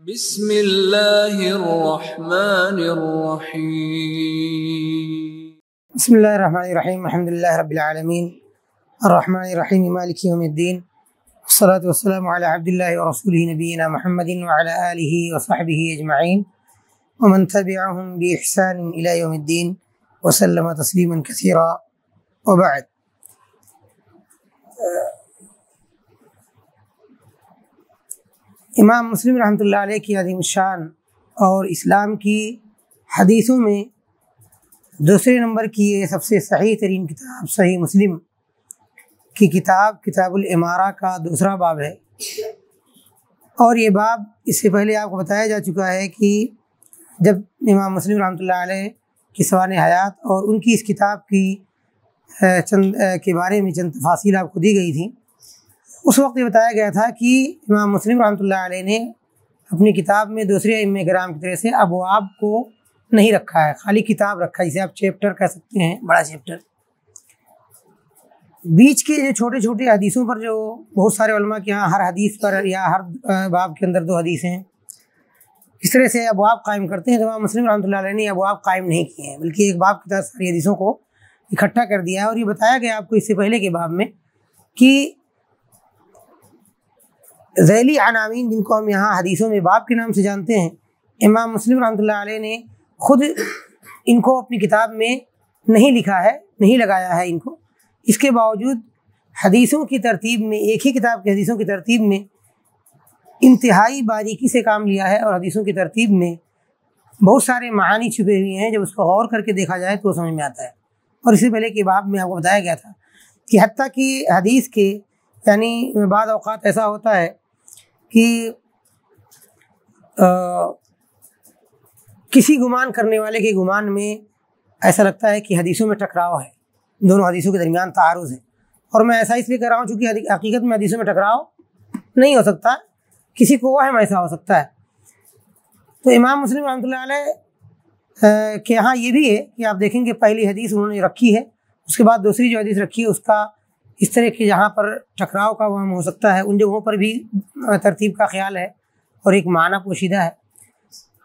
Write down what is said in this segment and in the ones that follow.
بسم اللہ الرحمن الرحیم بسم اللہ الرحمن الرحیم الحمد للہ رب العالمین الرحمن الرحیم مالک یوم الدین والصلاة والسلام علی عبد اللہ ورسولہ نبینا محمد وعلی آلہ وصحبہ اجمعین ومن تبعهم بإحسان الی یوم الدین وسلم تسلیما کثیرا وبعد۔ امام مسلم رحمۃ اللہ علیہ کی عظیم الشان اور اسلام کی حدیثوں میں دوسرے نمبر کی یہ سب سے صحیح ترین کتاب صحیح مسلم کی کتاب الامارہ کا دوسرا باب ہے، اور یہ باب اس سے پہلے آپ کو بتایا جا چکا ہے کہ جب امام مسلم رحمۃ اللہ علیہ کی سوانح حیات اور ان کی اس کتاب کی کے بارے میں چند تفاصیل آپ کو دی گئی تھیں، اس وقت یہ بتایا گیا تھا کہ امام مسلم رحمۃ اللہ علیہ نے اپنی کتاب میں دوسرے ائمہ کرام کی طرح سے ابواب کو نہیں رکھا ہے، خالی کتاب رکھا ہے، جسے آپ چیپٹر کہہ سکتے ہیں، بڑا چیپٹر۔ بیچ کے جو چھوٹے چھوٹے حدیثوں پر جو بہت سارے علماء کے یہاں ہر حدیث پر یا ہر باب کے اندر 2 حدیثیں ہیں، اس طرح سے ابواب قائم کرتے ہیں۔ تو امام مسلم رحمۃ اللہ علیہ نے ابواب قائم نہیں کیے ہیں، بلکہ ایک باب کے تحت ساری حدیثوں کو اکٹھا کر دیا ہے۔ اور یہ بتایا گیا آپ کو اس سے پہلے کے باب میں کہ ذیلی عناوین جن کو ہم یہاں حدیثوں میں باب کے نام سے جانتے ہیں، امام مسلم رحمۃ اللہ علیہ نے خود ان کو اپنی کتاب میں نہیں لکھا ہے، نہیں لگایا ہے ان کو۔ اس کے باوجود حدیثوں کی ترتیب میں، ایک ہی کتاب کی حدیثوں کی ترتیب میں انتہائی باریکی سے کام لیا ہے، اور حدیثوں کی ترتیب میں بہت سارے معانی چھپے ہوئے ہیں، جب اس کو غور کر کے دیکھا جائے تو سمجھ میں آتا ہے۔ اور اس سے پہلے کے باب میں آپ کو بتایا گیا تھا کہ حتیٰ کہ حدیث کے یعنی بعض اوقات ایسا ہوتا ہے کہ کسی گمان کرنے والے کے گمان میں ایسا لگتا ہے کہ حدیثوں میں ٹکراؤ ہے، دونوں حدیثوں کے درمیان تعارض ہے، اور میں ایسا اس لیے کہہ رہا ہوں چونکہ حقیقت میں حدیثوں میں ٹکراؤ نہیں ہو سکتا، کسی کو وہم ایسا ہو سکتا ہے۔ تو امام مسلم رحمۃ اللہ علیہ کے یہاں یہ بھی ہے کہ آپ دیکھیں گے پہلی حدیث انہوں نے رکھی ہے، اس کے بعد دوسری جو حدیث رکھی ہے اس کا اس طرح کے جہاں پر ٹکراؤ کا وہم ہو سکتا ہے ان جگہوں پر بھی ترتیب کا خیال ہے اور ایک معنی پوشیدہ ہے۔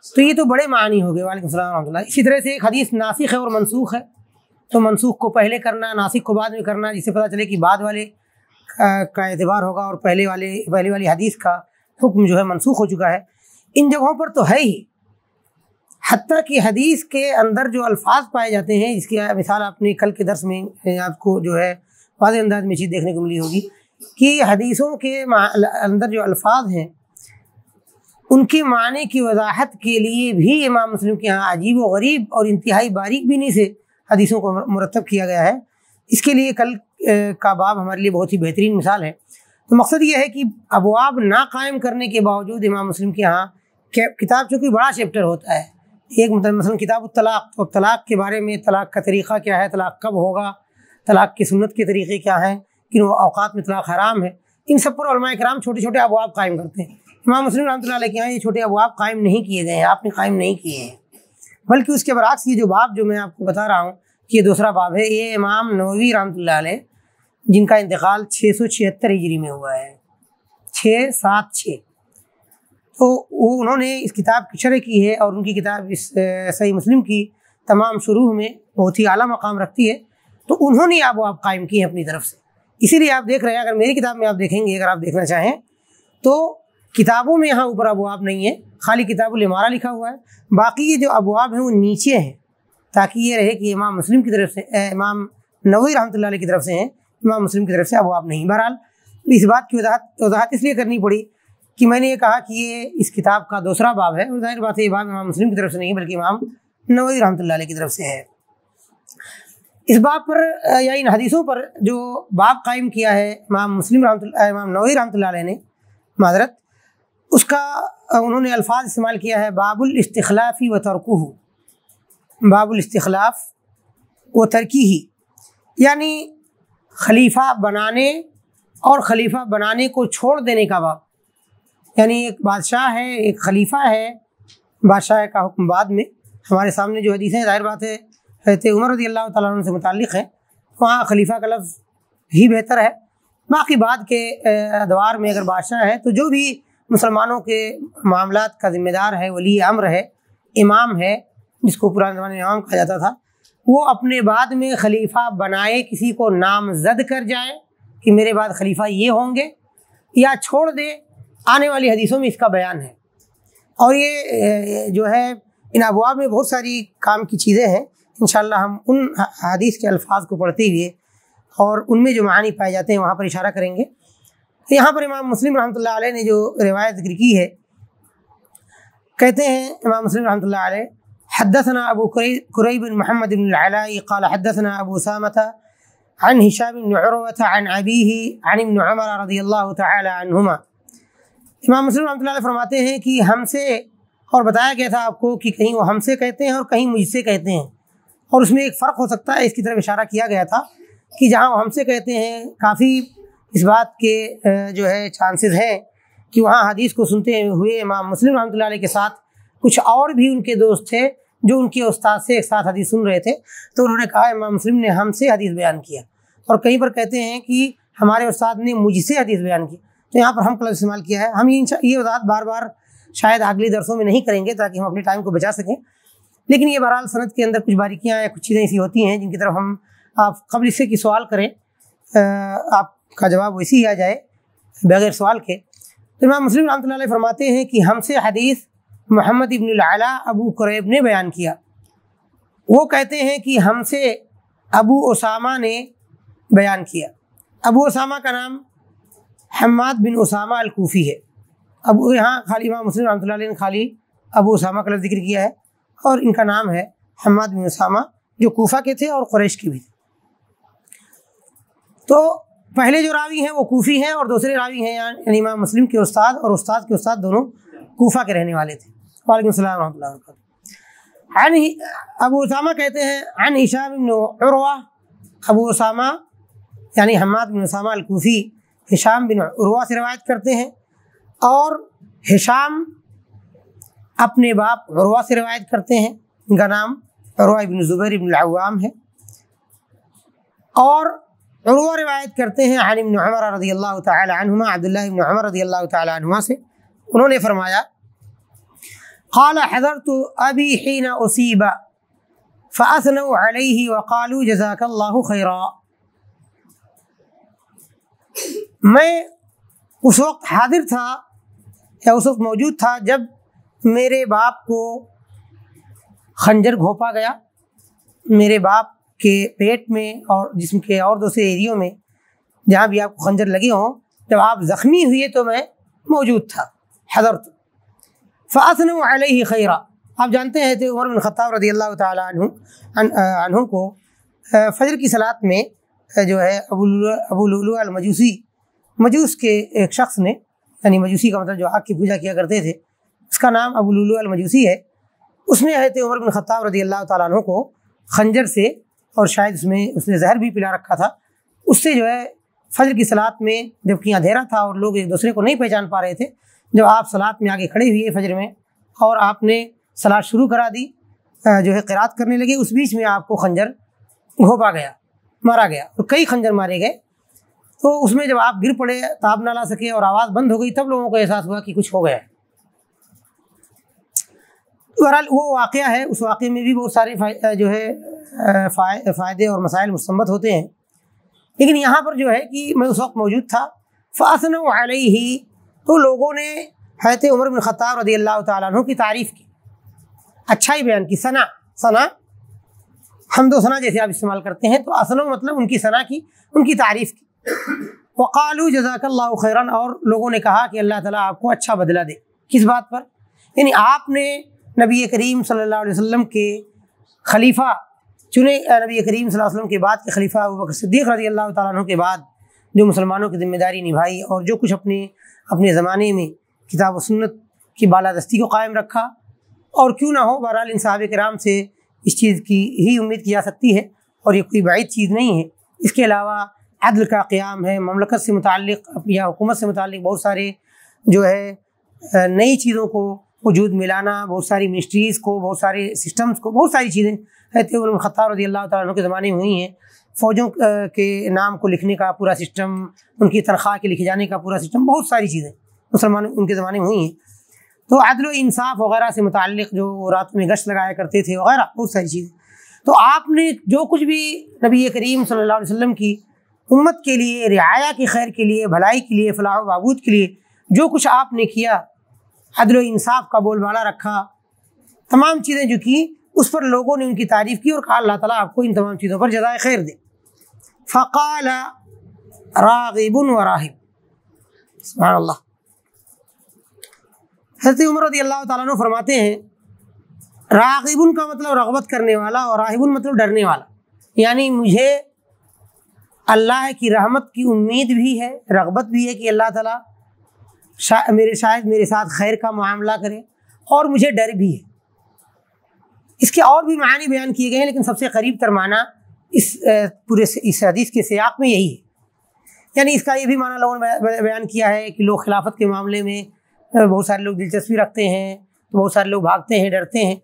تو یہ تو بڑے معنی ہو گئے۔ وعلیکم السلام ورحمۃ اللہ۔ اسی طرح سے ایک حدیث ناسخ ہے اور منسوخ ہے، تو منسوخ کو پہلے کرنا، ناسخ کو بعد میں کرنا، جس سے پتہ چلے کہ بعد والے کا اعتبار ہوگا اور پہلے والی حدیث کا حکم جو ہے منسوخ ہو چکا ہے۔ ان جگہوں پر تو ہے ہی، حتیٰ کہ حدیث کے اندر جو الفاظ پائے جاتے ہیں، اس کی مثال آپ نے کل کے درس میں آپ کو جو ہے واضح انداز میں چیز دیکھنے کو ملی ہوگی کہ حدیثوں کے اندر جو الفاظ ہیں ان کے معنی کی وضاحت کے لیے بھی امام مسلم کے یہاں عجیب و غریب اور انتہائی باریک بینی سے حدیثوں کو مرتب کیا گیا ہے۔ اس کے لیے کل کا باب ہمارے لیے بہت ہی بہترین مثال ہے۔ تو مقصد یہ ہے کہ ابواب نہ قائم کرنے کے باوجود امام مسلم کے یہاں کتاب چونکہ بڑا چیپٹر ہوتا ہے، ایک مثلا کتاب الطلاق، تو طلاق کے بارے میں، طلاق کا طریقہ کیا ہے، طلاق کب ہوگا، طلاق کی سنت کے طریقے کیا ہیں، کن اوقات میں طلاق حرام ہے، ان سب پر علماء کرام چھوٹے چھوٹے ابواب قائم کرتے ہیں۔ امام مسلم رحمۃ اللہ علیہ کے یہاں یہ چھوٹے ابواب قائم نہیں کیے گئے ہیں، آپ نے قائم نہیں کیے ہیں، بلکہ اس کے برعکس یہ جو باب جو میں آپ کو بتا رہا ہوں کہ یہ دوسرا باب ہے، یہ امام نووی رحمۃ اللہ علیہ جن کا انتقال 676 ہجری میں ہوا ہے، 676، تو وہ انہوں نے اس کتاب کی شرح کی ہے، اور ان کی کتاب اس صحیح مسلم کی تمام شروح میں بہت ہی اعلیٰ مقام رکھتی ہے، تو انہوں نے ابواب قائم کیے ہیں اپنی طرف سے۔ اسی لیے آپ دیکھ رہے ہیں، اگر میری کتاب میں آپ دیکھیں گے، اگر آپ دیکھنا چاہیں تو کتابوں میں یہاں اوپر ابواب نہیں ہے، خالی کتاب الامارہ لکھا ہوا ہے، باقی یہ جو ابواب ہیں وہ نیچے ہیں، تاکہ یہ رہے کہ امام مسلم کی طرف سے، امام نووی رحمۃ اللہ علیہ کی طرف سے ہیں، امام مسلم کی طرف سے ابواب نہیں۔ بہرحال اس بات کی وضاحت اس لیے کرنی پڑی کہ میں نے یہ کہا کہ یہ اس کتاب کا دوسرا باب ہے، اور ظاہر بات ہے یہ باب امام مسلم کی طرف سے نہیں بلکہ امام نووی رحمۃ اللہ علیہ کی طرف سے ہے۔ اس باب پر یا ان حدیثوں پر جو باب قائم کیا ہے امام نووی رحمۃ اللہ علیہ نے، معذرت، اس کا انہوں نے الفاظ استعمال کیا ہے باب الاستخلاف و ترکہ، باب الاستخلاف و ترکی ہی، یعنی خلیفہ بنانے اور خلیفہ بنانے کو چھوڑ دینے کا باب۔ یعنی ایک بادشاہ ہے، ایک خلیفہ ہے، بادشاہ کا حکم بعد میں، ہمارے سامنے جو حدیث ہیں ظاہر بات ہے حضرت عمر رضی اللہ تعالیٰ عنہ سے متعلق ہے، وہاں خلیفہ کا لفظ ہی بہتر ہے، باقی بعد کے ادوار میں اگر بادشاہ ہے تو جو بھی مسلمانوں کے معاملات کا ذمہ دار ہے، ولی امر ہے، امام ہے، جس کو پرانے زمانے میں امام کہا جاتا تھا، وہ اپنے بعد میں خلیفہ بنائے، کسی کو نامزد کر جائے کہ میرے بعد خلیفہ یہ ہوں گے، یا چھوڑ دے، آنے والی حدیثوں میں اس کا بیان ہے۔ اور یہ جو ہے ان ابواب میں بہت ساری کام کی چیزیں ہیں، انشاءاللہ ہم ان حدیث کے الفاظ کو پڑھتے ہوئے اور ان میں جو معانی پائے جاتے ہیں وہاں پر اشارہ کریں گے۔ یہاں پر امام مسلم رحمۃ اللہ علیہ نے جو روایت ذکر کی ہے، کہتے ہیں امام مسلم رحمۃ اللہ علیہ، حدثنا ابو قریب بن محمد بن العلاء قال حدثنا ابو اسامہ عن ہشام بن عروہ عن ابیہ عن ابن عمر رضی اللہ تعالی عنہما۔ امام مسلم رحمۃ اللہ علیہ فرماتے ہیں کہ ہم سے، اور بتایا گیا تھا آپ کو کہ کہیں وہ ہم سے کہتے ہیں اور کہیں مجھ سے کہتے ہیں، اور اس میں ایک فرق ہو سکتا ہے، اس کی طرف اشارہ کیا گیا تھا کہ جہاں وہ ہم سے کہتے ہیں کافی اس بات کے جو ہے چانسز ہیں کہ وہاں حدیث کو سنتے ہوئے امام مسلم رحمۃ اللہ علیہ کے ساتھ کچھ اور بھی ان کے دوست تھے جو ان کے استاد سے ایک ساتھ حدیث سن رہے تھے، تو انہوں نے کہا امام مسلم نے ہم سے حدیث بیان کیا، اور کہیں پر کہتے ہیں کہ ہمارے استاد نے مجھ سے حدیث بیان کی، تو یہاں پر ہم کا لفظ استعمال کیا ہے۔ ہم یہ وضاحت بار بار شاید اگلی درسوں میں نہیں کریں گے تاکہ ہم اپنے ٹائم کو بچا سکیں، لیکن یہ بہرحال سند کے اندر کچھ باریکیاں یا کچھ چیزیں ایسی ہوتی ہیں جن کی طرف ہم آپ قبل اس سے کہ سوال کریں آپ کا جواب ویسے ہی آ جائے بغیر سوال کے۔ تو امام مسلم رحمۃ اللہ علیہ فرماتے ہیں کہ ہم سے حدیث محمد ابن العلاء ابو قریب نے بیان کیا، وہ کہتے ہیں کہ ہم سے ابو اسامہ نے بیان کیا۔ ابو اسامہ کا نام حماد بن اسامہ الکوفی ہے۔ اب یہاں خالی امام مسلم رحمۃ اللہ علیہ نے خالی ابو اسامہ کا لفظ ذکر کیا ہے، اور ان کا نام ہے حماد بن اسامہ، جو کوفہ کے تھے اور قریش کے بھی تھے۔ تو پہلے جو راوی ہیں وہ کوفی ہیں، اور دوسرے راوی ہیں یعنی امام مسلم کے استاد اور استاد کے استاد دونوں کوفہ کے رہنے والے تھے۔ وعلیکم السلام ورحمۃ اللہ وبرکاتہ۔ ابو اسامہ کہتے ہیں عن ہشام بن عروہ، ابو اسامہ یعنی حماد بن اسامہ الکوفی ہشام بن عروہ سے روایت کرتے ہیں، اور ہشام اپنے باپ عروہ سے روایت کرتے ہیں، ان کا نام عروہ بن زبیر بن العوام ہے، اور عروہ روایت کرتے ہیں عن ابن عمر رضی اللہ تعالی عنہما، عبداللہ بن عمر رضی اللہ تعالی عنہما سے، انہوں نے فرمایا قال حضرت ابی حین اصیب فاثنوا علیہ وقالوا جزاک اللہ خیرا۔ میں اس وقت حاضر تھا یا اس وقت موجود تھا جب میرے باپ کو خنجر گھونپا گیا، میرے باپ کے پیٹ میں اور جسم کے اور دوسرے ایریوں میں جہاں بھی آپ کو خنجر لگے ہوں، جب آپ زخمی ہوئے تو میں موجود تھا، حضرت۔ فاثنوا علیہ خیرا، آپ جانتے ہیں عمر بن خطاب رضی اللہ تعالی عنہ کو فجر کی صلاۃ میں جو ہے ابو لؤلؤ المجوسی، مجوس کے ایک شخص نے، یعنی مجوسی کا مطلب جو آگ کی پوجا کیا کرتے تھے، اس کا نام ابو لؤلؤ المجوسی ہے، اس نے حضرت عمر بن خطاب رضی اللہ تعالیٰ عنہ کو خنجر سے، اور شاید اس نے زہر بھی پلا رکھا تھا، اس سے جو ہے فجر کی صلاۃ میں، جبکہ اندھیرا تھا اور لوگ ایک دوسرے کو نہیں پہچان پا رہے تھے، جب آپ صلاۃ میں آگے کھڑے ہوئے فجر میں اور آپ نے صلاۃ شروع کرا دی، جو ہے قرات کرنے لگے، اس بیچ میں آپ کو خنجر گھونپا گیا، مارا گیا، اور کئی خنجر مارے گئے۔ تو اس میں جب آپ گر پڑے، تاب نہ لا سکے اور آواز بند ہو گئی، تب لوگوں کو احساس ہوا کہ کچھ ہو گیا ہے۔ بہرحال وہ واقعہ ہے، اس واقعے میں بھی بہت سارے جو ہے فائدے اور مسائل مستنبط ہوتے ہیں، لیکن یہاں پر جو ہے کہ میں اس وقت موجود تھا۔ فاثنوا علیہ، تو لوگوں نے حضرت عمر بن خطاب رضی اللہ تعالیٰ عنہ کی تعریف کی، اچھائی بیان کی، ثنا حمد و ثنا جیسے آپ استعمال کرتے ہیں، تو اثنا مطلب ان کی ثنا کی، ان کی تعریف کی۔ وقالوا جزاک اللہ خیرا، اور لوگوں نے کہا کہ اللہ تعالیٰ آپ کو اچھا بدلہ دے۔ کس بات پر؟ یعنی آپ نے نبی کریم صلی اللہ علیہ وسلم کے خلیفہ چنے، نبی کریم صلی اللہ علیہ وسلم کے بعد کے خلیفہ ابوبکر صدیق رضی اللہ تعالیٰ عنہ کے بعد جو مسلمانوں کی ذمہ داری نبھائی، اور جو کچھ اپنے زمانے میں کتاب و سنت کی بالادستی کو قائم رکھا، اور کیوں نہ ہو، بہرحال ان صحابہ کرام سے اس چیز کی ہی امید کی جا سکتی ہے، اور یہ کوئی بعید چیز نہیں ہے۔ اس کے علاوہ عدل کا قیام ہے، مملکت سے متعلق یا حکومت سے متعلق بہت سارے جو ہے نئی چیزوں کو وجود ملانا، بہت ساری منسٹریز کو، بہت سارے سسٹمز کو، بہت ساری چیزیں حضرت عمر بن خطاب رضی اللہ تعالیٰ عنہ کے زمانے میں ہوئی ہیں۔ فوجوں کے نام کو لکھنے کا پورا سسٹم، ان کی تنخواہ کے لکھے جانے کا پورا سسٹم، بہت ساری چیزیں مسلمان ان کے زمانے میں ہوئی ہیں۔ تو عدل و انصاف وغیرہ سے متعلق جو رات میں گشت لگایا کرتے تھے وغیرہ بہت ساری چیزیں۔ تو آپ نے جو کچھ بھی نبی کریم صلی اللہ علیہ وسلم کی امت کے لیے، رعایا کی خیر کے لیے، بھلائی کے لیے، فلاح و بہبود کے لیے جو کچھ آپ نے کیا، عدل و انصاف کا بول بالا رکھا، تمام چیزیں جو کی، اس پر لوگوں نے ان کی تعریف کی اور کہا اللہ تعالیٰ آپ کو ان تمام چیزوں پر جزائے خیر دے۔ فقال راغب و راہب، سبحان اللہ۔ حضرت عمر رضی اللہ تعالیٰ عنہ فرماتے ہیں راغب کا مطلب رغبت کرنے والا اور راہب مطلب ڈرنے والا، یعنی مجھے اللہ کی رحمت کی امید بھی ہے، رغبت بھی ہے کہ اللہ تعالیٰ شاید میرے ساتھ خیر کا معاملہ کرے، اور مجھے ڈر بھی ہے۔ اس کے اور بھی معنی بیان کیے گئے ہیں، لیکن سب سے قریب تر معنی اس حدیث کے سیاق میں یہی ہے۔ یعنی اس کا یہ بھی معنی لوگوں نے بیان کیا ہے کہ لوگ خلافت کے معاملے میں بہت سارے لوگ دلچسپی رکھتے ہیں، تو بہت سارے لوگ بھاگتے ہیں، ڈرتے ہیں،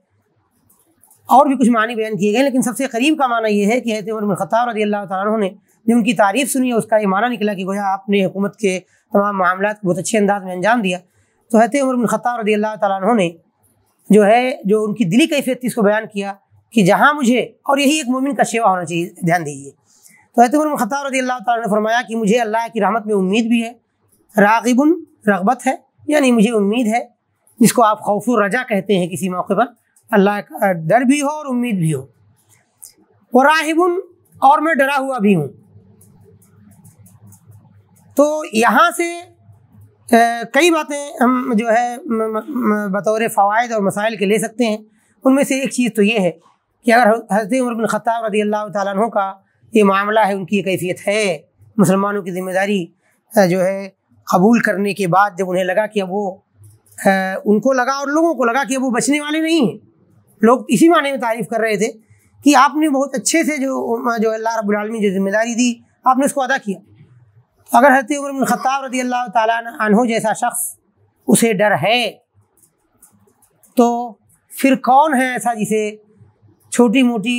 اور بھی کچھ معنی بیان کیے گئے، لیکن سب سے قریب کا معنی یہ ہے کہ حضرت عمر بن خطاب رضی اللہ تعالیٰ عنہ نے جو ان کی تعریف سنی ہے، اس کا یہ معنی نکلا کہ گویا آپ نے حکومت کے تمام معاملات بہت اچھے انداز میں انجام دیا۔ تو حضرت عمر بن خطاب رضی اللہ تعالیٰ عنہ نے جو ان کی دلی کیفیت تھی اس کو بیان کیا کہ جہاں مجھے، اور یہی ایک مومن کا شیوا ہونا چاہیے، دھیان دیجیے۔ تو حضرت عمر بن خطاب رضی اللہ تعالیٰ نے فرمایا کہ مجھے اللہ کی رحمت میں امید بھی ہے، راغب رغبت ہے، یعنی مجھے امید ہے، جس کو آپ خوف و رجا کہتے ہیں کسی موقع پر، اللہ کا ڈر بھی ہو اور امید بھی ہو، وراہب اور میں ڈرا ہوا بھی ہوں۔ تو یہاں سے کئی باتیں ہم جو ہے بطور فوائد اور مسائل کے لے سکتے ہیں۔ ان میں سے ایک چیز تو یہ ہے کہ اگر حضرت عمر بن خطاب رضی اللہ تعالیٰ عنہ کا یہ معاملہ ہے، ان کی یہ کیفیت ہے، مسلمانوں کی ذمہ داری جو ہے قبول کرنے کے بعد جب انہیں لگا کہ اب وہ ان کو لگا اور لوگوں کو لگا کہ اب وہ بچنے والے نہیں ہیں، لوگ اسی معنی میں تعریف کر رہے تھے کہ آپ نے بہت اچھے سے جو اللہ رب العالمین جو ذمہ داری دی آپ نے اس کو ادا کیا۔ اگر حضرت عمر بن خطاب رضی اللہ تعالیٰ عنہ جیسا شخص اسے ڈر ہے، تو پھر کون ہے ایسا جسے چھوٹی موٹی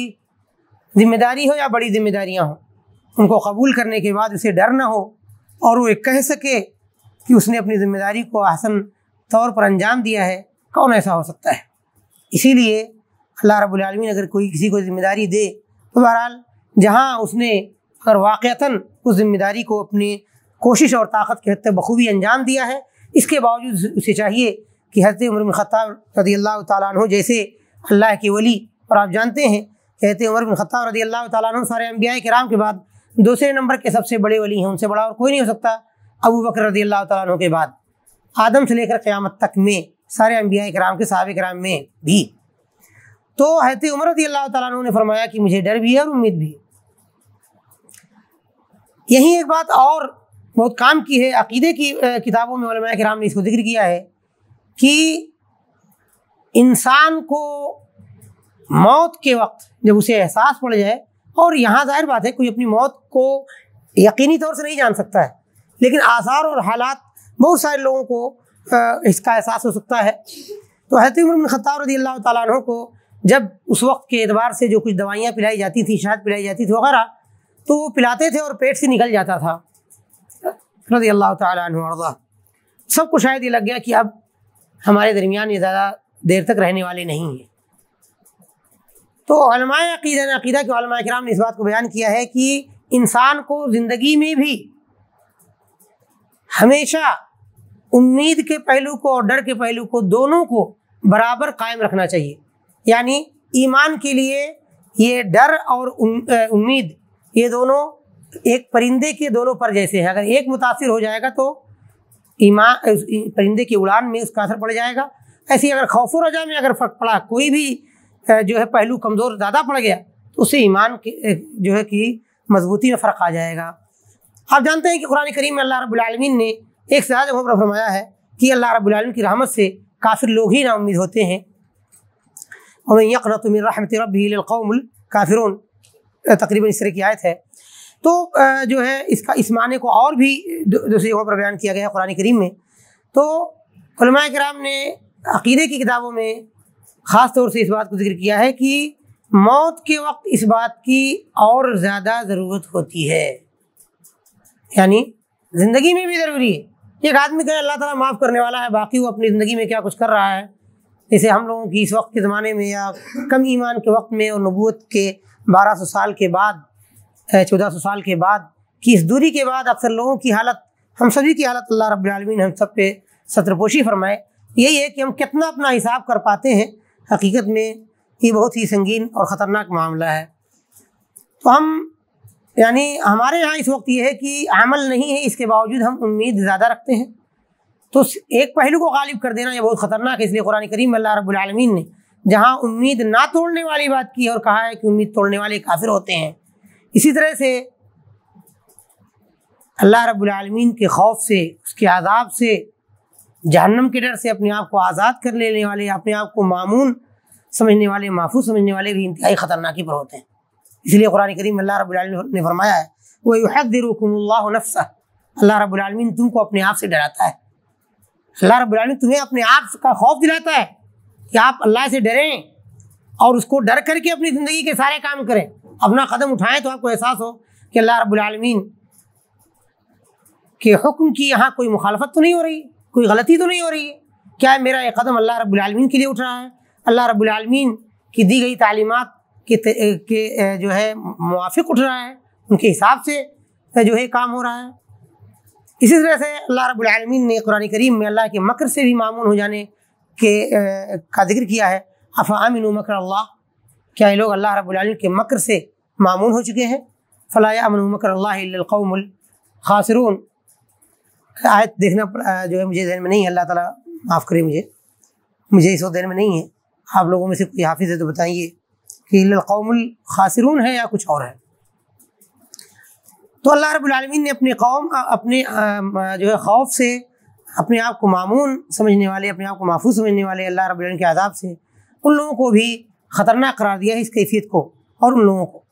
ذمہ داری ہو یا بڑی ذمہ داریاں ہوں، ان کو قبول کرنے کے بعد اسے ڈر نہ ہو اور وہ کہہ سکے کہ اس نے اپنی ذمہ داری کو احسن طور پر انجام دیا ہے، کون ایسا ہو سکتا ہے؟ اسی لیے اللہ رب العالمین اگر کوئی کسی کو ذمہ داری دے تو بہرحال جہاں اس نے اگر واقعتاً اس ذمہ داری کو اپنی کوشش اور طاقت کے حد تک بخوبی انجام دیا ہے، اس کے باوجود اسے چاہیے کہ حضرت عمر بن خطاب رضی اللہ تعالیٰ عنہ جیسے اللہ کے ولی، اور آپ جانتے ہیں کہ حضرت عمر بن خطاب رضی اللہ تعالیٰ عنہ سارے انبیاء کرام کے بعد دوسرے نمبر کے سب سے بڑے ولی ہیں، ان سے بڑا اور کوئی نہیں ہو سکتا ابو بکر رضی اللہ تعالیٰ عنہ کے بعد، آدم سے لے کر قیامت تک میں سارے انبیاء کرام کے صحابہ کرام میں بھی۔ تو حضرت عمر رضی اللہ تعالیٰ عنہ نے فرمایا کہ مجھے ڈر بھی ہے اور امید بھی ہے۔ یہی ایک بات اور بہت کام کی ہے، عقیدے کی کتابوں میں علماء کرام نے اس کو ذکر کیا ہے کہ انسان کو موت کے وقت جب اسے احساس پڑ جائے، اور یہاں ظاہر بات ہے کوئی اپنی موت کو یقینی طور سے نہیں جان سکتا ہے، لیکن آثار اور حالات بہت سارے لوگوں کو اس کا احساس ہو سکتا ہے۔ تو حضرت عمر بن خطاب رضی اللہ تعالیٰ عنہ کو جب اس وقت کے اعتبار سے جو کچھ دوائیاں پلائی جاتی تھیں، شہد پلائی جاتی تھی وغیرہ، تو وہ پلاتے تھے اور پیٹ سے نکل جاتا تھا رضی اللہ تعالیٰ عنہ وارضاہ۔ سب کو شاید یہ لگ گیا کہ اب ہمارے درمیان یہ زیادہ دیر تک رہنے والے نہیں ہیں۔ تو علماء عقیدہ کے علماء کرام نے اس بات کو بیان کیا ہے کہ انسان کو زندگی میں بھی ہمیشہ امید کے پہلو کو اور ڈر کے پہلو کو دونوں کو برابر قائم رکھنا چاہیے۔ یعنی ایمان کے لیے یہ ڈر اور امید یہ دونوں ایک پرندے کے دونوں پر جیسے ہیں، اگر ایک متاثر ہو جائے گا تو پرندے کی اڑان میں اس کا اثر پڑ جائے گا، ایسے اگر خوف و رجا میں اگر فرق پڑا، کوئی بھی جو ہے پہلو کمزور زیادہ پڑ گیا تو اس سے ایمان کے جو ہے کہ مضبوطی میں فرق آ جائے گا۔ آپ جانتے ہیں کہ قرآن کریم میں اللہ رب العالمین نے ایک سے زیادہ جگہوں پر فرمایا ہے کہ اللہ رب العالمین کی رحمت سے کافر لوگ ہی نا امید ہوتے ہیں۔ وَمَن يَقْنَطُ مِن رَحْمَةِ رَبِّهِ لِلْقَوْمِ الْكَافِرُونَ، تقریباً اس طرح کی آیت ہے۔ تو جو ہے اس معنی کو اور بھی دوسری جگہوں پر بیان کیا گیا ہے قرآن کریم میں۔ تو علماء کرام نے عقیدے کی کتابوں میں خاص طور سے اس بات کو ذکر کیا ہے کہ موت کے وقت اس بات کی اور زیادہ ضرورت ہوتی ہے، یعنی زندگی میں بھی ضروری ہے ایک آدمی کہ اللہ تعالیٰ معاف کرنے والا ہے، باقی وہ اپنی زندگی میں کیا کچھ کر رہا ہے، جیسے ہم لوگوں کی اس وقت کے زمانے میں یا کم ایمان کے وقت میں اور نبوت کے 1200 سال کے بعد 1400 سال کے بعد کی اس دوری کے بعد اکثر لوگوں کی حالت، ہم سبھی کی حالت اللہ رب العالمین ہم سب پہ ستر پوشی فرمائے، یہی ہے کہ ہم کتنا اپنا حساب کر پاتے ہیں۔ حقیقت میں یہ بہت ہی سنگین اور خطرناک معاملہ ہے۔ تو ہم یعنی ہمارے یہاں اس وقت یہ ہے کہ عمل نہیں ہے، اس کے باوجود ہم امید زیادہ رکھتے ہیں، تو ایک پہلو کو غالب کر دینا یہ بہت خطرناک ہے۔ اس لیے قرآن کریم میں اللہ رب العالمین نے جہاں امید نہ توڑنے والی بات کی اور کہا ہے کہ امید توڑنے والے کافر ہوتے ہیں، اسی طرح سے اللہ رب العالمین کے خوف سے، اس کے عذاب سے، جہنم کے ڈر سے اپنے آپ کو آزاد کر لینے والے، اپنے آپ کو معمون سمجھنے والے، محفوظ سمجھنے والے بھی انتہائی خطرناکی پر ہوتے ہیں۔ اس لیے قرآن کریم میں اللہ رب العالمین نے فرمایا ہے وَيُحَذِّرُكُمُ اللَّهُ نَفْسَهُ، اللہ رب العالمین تم کو اپنے آپ سے ڈراتا ہے، اللہ رب العالمین تمہیں اپنے آپ کا خوف دلاتا ہے کہ آپ اللہ سے ڈریں اور اس کو ڈر کر کے اپنی زندگی کے سارے کام کریں، اپنا قدم اٹھائیں تو آپ کو احساس ہو کہ اللہ رب العالمین کے حکم کی یہاں کوئی مخالفت تو نہیں ہو رہی، کوئی غلطی تو نہیں ہو رہی ہے، کیا میرا یہ قدم اللہ رب العالمین کے لیے اٹھ رہا ہے، اللہ رب العالمین کی دی گئی تعلیمات کے جو ہے موافق اٹھ رہا ہے، ان کے حساب سے جو ہے کام ہو رہا ہے۔ اسی طرح سے اللہ رب العالمین نے قرآن کریم میں اللہ کے مکر سے بھی معمون ہو جانے کا ذکر کیا ہے۔ افامنوا مکر اللہ، کیا یہ لوگ اللہ رب العالمین کے مکر سے معمون ہو چکے ہیں؟ فلا یامن مکر اللہ الا القوم الخاسرون، آیت دیکھنا جو ہے مجھے ذہن میں نہیں ہے، اللہ تعالیٰ معاف کرے مجھے اس وقت ذہن میں نہیں ہے، آپ لوگوں میں سے کوئی حافظ ہے تو بتائیے کہ الا القوم الخاسرون ہے یا کچھ اور ہے۔ تو اللہ رب العالمین نے اپنی قوم، اپنے جو ہے خوف سے، اپنے آپ کو معمون سمجھنے والے، اپنے آپ کو محفوظ سمجھنے والے اللہ رب العالمین کے عذاب سے ان لوگوں کو بھی خطرناک قرار دیا ہے، اس کیفیت کو اور ان لوگوں کو۔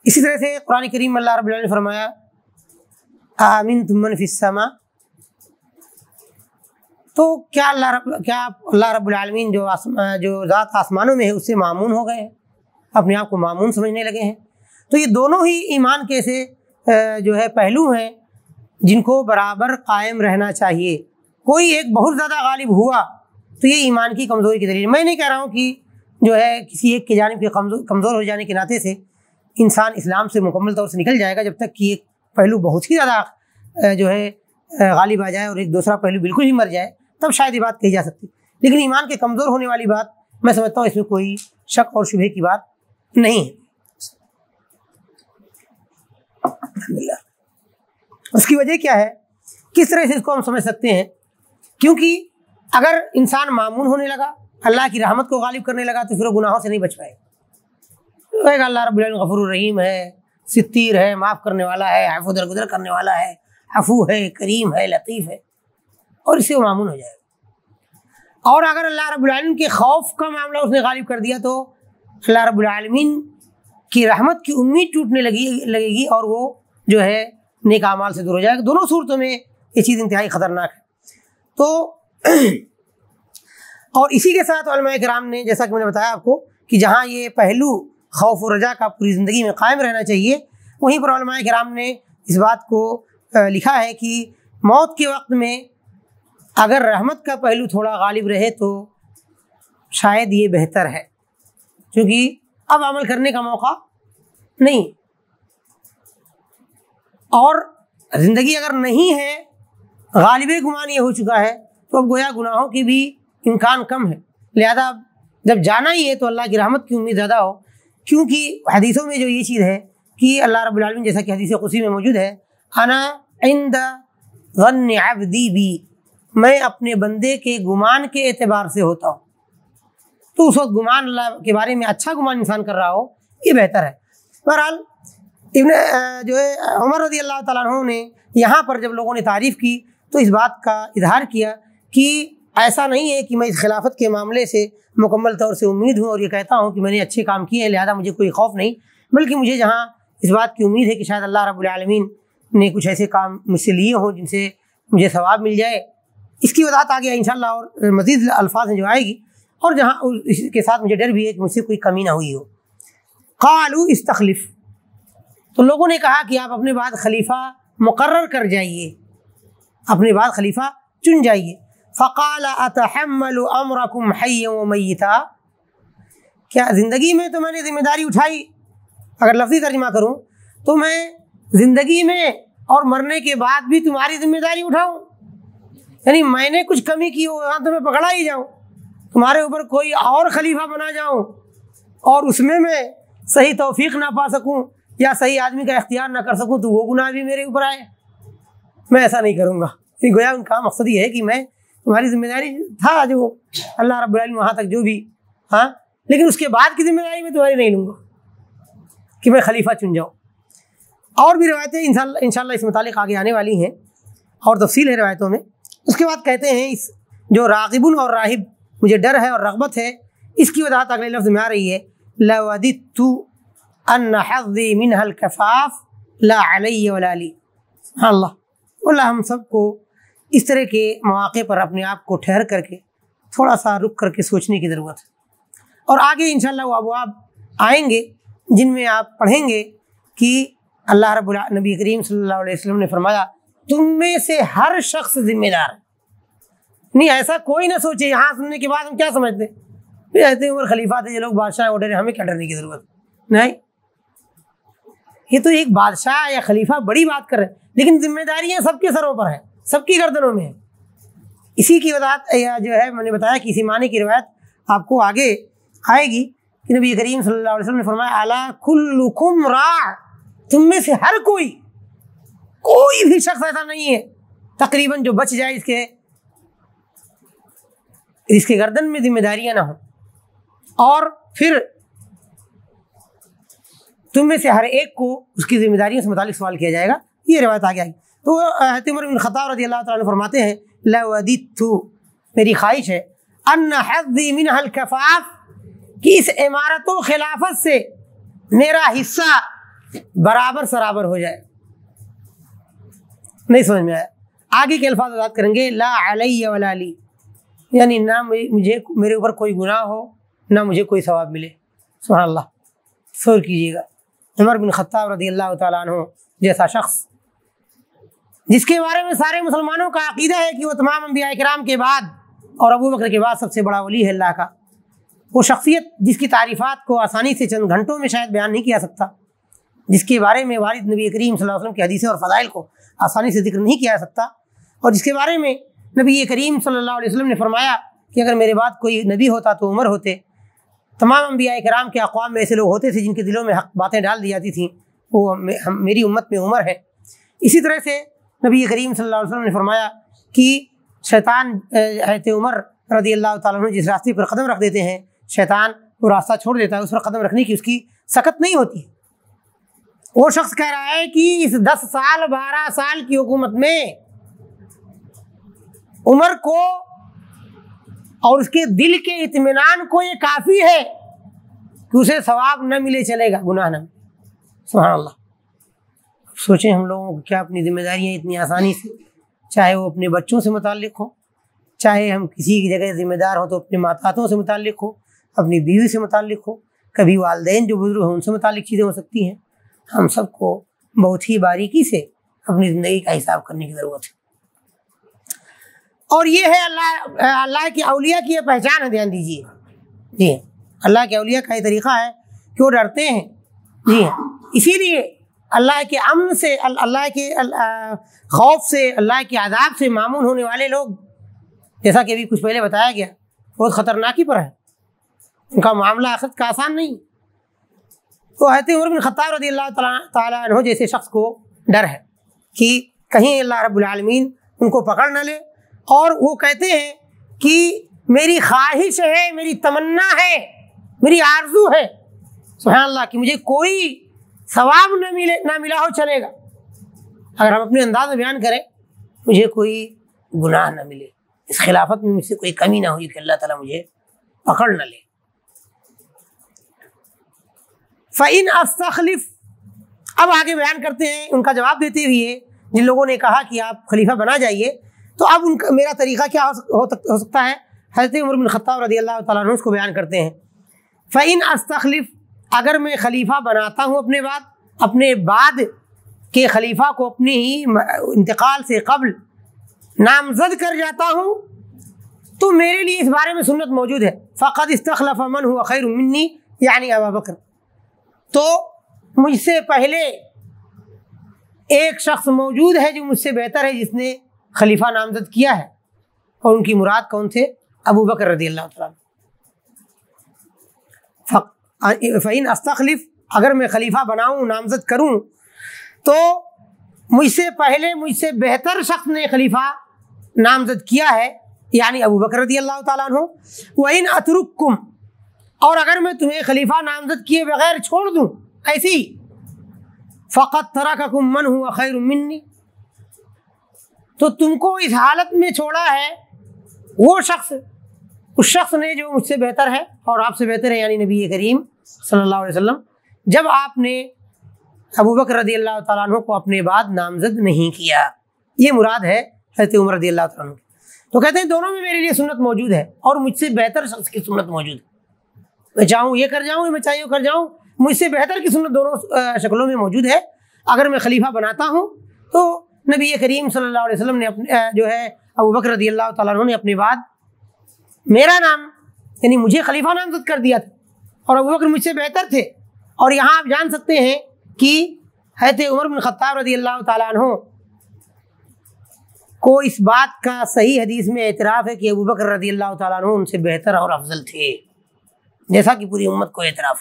اسی طرح سے قرآن کریم میں اللہ رب العالمین نے فرمایا آمنتم من فی السماء، تو کیا اللہ رب العالمین جو ذات آسمانوں میں ہے اس سے معمون ہو گئے ہیں، اپنے آپ کو معمون سمجھنے لگے ہیں؟ تو یہ دونوں ہی ایمان کے ایسے جو ہے پہلو ہیں جن کو برابر قائم رہنا چاہیے۔ کوئی ایک بہت زیادہ غالب ہوا تو یہ ایمان کی کمزوری کی دلیل۔ میں نہیں کہہ رہا ہوں کہ جو ہے کسی ایک کی جانب کے کمزور ہو جانے کے ناطے سے انسان اسلام سے مکمل طور سے نکل جائے گا، جب تک کہ ایک پہلو بہت ہی زیادہ جو ہے غالب آ جائے اور ایک دوسرا پہلو بالکل ہی مر جائے، تب شاید یہ بات کہی جا سکتی۔ لیکن ایمان کے کمزور ہونے والی بات میں سمجھتا ہوں اس میں کوئی شک اور شبہے کی بات نہیں ہے۔ اس کی وجہ کیا ہے، کس طرح سے اس کو ہم سمجھ سکتے ہیں؟ کیونکہ اگر انسان معمون ہونے لگا، اللہ کی رحمت کو غالب کرنے لگا، تو پھر وہ گناہوں سے نہیں بچ پائے گا۔ اللہ رب العالمین غفور الرحیم ہے، ستیر ہے، معاف کرنے والا ہے، عفو درگزر کرنے والا ہے، عفو ہے، کریم ہے، لطیف ہے، اور اس سے وہ معمون ہو جائے گا۔ اور اگر اللہ رب العالمین کے خوف کا معاملہ اس نے غالب کر دیا تو اللہ رب العالمین کی رحمت کی امید ٹوٹنے لگے گی اور وہ جو ہے نیک اعمال سے دور ہو جائے گا۔ دونوں صورتوں میں یہ چیز انتہائی خطرناک ہے۔ تو اور اسی کے ساتھ علماء کرام نے، جیسا کہ میں نے بتایا آپ کو کہ جہاں یہ پہلو خوف و رجا کا پوری زندگی میں قائم رہنا چاہیے، وہیں پر علماء کرام نے اس بات کو لکھا ہے کہ موت کے وقت میں اگر رحمت کا پہلو تھوڑا غالب رہے تو شاید یہ بہتر ہے، کیونکہ اب عمل کرنے کا موقع نہیں، اور زندگی اگر نہیں ہے، غالب گمان یہ ہو چکا ہے، تو اب گویا گناہوں کی بھی امکان کم ہے۔ لہذا جب جانا ہی ہے تو اللہ کی رحمت کی امید زیادہ ہو، کیونکہ حدیثوں میں جو یہ چیز ہے کہ اللہ رب العالمین، جیسا کہ حدیث قدسی میں موجود ہے، انا عند ظن عبدی بی، میں اپنے بندے کے گمان کے اعتبار سے ہوتا ہوں۔ تو اس وقت گمان اللہ کے بارے میں اچھا گمان انسان کر رہا ہو، یہ بہتر ہے۔ بہرحال جو ہے عمر رضی اللہ تعالیٰ عنہ نے یہاں پر جب لوگوں نے تعریف کی تو اس بات کا اظہار کیا کہ ایسا نہیں ہے کہ میں اس خلافت کے معاملے سے مکمل طور سے امید ہوں اور یہ کہتا ہوں کہ میں نے اچھے کام کیے ہیں لہذا مجھے کوئی خوف نہیں، بلکہ مجھے جہاں اس بات کی امید ہے کہ شاید اللہ رب العالمین نے کچھ ایسے کام مجھ سے لیے ہوں جن سے مجھے ثواب مل جائے۔ اس کی وضاحت آگے انشاءاللہ اور مزید الفاظ ہیں جو آئے گی، اور جہاں اس کے ساتھ مجھے ڈر بھی ہے کہ مجھ سے کوئی کمی نہ ہوئی ہو۔ قالوا استخلف، تو لوگوں نے کہا کہ آپ اپنے بعد خلیفہ مقرر کر جائیے، اپنے بعد خلیفہ چن جائیے۔ فقال اتحمل امرکم حیا ومیتا، کیا زندگی میں تو میں نے ذمہ داری اٹھائی، اگر لفظی ترجمہ کروں تو میں زندگی میں اور مرنے کے بعد بھی تمہاری ذمہ داری اٹھاؤں، یعنی میں نے کچھ کمی کی ہو تو میں پکڑا ہی جاؤں، تمہارے اوپر کوئی اور خلیفہ بنا جاؤں اور اس میں صحیح توفیق نہ پا سکوں یا صحیح آدمی کا اختیار نہ کر سکوں تو وہ گناہ بھی میرے اوپر آئے، میں ایسا نہیں کروں گا۔ گویا ان کا مقصد یہ ہے کہ میں تمہاری ذمہ داری تھا جو اللہ رب العالمین وہاں تک جو بھی، ہاں، لیکن اس کے بعد کی ذمہ داری میں تمہاری نہیں لوں گا کہ میں خلیفہ چن جاؤں۔ اور بھی روایتیں انشاءاللہ اس متعلق آگے آنے والی ہیں اور تفصیل ہے روایتوں میں۔ اس کے بعد کہتے ہیں اس جو راغبن اور راہب، مجھے ڈر ہے اور رغبت ہے، اس کی وضاحت اگلے لفظ میں آ رہی ہے، لوددت ان حظی منها الکفاف لا علی ولا لی۔ سبحان اللہ، اللہ ہم سب کو اس طرح کے مواقع پر اپنے آپ کو ٹھہر کر کے تھوڑا سا رک کر کے سوچنے کی ضرورت ہے، اور آگے انشاءاللہ وہ ابواب آئیں گے جن میں آپ پڑھیں گے کہ اللہ رب العالمین، نبی کریم صلی اللہ علیہ وسلم نے فرمایا تم میں سے ہر شخص ذمہ دار ہے۔ نہیں، ایسا کوئی نہ سوچے یہاں سننے کے بعد ہم کیا سمجھتے ہیں، ایسے عمر خلیفہ تھے، یہ لوگ بادشاہ آڈر ہیں، ہمیں کیا ڈرنے کی ضرورت نہیں۔ یہ تو ایک بادشاہ یا خلیفہ بڑی بات کر رہے ہیں، لیکن ذمہ داریاں سب کے سروں پر ہیں، سب کی گردنوں میں ہیں۔ اسی کی وضاحت جو ہے میں نے بتایا کہ اسی معنی کی روایت آپ کو آگے آئے گی کہ نبی کریم صلی اللہ علیہ وسلم نے فرمایا الا کلکم راع، تم میں سے ہر کوئی بھی شخص ایسا نہیں ہے تقریباً جو بچ جائے اس کے گردن میں ذمہ داریاں نہ ہوں، اور پھر تم میں سے ہر ایک کو اس کی ذمہ داریوں سے متعلق سوال کیا جائے گا۔ یہ روایت آگے آئی تو حضرت عمر بن خطاب رضی اللہ تعالیٰ عنہ فرماتے ہیں لوددت، میری خواہش ہے، ان حظی منها الکفاف، کہ اس امارت و خلافت سے میرا حصہ برابر سرابر ہو جائے۔ نہیں سمجھ میں آیا، آگے کے الفاظ وضاحت کریں گے، لا علی ولا لی، یعنی نہ مجھے میرے اوپر کوئی گناہ ہو نہ مجھے کوئی ثواب ملے۔ سبحان اللہ، غور کیجیے گا، عمر بن خطاب رضی اللہ تعالیٰ عنہ جیسا شخص جس کے بارے میں سارے مسلمانوں کا عقیدہ ہے کہ وہ تمام انبیاء کرام کے بعد اور ابو بکر کے بعد سب سے بڑا ولی ہے اللہ کا، وہ شخصیت جس کی تعریفات کو آسانی سے چند گھنٹوں میں شاید بیان نہیں کیا سکتا، جس کے بارے میں وارد نبی کریم صلی اللہ علیہ وسلم کی حدیثیں اور فضائل کو آسانی سے ذکر نہیں کیا جا سکتا، اور جس کے بارے میں نبی کریم صلی اللہ علیہ وسلم نے فرمایا کہ اگر میرے بعد کوئی نبی ہوتا تو عمر ہوتے۔ تمام انبیاء کرام کے اقوام میں ایسے لوگ ہوتے تھے جن کے دلوں میں حق باتیں ڈال دی جاتی تھیں، وہ میری امت میں عمر ہے۔ اسی طرح سے نبی کریم صلی اللہ علیہ وسلم نے فرمایا کہ شیطان حضرت عمر رضی اللہ تعالیٰ عنہ جس راستے پر قدم رکھ دیتے ہیں، شیطان وہ راستہ چھوڑ دیتا ہے، اس پر قدم رکھنے کی اس کی سکت نہیں ہوتی۔ وہ شخص کہہ رہا ہے کہ اس 10 سال 12 سال کی حکومت میں عمر کو اور اس کے دل کے اطمینان کو یہ کافی ہے کہ اسے ثواب نہ ملے، چلے گا، گناہ نہ ملے۔ سبحان اللہ، سوچیں ہم لوگوں کو کیا اپنی ذمہ داریاں اتنی آسانی سے، چاہے وہ اپنے بچوں سے متعلق ہوں، چاہے ہم کسی کی جگہ ذمہ دار ہوں تو اپنے ماتحتوں سے متعلق ہو، اپنی بیوی سے متعلق ہو، کبھی والدین جو بزرگ ہیں ان سے متعلق چیزیں ہو سکتی ہیں۔ ہم سب کو بہت ہی باریکی سے اپنی زندگی کا حساب کرنے کی ضرورت ہے، اور یہ ہے اللہ کے اولیاء کی یہ پہچان ہے، دھیان دیجیے۔ جی اللہ کے اولیاء کا یہ طریقہ ہے کہ وہ ڈرتے ہیں، جی اسی لیے اللہ کے امن سے، اللہ کے خوف سے، اللہ کے عذاب سے مامون ہونے والے لوگ، جیسا کہ ابھی کچھ پہلے بتایا گیا، بہت خطرناکی پر ہے، ان کا معاملہ آخرت کا آسان نہیں۔ تو حضرت عمر بن خطاب رضی اللہ تعالیٰ عنہ جیسے شخص کو ڈر ہے کہ کہیں اللہ رب العالمین ان کو پکڑ نہ لے، اور وہ کہتے ہیں کہ میری خواہش ہے، میری تمنا ہے، میری آرزو ہے، سبحان اللہ، کہ مجھے کوئی ثواب نہ ملا ہو، چلے گا، اگر ہم اپنے انداز میں بیان کریں، مجھے کوئی گناہ نہ ملے، اس خلافت میں مجھ سے کوئی کمی نہ ہوئی کہ اللہ تعالیٰ مجھے پکڑ نہ لے۔ فَإِنْ أَسْتَخْلِفْ، اب آگے بیان کرتے ہیں ان کا جواب دیتے ہوئے جن لوگوں نے کہا کہ آپ خلیفہ بنا جائیے، تو اب ان کا میرا طریقہ کیا ہو سکتا ہے؟ حضرت عمر بن خطاب رضی اللہ تعالیٰ عنہ اس کو بیان کرتے ہیں، فَإِنْ أَسْتَخْلِفْ، اگر میں خلیفہ بناتا ہوں اپنے بعد کے خلیفہ کو اپنے ہی انتقال سے قبل نامزد کر جاتا ہوں تو میرے لیے اس بارے میں سنت موجود ہے. فقد استخلف من هو خیر منی یعنی ابا بکر. تو مجھ سے پہلے ایک شخص موجود ہے جو مجھ سے بہتر ہے جس نے خلیفہ نامزد کیا ہے. اور ان کی مراد کون تھے؟ ابو بکر رضی اللہ تعالیٰ. فَإِنْ أَسْتَخْلِفْ اگر میں خلیفہ بناؤں نامزد کروں تو مجھ سے پہلے مجھ سے بہتر شخص نے خلیفہ نامزد کیا ہے یعنی ابو بکر رضی اللہ تعالیٰ عنہ. وَإِنْ أَتْرُكْكُمْ اور اگر میں تمہیں خلیفہ نامزد کیے بغیر چھوڑ دوں ایسی فَقَدْ تَرَكَكُمْ مَنْ هُوَ خَيْرٌ مِّنِّي تو تم کو اس حالت میں چھوڑا ہے وہ شخص اس شخص نے جو مجھ سے بہتر ہے اور آپ سے بہتر ہے یعنی نبی کریم صلی اللہ علیہ وسلم. جب آپ نے ابو بکر رضی اللہ تعالیٰ عنہ کو اپنے بعد نامزد نہیں کیا. یہ مراد ہے حضرت عمر رضی اللہ تعالیٰ عنہ. تو کہتے ہیں دونوں میں میرے لیے سنت موجود ہے اور مجھ سے بہتر شخص کی سنت موجود ہے. میں چاہوں یہ کر جاؤں میں چاہیے کر جاؤں مجھ سے بہتر کی سنت دونوں شکلوں میں موجود ہے. اگر میں خلیفہ بناتا ہوں تو نبی کریم صلی اللہ علیہ وسلم نے اپنے جو ہے ابو بکر رضی اللہ تعالیٰ عنہ نے اپنے بعد میرا نام یعنی مجھے خلیفہ نامزد کر دیا تھا اور ابو بکر مجھ سے بہتر تھے. اور یہاں آپ جان سکتے ہیں کہ حضرت عمر بن خطاب رضی اللہ تعالیٰ عنہ کو اس بات کا صحیح حدیث میں اعتراف ہے کہ ابو بکر رضی اللہ تعالیٰ عنہ ان سے بہتر اور افضل تھے جیسا کہ پوری امت کو اعتراف.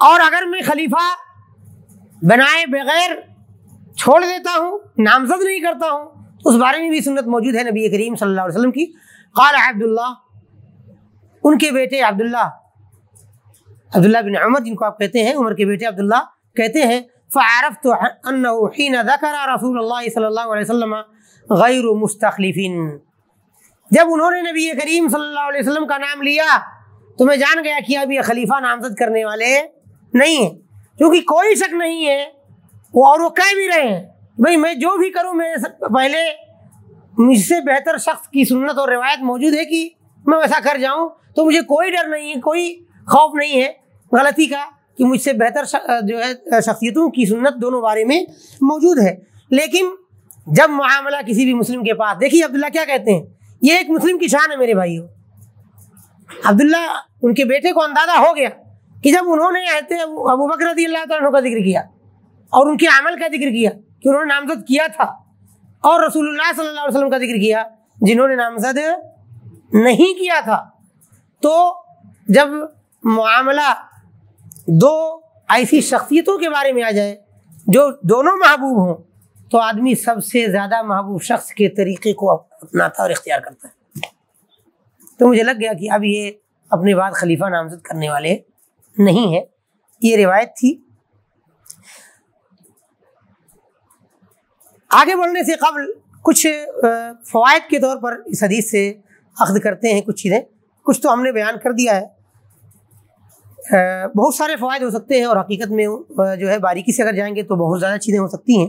اور اگر میں خلیفہ بنائے بغیر چھوڑ دیتا ہوں نامزد نہیں کرتا ہوں تو اس بارے میں بھی سنت موجود ہے نبی کریم صلی اللہ علیہ وسلم کی. قال عبداللہ ان کے بیٹے عبداللہ بن عمر جن کو آپ کہتے ہیں عمر کے بیٹے عبداللہ کہتے ہیں فعرفت انه حين ذكر رسول اللہ صلی اللہ علیہ وسلم غیر مستخلف جب انہوں نے نبی کریم صلی اللہ علیہ وسلم کا نام لیا تو میں جان گیا کہ اب یہ خلیفہ نامزد کرنے والے نہیں ہیں کیونکہ کوئی شک نہیں ہے اور وہ کہہ بھی رہے ہیں بھائی میں جو بھی کروں میں پہلے مجھ سے بہتر شخص کی سنت اور روایت موجود ہے کہ میں ویسا کر جاؤں تو مجھے کوئی ڈر نہیں ہے کوئی خوف نہیں ہے غلطی کا کہ مجھ سے بہتر جو ہے شخصیتوں کی سنت دونوں بارے میں موجود ہے. لیکن جب معاملہ کسی بھی مسلم کے پاس دیکھیے عبداللہ کیا کہتے ہیں یہ ایک مسلم کی شان ہے میرے بھائیوں. عبداللہ ان کے بیٹے کو اندازہ ہو گیا کہ جب انہوں نے ابو بکر رضی اللہ تعالیٰ عنہ کا ذکر کیا اور ان کے عمل کا ذکر کیا کہ انہوں نے نامزد کیا تھا اور رسول اللہ صلی اللہ علیہ وسلم کا ذکر کیا جنہوں نے نامزد نہیں کیا تھا تو جب معاملہ دو ایسی شخصیتوں کے بارے میں آ جائے جو دونوں محبوب ہوں تو آدمی سب سے زیادہ محبوب شخص کے طریقے کو اپناتا اور اختیار کرتا ہے. تو مجھے لگ گیا کہ اب یہ اپنے بعد خلیفہ نامزد کرنے والے نہیں ہیں. یہ روایت تھی. آگے بڑھنے سے قبل کچھ فوائد کے طور پر اس حدیث سے اخذ کرتے ہیں کچھ چیزیں. کچھ تو ہم نے بیان کر دیا ہے. بہت سارے فوائد ہو سکتے ہیں اور حقیقت میں جو ہے باریکی سے اگر جائیں گے تو بہت زیادہ چیزیں ہو سکتی ہیں.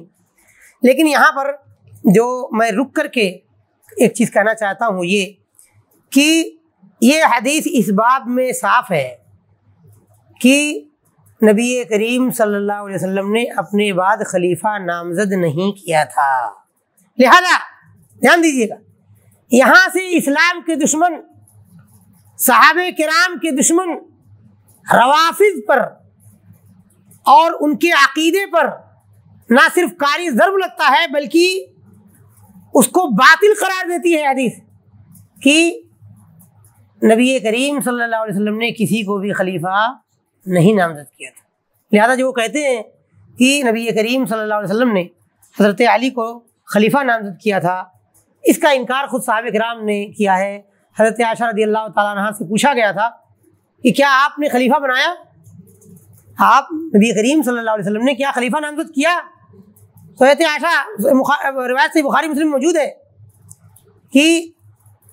لیکن یہاں پر جو میں رک کر کے ایک چیز کہنا چاہتا ہوں یہ کہ یہ حدیث اس باب میں صاف ہے کہ نبی کریم صلی اللہ علیہ وسلم نے اپنے بعد خلیفہ نامزد نہیں کیا تھا. لہذا دھیان دیجیے گا یہاں سے اسلام کے دشمن صحابہ کرام کے دشمن روافض پر اور ان کے عقیدے پر نہ صرف کاری ضرب لگتا ہے بلکہ اس کو باطل قرار دیتی ہے حدیث کہ نبی کریم صلی اللہ علیہ وسلم نے کسی کو بھی خلیفہ نہیں نامزد کیا تھا. لہذا جو وہ کہتے ہیں کہ نبی کریم صلی اللہ علیہ وسلم نے حضرت علی کو خلیفہ نامزد کیا تھا اس کا انکار خود صحابہ کرام نے کیا ہے. حضرت عائشہ رضی اللہ تعالیٰ عنہ سے پوچھا گیا تھا کہ کیا آپ نے خلیفہ بنایا آپ نبی کریم صلی اللہ علیہ وسلم نے کیا خلیفہ نامزد کیا تو حضرت عائشہ روایت سے بخاری مسلم موجود ہے کہ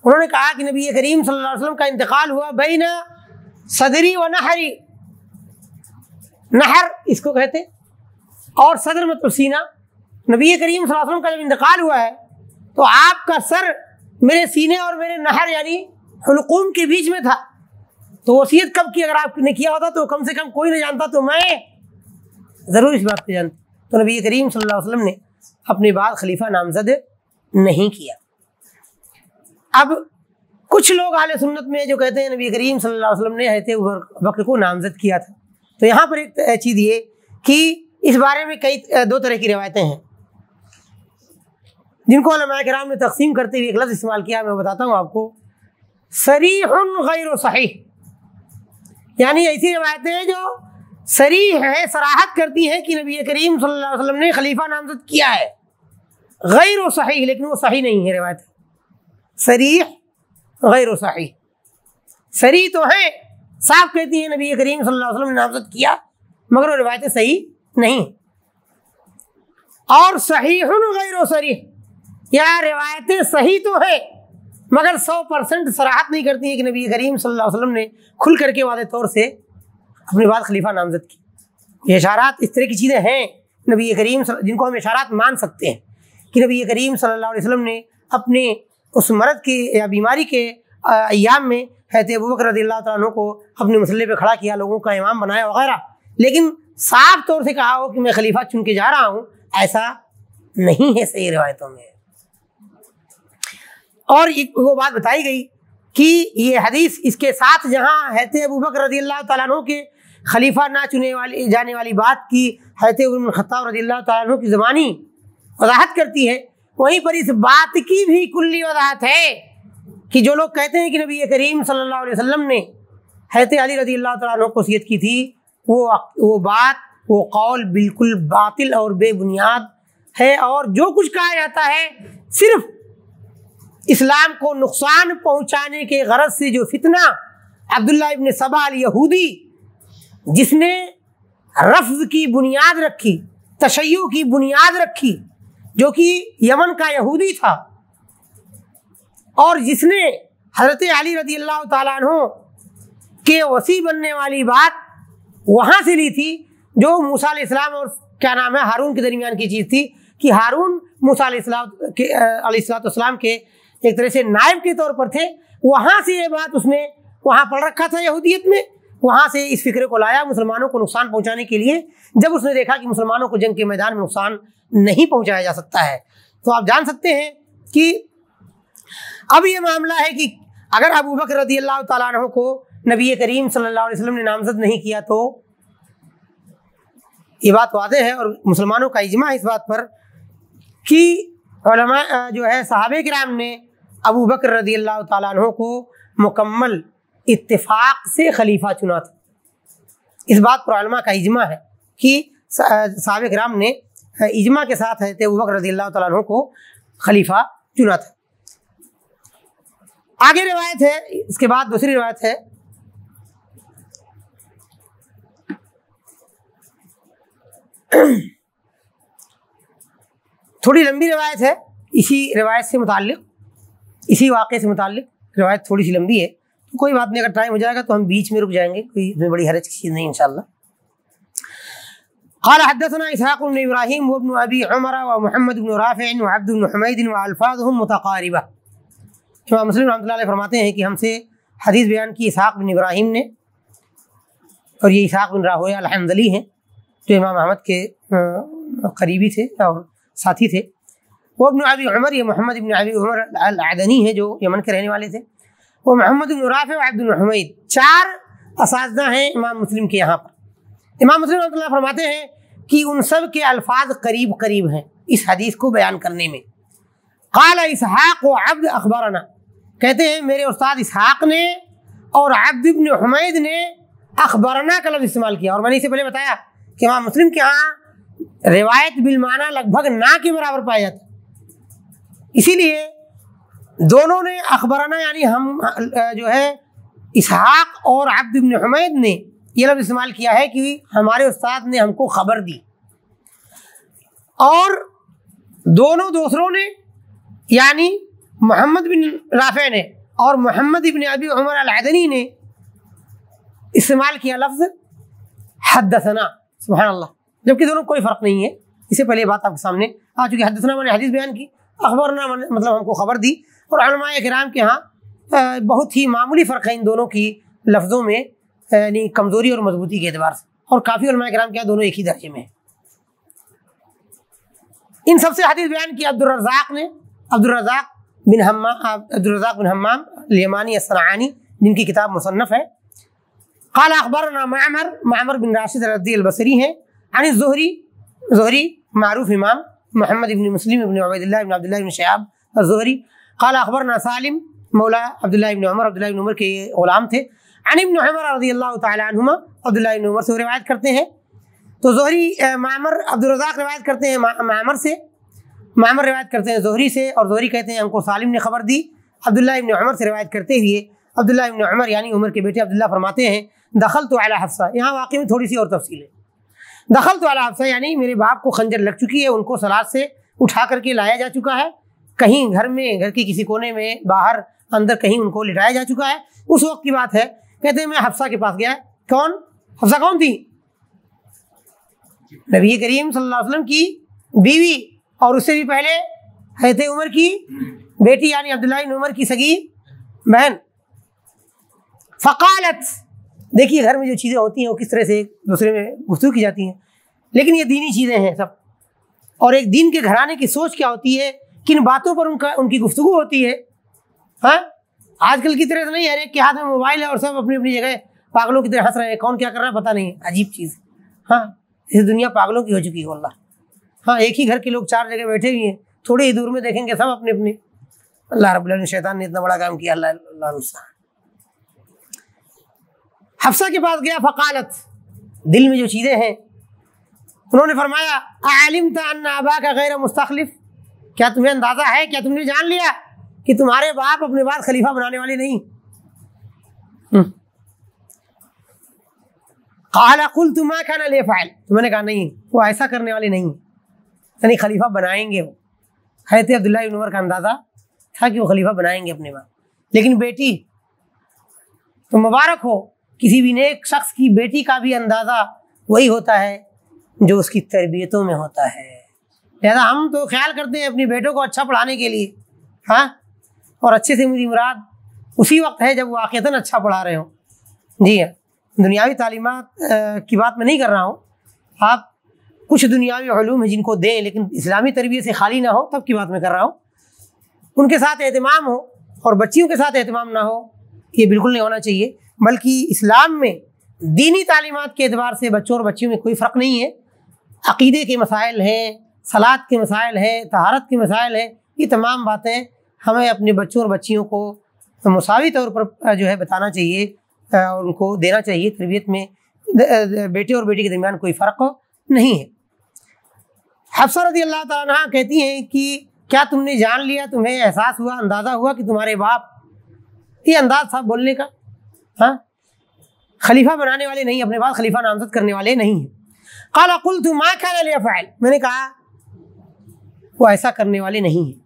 انہوں نے کہا کہ نبی کریم صلی اللہ علیہ وسلم کا انتقال ہوا بین صدری و نحری. نحر اس کو کہتے اور صدر مطلب سینہ. نبی کریم صلی اللہ علیہ وسلم کا جب انتقال ہوا ہے تو آپ کا سر میرے سینے اور میرے نحر یعنی حلقوم کے بیچ میں تھا. تو وصیت کب کی اگر آپ نے کیا ہوتا تو کم سے کم کوئی نہیں جانتا تو میں ضرور اس بات کو جانتا. تو نبی کریم صلی اللہ علیہ وسلم نے اپنے بعد خلیفہ نامزد نہیں کیا۔ اب کچھ لوگ اہل سنت میں جو کہتے ہیں نبی کریم صلی اللہ علیہ وسلم نے حضرت ابوبکر کو نامزد کیا تھا، تو یہاں پر ایک چیز یہ کہ اس بارے میں دو طرح کی روایتیں ہیں جن کو علماء کرام نے تقسیم کرتے ہوئے ایک لفظ استعمال کیا، میں بتاتا ہوں آپ کو، صریح غیر صحیح، یعنی ایسی روایتیں ہیں جو صریح ہے، صراحت کرتی ہیں کہ نبی کریم صلی اللہ علیہ وسلم نے خلیفہ نامزد کیا ہے، غیر صحیح لیکن وہ صحیح نہیں ہے روایت، صریح غیر صحیح، صریح تو ہے، صاف کہتی ہیں نبی کریم صلی اللہ علیہ وسلم نے نامزد کیا، مگر وہ روایتیں صحیح نہیں، اور صحیح غیر صریح، یا روایتیں صحیح تو ہے مگر 100% صراحت نہیں کرتی ہیں کہ نبی کریم صلی اللہ علیہ وسلم نے کھل کر کے واضح طور سے اپنے بعد خلیفہ نامزد کی۔ یہ اشارات اس طرح کی چیزیں ہیں نبی کریم جن کو ہم اشارات مان سکتے ہیں کہ نبی کریم صلی اللہ علیہ وسلم نے اپنے اس مرض کے یا بیماری کے ایام میں حضرت ابوبکر رضی اللہ تعالیٰ عنہ کو اپنے مسلح پہ کھڑا کیا، لوگوں کا امام بنایا وغیرہ، لیکن صاف طور سے کہا ہو کہ میں خلیفہ چن کے جا رہا ہوں، ایسا نہیں ہے صحیح روایتوں میں۔ اور وہ بات بتائی گئی کہ یہ حدیث اس کے ساتھ جہاں حضرت ابوبکر رضی اللہ تعالیٰ عنہ کے خلیفہ نہ چنے جانے والی بات کی حضرت عمر بن الخطاب رضی اللہ تعالیٰ عنہ کی زبانی وضاحت کرتی ہے، وہیں پر اس بات کی بھی کلی وضاحت ہے کہ جو لوگ کہتے ہیں کہ نبی کریم صلی اللہ علیہ وسلم نے حضرت علی رضی اللہ تعالیٰ عنہ کو وصیت کی تھی، وہ بات، وہ قول بالکل باطل اور بے بنیاد ہے، اور جو کچھ کہا جاتا ہے صرف اسلام کو نقصان پہنچانے کے غرض سے، جو فتنہ عبداللہ ابن سبا الیہودی جس نے رفض کی بنیاد رکھی، تشیع کی بنیاد رکھی، جو کہ یمن کا یہودی تھا، اور جس نے حضرت علی رضی اللہ تعالیٰ عنہ کے وصی بننے والی بات وہاں سے لی تھی، جو موسیٰ علیہ السلام اور کیا نام ہے ہارون کے درمیان کی چیز تھی، کہ ہارون موسیٰ علیہ السلام کے ایک طرح سے نائب کے طور پر تھے، وہاں سے یہ بات اس نے وہاں پڑھ رکھا تھا یہودیت میں، وہاں سے اس فکر کو لایا مسلمانوں کو نقصان پہنچانے کے لیے، جب اس نے دیکھا کہ مسلمانوں کو جنگ کے میدان میں نقصان نہیں پہنچایا جا سکتا ہے۔ تو آپ جان سکتے ہیں کہ اب یہ معاملہ ہے کہ اگر ابوبکر رضی اللہ تعالیٰ عنہ کو نبی کریم صلی اللہ علیہ وسلم نے نامزد نہیں کیا تو یہ بات واضح ہے، اور مسلمانوں کا اجماع ہے اس بات پر کہ علماء جو ہے صحابہ کرام نے ابوبکر رضی اللہ تعالیٰ عنہ کو مکمل اتفاق سے خلیفہ چنا تھا۔ اس بات پر علماء کا اجماع ہے کہ صحابہ کرام نے اجماع کے ساتھ حضرت ابوبکر رضی اللہ تعالیٰ عنہ کو خلیفہ چنا تھا۔ آگے روایت ہے، اس کے بعد دوسری روایت ہے تھوڑی لمبی روایت ہے، اسی روایت سے متعلق، اسی واقعے سے متعلق روایت تھوڑی سی لمبی ہے، تو کوئی بات نہیں، اگر ٹائم ہو جائے گا تو ہم بیچ میں رک جائیں گے، کوئی اتنی بڑی حرج کی چیز نہیں انشاءاللہ۔ قال حدثنا اسحاق بن ابراہیم وابن ابی عمر ومحمد بن رافع وعبد بن حمید والفاظهم متقاربہ۔ امام مسلم رحمۃ اللہ علیہ فرماتے ہیں کہ ہم سے حدیث بیان کی اسحاق بن ابراہیم نے، اور یہ اسحاق بن راہویہ الحنظلی ہیں جو امام احمد کے قریبی تھے اور ساتھی تھے، وہ ابن ابی عمر، یہ محمد ابن ابی عمر العدنی ہیں جو یمن کے رہنے والے تھے، وہ محمد بن رافع و عبد بن حمید، 4 اساتذہ ہیں امام مسلم کے یہاں پر۔ امام مسلم رحمۃ اللہ فرماتے ہیں کہ ان سب کے الفاظ قریب قریب ہیں اس حدیث کو بیان کرنے میں۔ قال اسحاق و عبد اخبرنا، کہتے ہیں میرے استاد اسحاق نے اور عبد بن حمید نے اخبرنا کا لفظ استعمال کیا، اور میں نے اس سے پہلے بتایا کہ امام مسلم کے ہاں روایت بالمعنی لگ بھگ نہ کے برابر پایا جاتا ہے، اسی لیے دونوں نے اخبرنا یعنی ہم جو ہے اسحاق اور عبد بن حمید نے یہ لفظ استعمال کیا ہے کہ ہمارے استاد نے ہم کو خبر دی، اور دونوں دوسروں نے یعنی محمد بن رافع نے اور محمد بن ابی عمر العدنی نے استعمال کیا لفظ حدثنا، سبحان اللہ، جبکہ دونوں کوئی فرق نہیں ہے۔ اس سے پہلے یہ بات آپ کے سامنے آ چکی، حدثنا میں نے حدیث بیان کی، اخبرنا مطلب ہم کو خبر دی، اور علماء کرام کے ہاں بہت ہی معمولی فرق ہے ان دونوں کی لفظوں میں، یعنی کمزوری اور مضبوطی کے اعتبار سے، اور کافی علماء کرام کے ہاں دونوں ایک ہی درجے میں ہیں۔ ان سب سے حدیث بیان کی عبدالرزاق بن حمام الیمانی الصنعانی، جن کی کتاب مصنف ہے. قال اخبرنا معمر بن راشد الرضی البصری ہیں، عن زہری معروف امام محمد بن مسلم بن عبید اللہ بن عبداللہ بن شہاب الزہری. قال اخبرنا سالم مولا عبداللہ بن عمر کے غلام تھے، عن ابن عمر رضی اللہ تعالی عنہما، عبداللہ بن عمر سے روایت کرتے ہیں. تو زہری معمر عبدالرزاق روایت کرتے ہیں معمر روایت کرتے ہیں زہری سے، اور زہری کہتے ہیں ہم کو سالم نے خبر دی عبداللہ ابن عمر سے روایت کرتے ہوئے. عبداللہ ابن عمر یعنی عمر کے بیٹے عبداللہ فرماتے ہیں دخلت علی حفصہ. یہاں واقعی میں تھوڑی سی اور تفصیل ہے. دخلت علی حفصہ یعنی میرے باپ کو خنجر لگ چکی ہے، ان کو صلات سے اٹھا کر کے لایا جا چکا ہے، کہیں گھر کی کسی کونے میں، باہر اندر کہیں ان کو لٹایا جا چکا ہے. اس وقت کی بات ہے. کہتے ہیں میں حفصہ کے پاس گیا. کون حفصہ؟ کون تھی؟ نبی کریم صلی اللہ علیہ وسلم کی بیوی، اور اس سے بھی پہلے حضرت عمر کی بیٹی یعنی عبداللہ بن عمر کی سگی بہن. فقالت، دیکھیے گھر میں جو چیزیں ہوتی ہیں وہ کس طرح سے دوسرے میں گفتگو کی جاتی ہیں، لیکن یہ دینی چیزیں ہیں سب. اور ایک دین کے گھرانے کی سوچ کیا ہوتی ہے، کن باتوں پر ان کی گفتگو ہوتی ہے. ہاں آج کل کی طرح سے نہیں ہے، ہر ایک کے ہاتھ میں موبائل ہے اور سب اپنی اپنی جگہ پاگلوں کی طرح ہنس رہے ہیں. کون کیا کر رہا ہے پتہ نہیں ہے، عجیب چیز. ہاں اس دنیا پاگلوں کی ہو چکی ہے واللہ. ہاں ایک ہی گھر کے لوگ 4 جگہ بیٹھے ہوئے ہیں، تھوڑی ہی دور میں دیکھیں گے سب اپنے اپنے. اللہ رب العالمین شیطان نے اتنا بڑا کام کیا. اللہ المستعان. حفصہ کے پاس گیا. فقالت، دل میں جو چیزیں ہیں انہوں نے فرمایا اعلمت ان اباک غیر مستخلف، کیا تمہیں اندازہ ہے، کیا تم نے جان لیا کہ تمہارے باپ اپنے بعد خلیفہ بنانے والے نہیں؟ قال قلت ما كان ليفعل، تو میں نے کہا نہیں وہ ایسا کرنے والے نہیں، یعنی خلیفہ بنائیں گے وہ. حضرت عبداللہ بن عمر کا اندازہ تھا کہ وہ خلیفہ بنائیں گے اپنے بعد. لیکن بیٹی تو مبارک ہو، کسی بھی نیک شخص کی بیٹی کا بھی اندازہ وہی ہوتا ہے جو اس کی تربیتوں میں ہوتا ہے. لہذا ہم تو خیال کرتے ہیں اپنی بیٹوں کو اچھا پڑھانے کے لیے، ہاں، اور اچھے سے میری مراد اسی وقت ہے جب واقعتاً اچھا پڑھا رہے ہوں. جی ہاں، دنیاوی تعلیمات کی بات میں نہیں کر رہا ہوں. آپ کچھ دنیاوی علوم ہیں جن کو دیں، لیکن اسلامی تربیت سے خالی نہ ہو، تب کی بات میں کر رہا ہوں. ان کے ساتھ اہتمام ہو اور بچیوں کے ساتھ اہتمام نہ ہو، یہ بالکل نہیں ہونا چاہیے. بلکہ اسلام میں دینی تعلیمات کے اعتبار سے بچوں اور بچیوں میں کوئی فرق نہیں ہے. عقیدے کے مسائل ہیں، صلاۃ کے مسائل ہیں، طہارت کے مسائل ہیں، یہ تمام باتیں ہمیں اپنے بچوں اور بچیوں کو مساوی طور پر جو ہے بتانا چاہیے اور ان کو دینا چاہیے. تربیت میں بیٹے اور بیٹی کے درمیان کوئی فرق نہیں ہے. حفصہ رضی اللہ تعالیٰ عنہ کہتی ہیں کہ کیا تم نے جان لیا، تمہیں احساس ہوا، اندازہ ہوا کہ تمہارے باپ، یہ انداز تھا بولنے کا، ہاں، خلیفہ بنانے والے نہیں، اپنے بعد خلیفہ نامزد کرنے والے نہیں ہیں. قال قلت ما كان ليفعل، میں نے کہا وہ ایسا کرنے والے نہیں ہیں،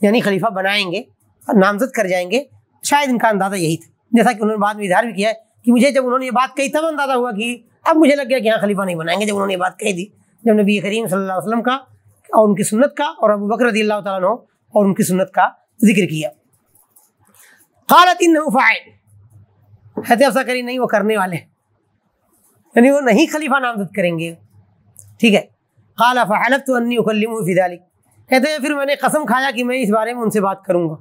یعنی خلیفہ بنائیں گے اور نامزد کر جائیں گے. شاید ان کا اندازہ یہی تھا، جیسا کہ انہوں نے بعد میں اظہار بھی کیا ہے کہ مجھے جب انہوں نے یہ بات کہی تب اندازہ ہوا کہ اب مجھے لگ گیا کہ ہاں خلیفہ نہیں بنائیں گے. جب انہوں نے یہ بات کہی تھی، جب نبی کریم صلی اللہ علیہ وسلم کا اور ان کی سنت کا اور ابو بکر رضی اللہ تعالیٰ عنہ اور ان کی سنت کا ذکر کیا. قالت انه فاعل، حضرت حفصہ کری نہیں وہ کرنے والے، یعنی وہ نہیں خلیفہ نامزد کریں گے. ٹھیک ہے. قال فحلفت انی اکلمه فی ذلک، کہتے ہیں پھر میں نے قسم کھایا کہ میں اس بارے میں ان سے بات کروں گا،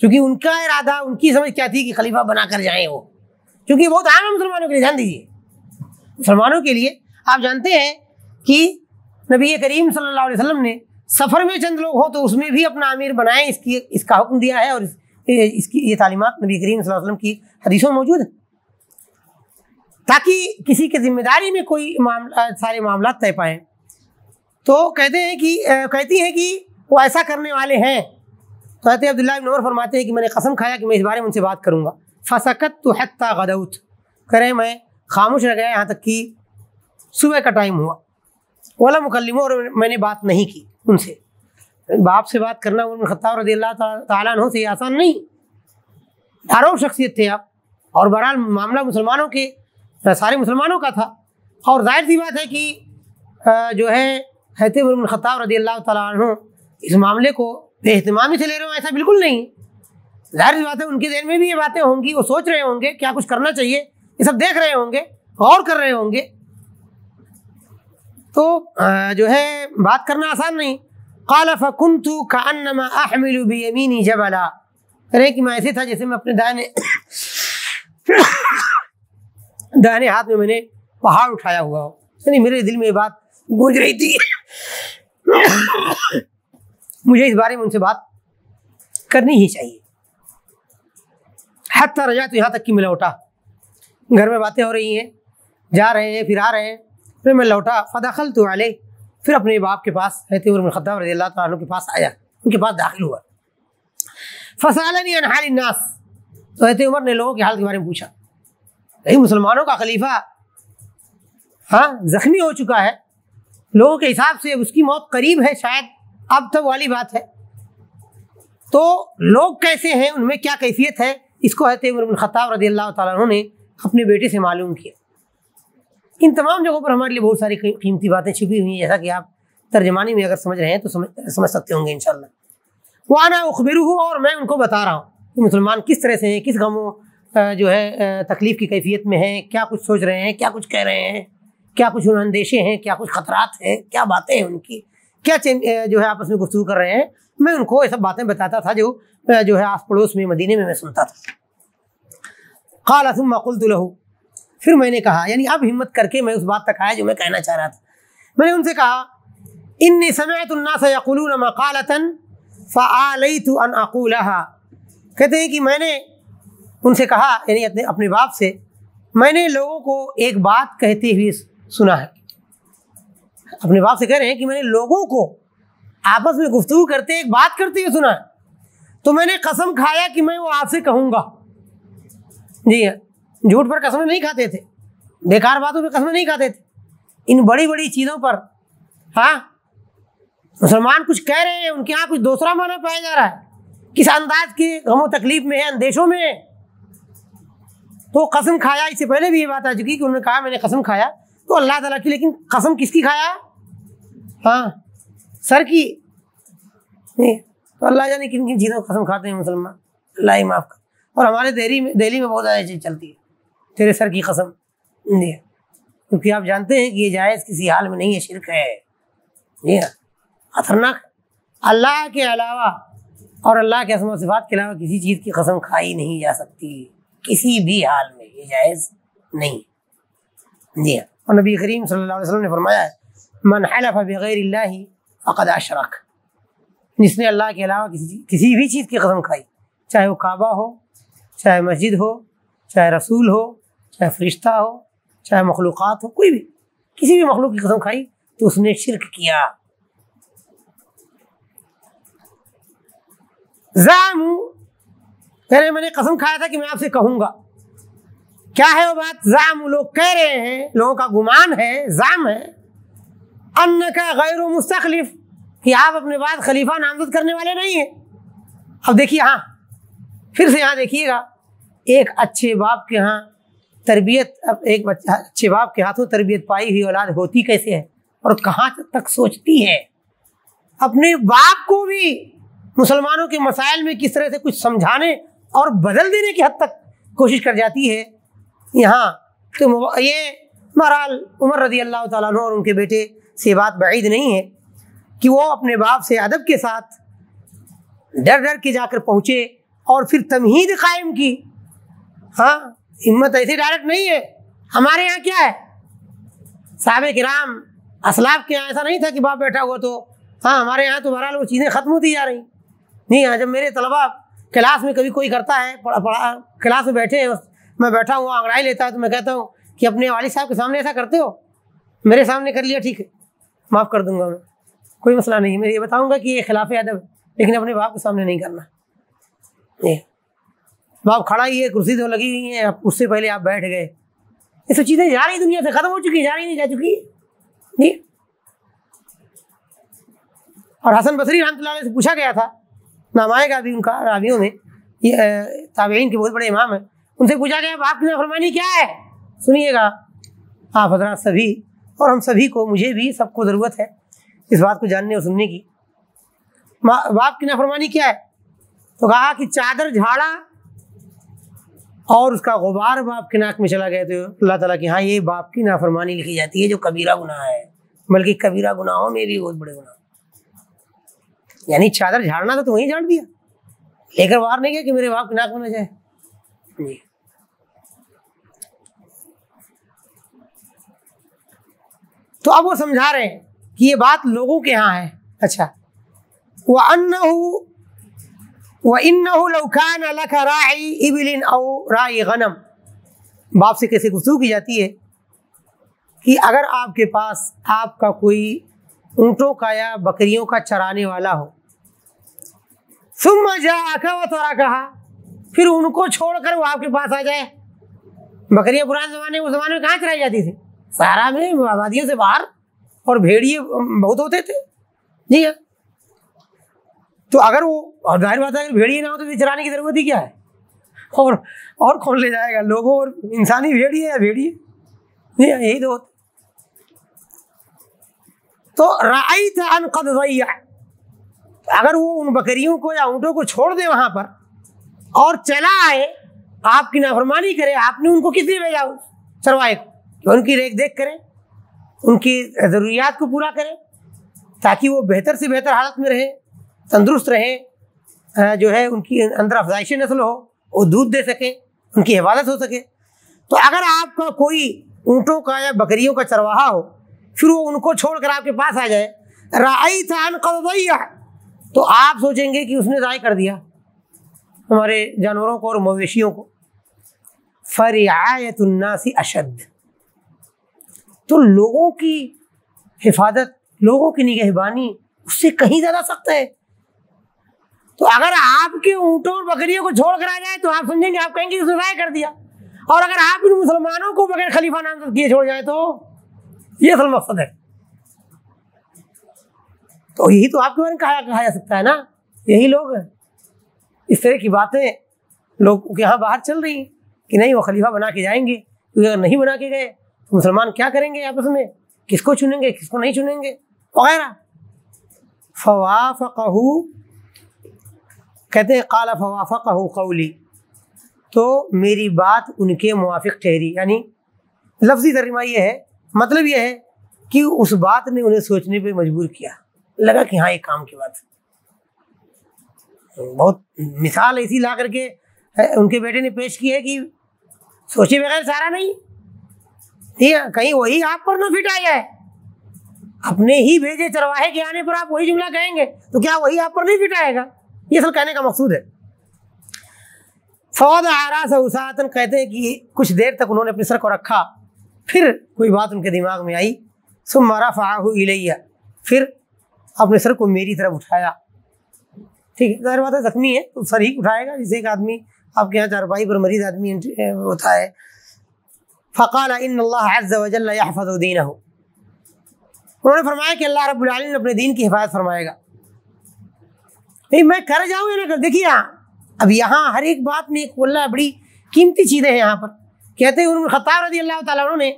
کیونکہ ان کا ارادہ، ان کی سمجھ کیا تھی کہ خلیفہ بنا کر جائیں وہ، کیونکہ بہت عام ہے مسلمانوں کے لیے. دھیان دیجیے، مسلمانوں کے لیے آپ جانتے ہیں کہ نبی کریم صلی اللہ علیہ وسلم نے سفر میں چند لوگ ہوں تو اس میں بھی اپنا امیر بنائیں، اس کا حکم دیا ہے، اور اس کی یہ تعلیمات نبی کریم صلی اللہ علیہ وسلم کی حدیثوں میں موجود ہیں، تاکہ کسی کی ذمہ داری میں کوئی سارے معاملات طے پائیں. تو کہتی ہیں کہ وہ ایسا کرنے والے ہیں. تو حضرت عبداللہ بن عمر فرماتے ہیں کہ میں نے قسم کھایا کہ میں اس بارے میں ان سے بات کروں گا. فسکت حتی غدوت، کرے میں خاموش رہ گیا یہاں تک کہ صبح کا ٹائم ہوا. ولا مکلمہ، اور میں نے بات نہیں کی ان سے. باپ سے بات کرنا عمر بن خطاب رضی اللہ تعالیٰ عنہ سے آسان نہیں، دارو شخصیت تھے آپ، اور بہرحال معاملہ مسلمانوں کے، سارے مسلمانوں کا تھا، اور ظاہر سی بات ہے کہ جو ہے حضرت عمر بن خطاب رضی اللہ تعالیٰ عنہ اس معاملے کو بے اہتمامی سے لے رہے ہوں، ایسا بالکل نہیں. ظاہر سی بات ہے ان کے ذہن میں بھی یہ باتیں ہوں گی، وہ سوچ رہے ہوں گے کیا کچھ کرنا چاہیے، یہ سب دیکھ رہے ہوں گے، غور کر رہے ہوں گے. تو جو ہے بات کرنا آسان نہیں. قال فكنت كأنما احمل بيميني جبلا، کہ میں ایسے تھا جیسے میں اپنے دائیں ہاتھ میں نے پہاڑ اٹھایا ہوا ہو، یعنی میرے دل میں یہ بات گونج رہی تھی مجھے اس بارے میں ان سے بات کرنی ہی چاہیے۔ حتی رجعت، یہاں تک کہ میں لوٹا، گھر میں باتیں ہو رہی ہیں، جا رہے ہیں پھر آ رہے ہیں، پھر میں لوٹا فدخلت علیہ، پھر اپنے باپ کے پاس حضرت عمر بن الخطاب رضی اللہ تعالیٰ عنہ کے پاس آیا، ان کے پاس داخل ہوا۔ فسألنی عن حال الناس، تو حضرت عمر نے لوگوں کے حال کے بارے میں پوچھا۔ بھائی مسلمانوں کا خلیفہ زخمی ہو چکا ہے، لوگوں کے حساب سے اس کی موت قریب ہے، شاید اب تک والی بات ہے، تو لوگ کیسے ہیں، ان میں کیا کیفیت ہے، اس کو حضرت عمر بن الخطاب رضی اللہ تعالیٰ عنہ نے اپنے بیٹے سے معلوم کیا۔ ان تمام جگہوں پر ہمارے لیے بہت ساری قیمتی باتیں چھپی ہوئی ہیں، جیسا کہ آپ ترجمانی میں اگر سمجھ رہے ہیں تو سمجھ سکتے ہوں گے انشاءاللہ۔ وَأَنَا أُخْبِرُهُ، اور میں ان کو بتا رہا ہوں کہ مسلمان کس طرح سے ہیں، کس غموں جو ہے تکلیف کی کیفیت میں ہیں، کیا کچھ سوچ رہے ہیں، کیا کچھ کہہ رہے ہیں، کیا کچھ اندیشے ہیں، کیا کچھ خطرات ہیں، کیا باتیں ہیں ان کی، کیا جو ہے آپس میں گفتگو کر رہے ہیں۔ میں ان کو یہ سب باتیں بتاتا تھا جو ہے آس پڑوس میں مدینے میں سنتا تھا۔ قال ثم قلت له، پھر میں نے کہا، یعنی اب ہمت کر کے میں اس بات تک آیا جو میں کہنا چاہ رہا تھا۔ میں نے ان سے کہا انی سمعت الناس یقولون مقالۃ فآلیت ان اقولها، کہتے ہیں کہ میں نے ان سے کہا، یعنی اپنے باپ سے، میں نے لوگوں کو ایک بات کہتے ہوئے سنا ہے۔ اپنے باپ سے کہہ رہے ہیں کہ میں نے لوگوں کو آپس میں گفتگو کرتے ایک بات کرتے ہوئے سنا ہے، تو میں نے قسم کھایا کہ میں وہ آپ سے کہوں گا۔ جی ہاں، جھوٹ پر قسمیں نہیں کھاتے تھے، بیکار باتوں پہ قسمیں نہیں کھاتے تھے، ان بڑی بڑی چیزوں پر مسلمان کچھ کہہ رہے ہیں، ان کے یہاں کچھ دوسرا معنی پایا جا رہا ہے، کس انداز کی غم و تکلیف میں ہے، اندیشوں میں ہے، تو قسم کھایا۔ اس سے پہلے بھی یہ بات آ چکی کہ انہوں نے کہا میں نے قسم کھایا، تو اللہ تعالیٰ کی، لیکن قسم کس کی کھایا؟ سر کی۔ تو اللہ جانے کن کن چیزوں کو قسم کھاتے ہیں مسلمان، اللہ ہی معاف کر۔ اور ہمارے دہلی میں بہت زیادہ چیز چلتی ہے، تیرے سر کی قسم، کیونکہ آپ جانتے ہیں کہ یہ جائز کسی حال میں نہیں ہے، شرک ہے، جی ہاں، خطرناک۔ اللہ کے علاوہ اور اللہ کے اسماء و صفات کے علاوہ کسی چیز کی قسم کھائی نہیں جا سکتی، کسی بھی حال میں، یہ جائز نہیں۔ جی ہاں، اور نبی کریم صلی اللہ علیہ وسلم نے فرمایا ہے من حلف بغیر اللہ فقد اشرک، جس نے اللہ کے علاوہ کسی بھی چیز کی قسم کھائی، چاہے وہ کعبہ ہو، چاہے مسجد ہو، چاہے رسول ہو، چاہے فرشتہ ہو، چاہے مخلوقات ہو، کوئی بھی کسی بھی مخلوق کی قسم کھائی تو اس نے شرک کیا۔ زعموا، کہہ رہے ہیں میں نے قسم کھایا تھا کہ میں آپ سے کہوں گا۔ کیا ہے وہ بات؟ زعموا، لوگ کہہ رہے ہیں، لوگوں کا گمان ہے، زعم ہے، انکا غیر مستخلف، کہ آپ اپنے بعد خلیفہ نامزد کرنے والے نہیں ہیں۔ اب دیکھیے، پھر سے یہاں دیکھیے گا، ایک اچھے باپ کے ہاں تربیت، ایک اچھے باپ کے ہاتھوں تربیت پائی ہوئی اولاد ہوتی کیسے ہے اور کہاں تک سوچتی ہے، اپنے باپ کو بھی مسلمانوں کے مسائل میں کس طرح سے کچھ سمجھانے اور بدل دینے کی حد تک کوشش کر جاتی ہے۔ یہاں تو یہ بہرحال عمر رضی اللہ تعالیٰ عنہ اور ان کے بیٹے سے بات بعید نہیں ہے کہ وہ اپنے باپ سے ادب کے ساتھ ڈر ڈر کے جا کر پہنچے اور پھر تمہید قائم کی۔ ہمت ایسے ڈائریکٹ نہیں ہے، ہمارے یہاں کیا ہے، صحابہ کرام اسلاف کے یہاں ایسا نہیں تھا کہ باپ بیٹھا ہوا تو ہمارے یہاں تو بہرحال وہ چیزیں ختم ہوتی جا رہی نہیں۔ جب میرے طلباء کلاس میں کبھی کوئی کرتا ہے، کلاس میں بیٹھے ہیں، میں بیٹھا ہوا انگڑائی لیتا ہے، تو میں کہتا ہوں کہ اپنے والد صاحب کے سامنے ایسا کرتے ہو؟ میرے سامنے کر لیا ٹھیک ہے، معاف کر دوں گا، میں کوئی مسئلہ نہیں، میں یہ بتاؤں گا کہ یہ خلاف ادب ہے، لیکن اپنے باپ کے سامنے نہیں کرنا۔ باپ کھڑا ہی ہے، کرسی تو لگی ہوئی ہیں، اس سے پہلے آپ بیٹھ گئے، یہ سب چیزیں جا رہی دنیا سے ختم ہو چکی، جا رہی نہیں جا چکی جی۔ اور حسن بصری رحمۃ اللہ علیہ سے پوچھا گیا تھا، نام آئے گا ابھی ان کا راویوں میں، یہ تابعین کے بہت بڑے امام ہیں، ان سے پوچھا گیا باپ کی نافرمانی کیا ہے؟ سنیے گا آپ حضرات سبھی اور ہم سبھی کو، مجھے بھی، سب کو ضرورت ہے اس بات کو جاننے اور سننے کی۔ باپ کی نافرمانی کیا ہے؟ تو کہا کہ چادر جھاڑا اور اس کا غبار باپ کے ناک میں چلا گیا تو اللہ تعالیٰ کہ یہ باپ کی نافرمانی لکھی جاتی ہے جو کبیرہ گناہ ہے، بلکہ کبیرہ گناہوں میں بھی بہت بڑے گناہ۔ یعنی چادر جھاڑنا تو وہیں جھاڑ دیا، لے کر باہر نہیں گیا کہ میرے باپ کی ناک میں نہ جائے. جی تو اب وہ سمجھا رہے ہیں کہ یہ بات لوگوں کے ہاں ہے. اچھا وَإِنَّهُ لَوْ كَانَ لَكَ رَاعِي إِبِلٍ أَوْ رَاعِي غَنَمٍ. باپ سے کیسے گفتگو کی جاتی ہے کہ اگر آپ کے پاس آپ کا کوئی اونٹوں کا یا بکریوں کا چرانے والا ہو، ثُمَّ جَاءَكَ وَتَرَكَهَا، پھر ان کو چھوڑ کر وہ آپ کے پاس آ جائے. بکریاں پرانے زمانے میں کہاں چرائی جاتی تھی؟ صحرا میں، آبادیوں سے باہر، اور بھیڑیے بہت ہوتے تھے. جی ہاں. تو اگر وہ، اور ظاہر بات ہے اگر بھیڑیے نہ ہو تو چرانے کی ضرورت ہی کیا ہے؟ اور کون لے جائے گا؟ لوگوں اور انسانی بھیڑیے یا بھیڑیے؟ جی ہاں، یہی تو ہوتا. تو رأیت ان قد ضیع، اگر وہ ان بکریوں کو یا اونٹوں کو چھوڑ دے وہاں پر اور چلا آئے، آپ کی نافرمانی کرے، آپ نے ان کو کس لیے بھیجا چروائے کو؟ کہ ان کی دیکھ ریکھ کریں، ان کی ضروریات کو پورا کریں، تاکہ وہ بہتر سے بہتر حالت میں رہیں، تندرست رہیں، جو ہے ان کی اندر افزائش نسل ہو، وہ دودھ دے سکیں، ان کی حفاظت ہو سکے. تو اگر آپ کا کوئی اونٹوں کا یا بکریوں کا چرواہا ہو، پھر وہ ان کو چھوڑ کر آپ کے پاس آ جائے، رأیت ان قد ضیع، تو آپ سوچیں گے کہ اس نے ضائع کر دیا ہمارے جانوروں کو اور مویشیوں کو. فرعایت الناس اشد، تو لوگوں کی حفاظت، لوگوں کی نگہبانی اس سے کہیں زیادہ سخت ہے. تو اگر آپ کے اونٹوں اور بکریوں کو چھوڑ کر آ جائے تو آپ سمجھیں گے، آپ کہیں گے اس نے ضائع کر دیا. اور اگر آپ ان مسلمانوں کو بغیر خلیفہ نامزد کیے چھوڑ جائیں تو یہ اصل مقصد ہے. تو یہی تو آپ کے بارے میں کہا جا سکتا ہے نا. یہی لوگ ہیں، اس طرح کی باتیں لوگ یہاں باہر چل رہی ہیں کہ نہیں وہ خلیفہ بنا کے جائیں گے، کیونکہ اگر نہیں بنا کے گئے تو مسلمان کیا کریں گے آپس میں، کس کو چنیں گے کس کو نہیں چنیں گے وغیرہ. فوافقہ، کہتے ہیں قال فوافقہ قولی، تو میری بات ان کے موافق ٹھہری. یعنی لفظی ترجمہ یہ ہے، مطلب یہ ہے کہ اس بات نے انہیں سوچنے پہ مجبور کیا، لگا کہ ہاں ایک کام کی بات. بہت مثال ایسی لا کر کے ان کے بیٹے نے پیش کی ہے کہ سوچے بغیر سارا نہیں. ٹھیک ہے، کہیں وہی آپ پر نہ فٹ آ جائے، اپنے ہی بھیجے چرواہے کے آنے پر آپ وہی جملہ کہیں گے تو کیا وہی آپ پر نہیں فٹ آئے گا؟ یہ اصل کہنے کا مقصود ہے. فوضع راسہ ساعتاً، کہتے ہیں کہ کچھ دیر تک انہوں نے اپنے سر کو رکھا، پھر کوئی بات ان کے دماغ میں آئی. ثم رفعہ الیہ، پھر اپنے سر کو میری طرف اٹھایا. ٹھیک ہے، ظاہر بات ہے زخمی ہے تو سر ہی اٹھائے گا، جیسے ایک آدمی آپ کے یہاں چارپائی پر مریض آدمی ہوتا ہے. فقال ان اللہ عز وجل یحفظ دینہ، انہوں نے فرمایا کہ اللہ رب العالمین اپنے دین کی حفاظت فرمائے گا. میں کر جاؤں یا نہ کر، دیکھیے اب یہاں ہر ایک بات میں ایک اللہ بڑی قیمتی چیزیں ہیں. یہاں پر کہتے ہیں عمر بن خطاب رضی اللہ تعالیٰ عنہ نے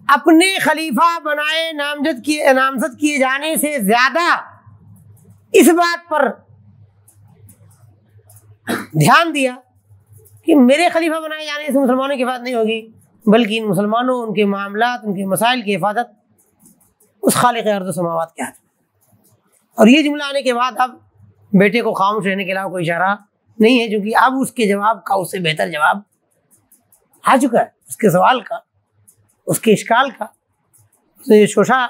اپنے خلیفہ بنائے نامزد کیے جانے سے زیادہ اس بات پر دھیان دیا کہ میرے خلیفہ بنائے جانے سے مسلمانوں کی حفاظت نہیں ہوگی، بلکہ ان مسلمانوں، ان کے معاملات، ان کے مسائل کی حفاظت اس خالق ارض و سماوات کے ہاتھ. اور یہ جملہ آنے کے بعد اب بیٹے کو خاموش رہنے کے علاوہ کوئی اشارہ نہیں ہے، کیونکہ اب اس کے جواب کا اس سے بہتر جواب آ چکا ہے. اس کے سوال کا، اس کے اشکال کا شوشہ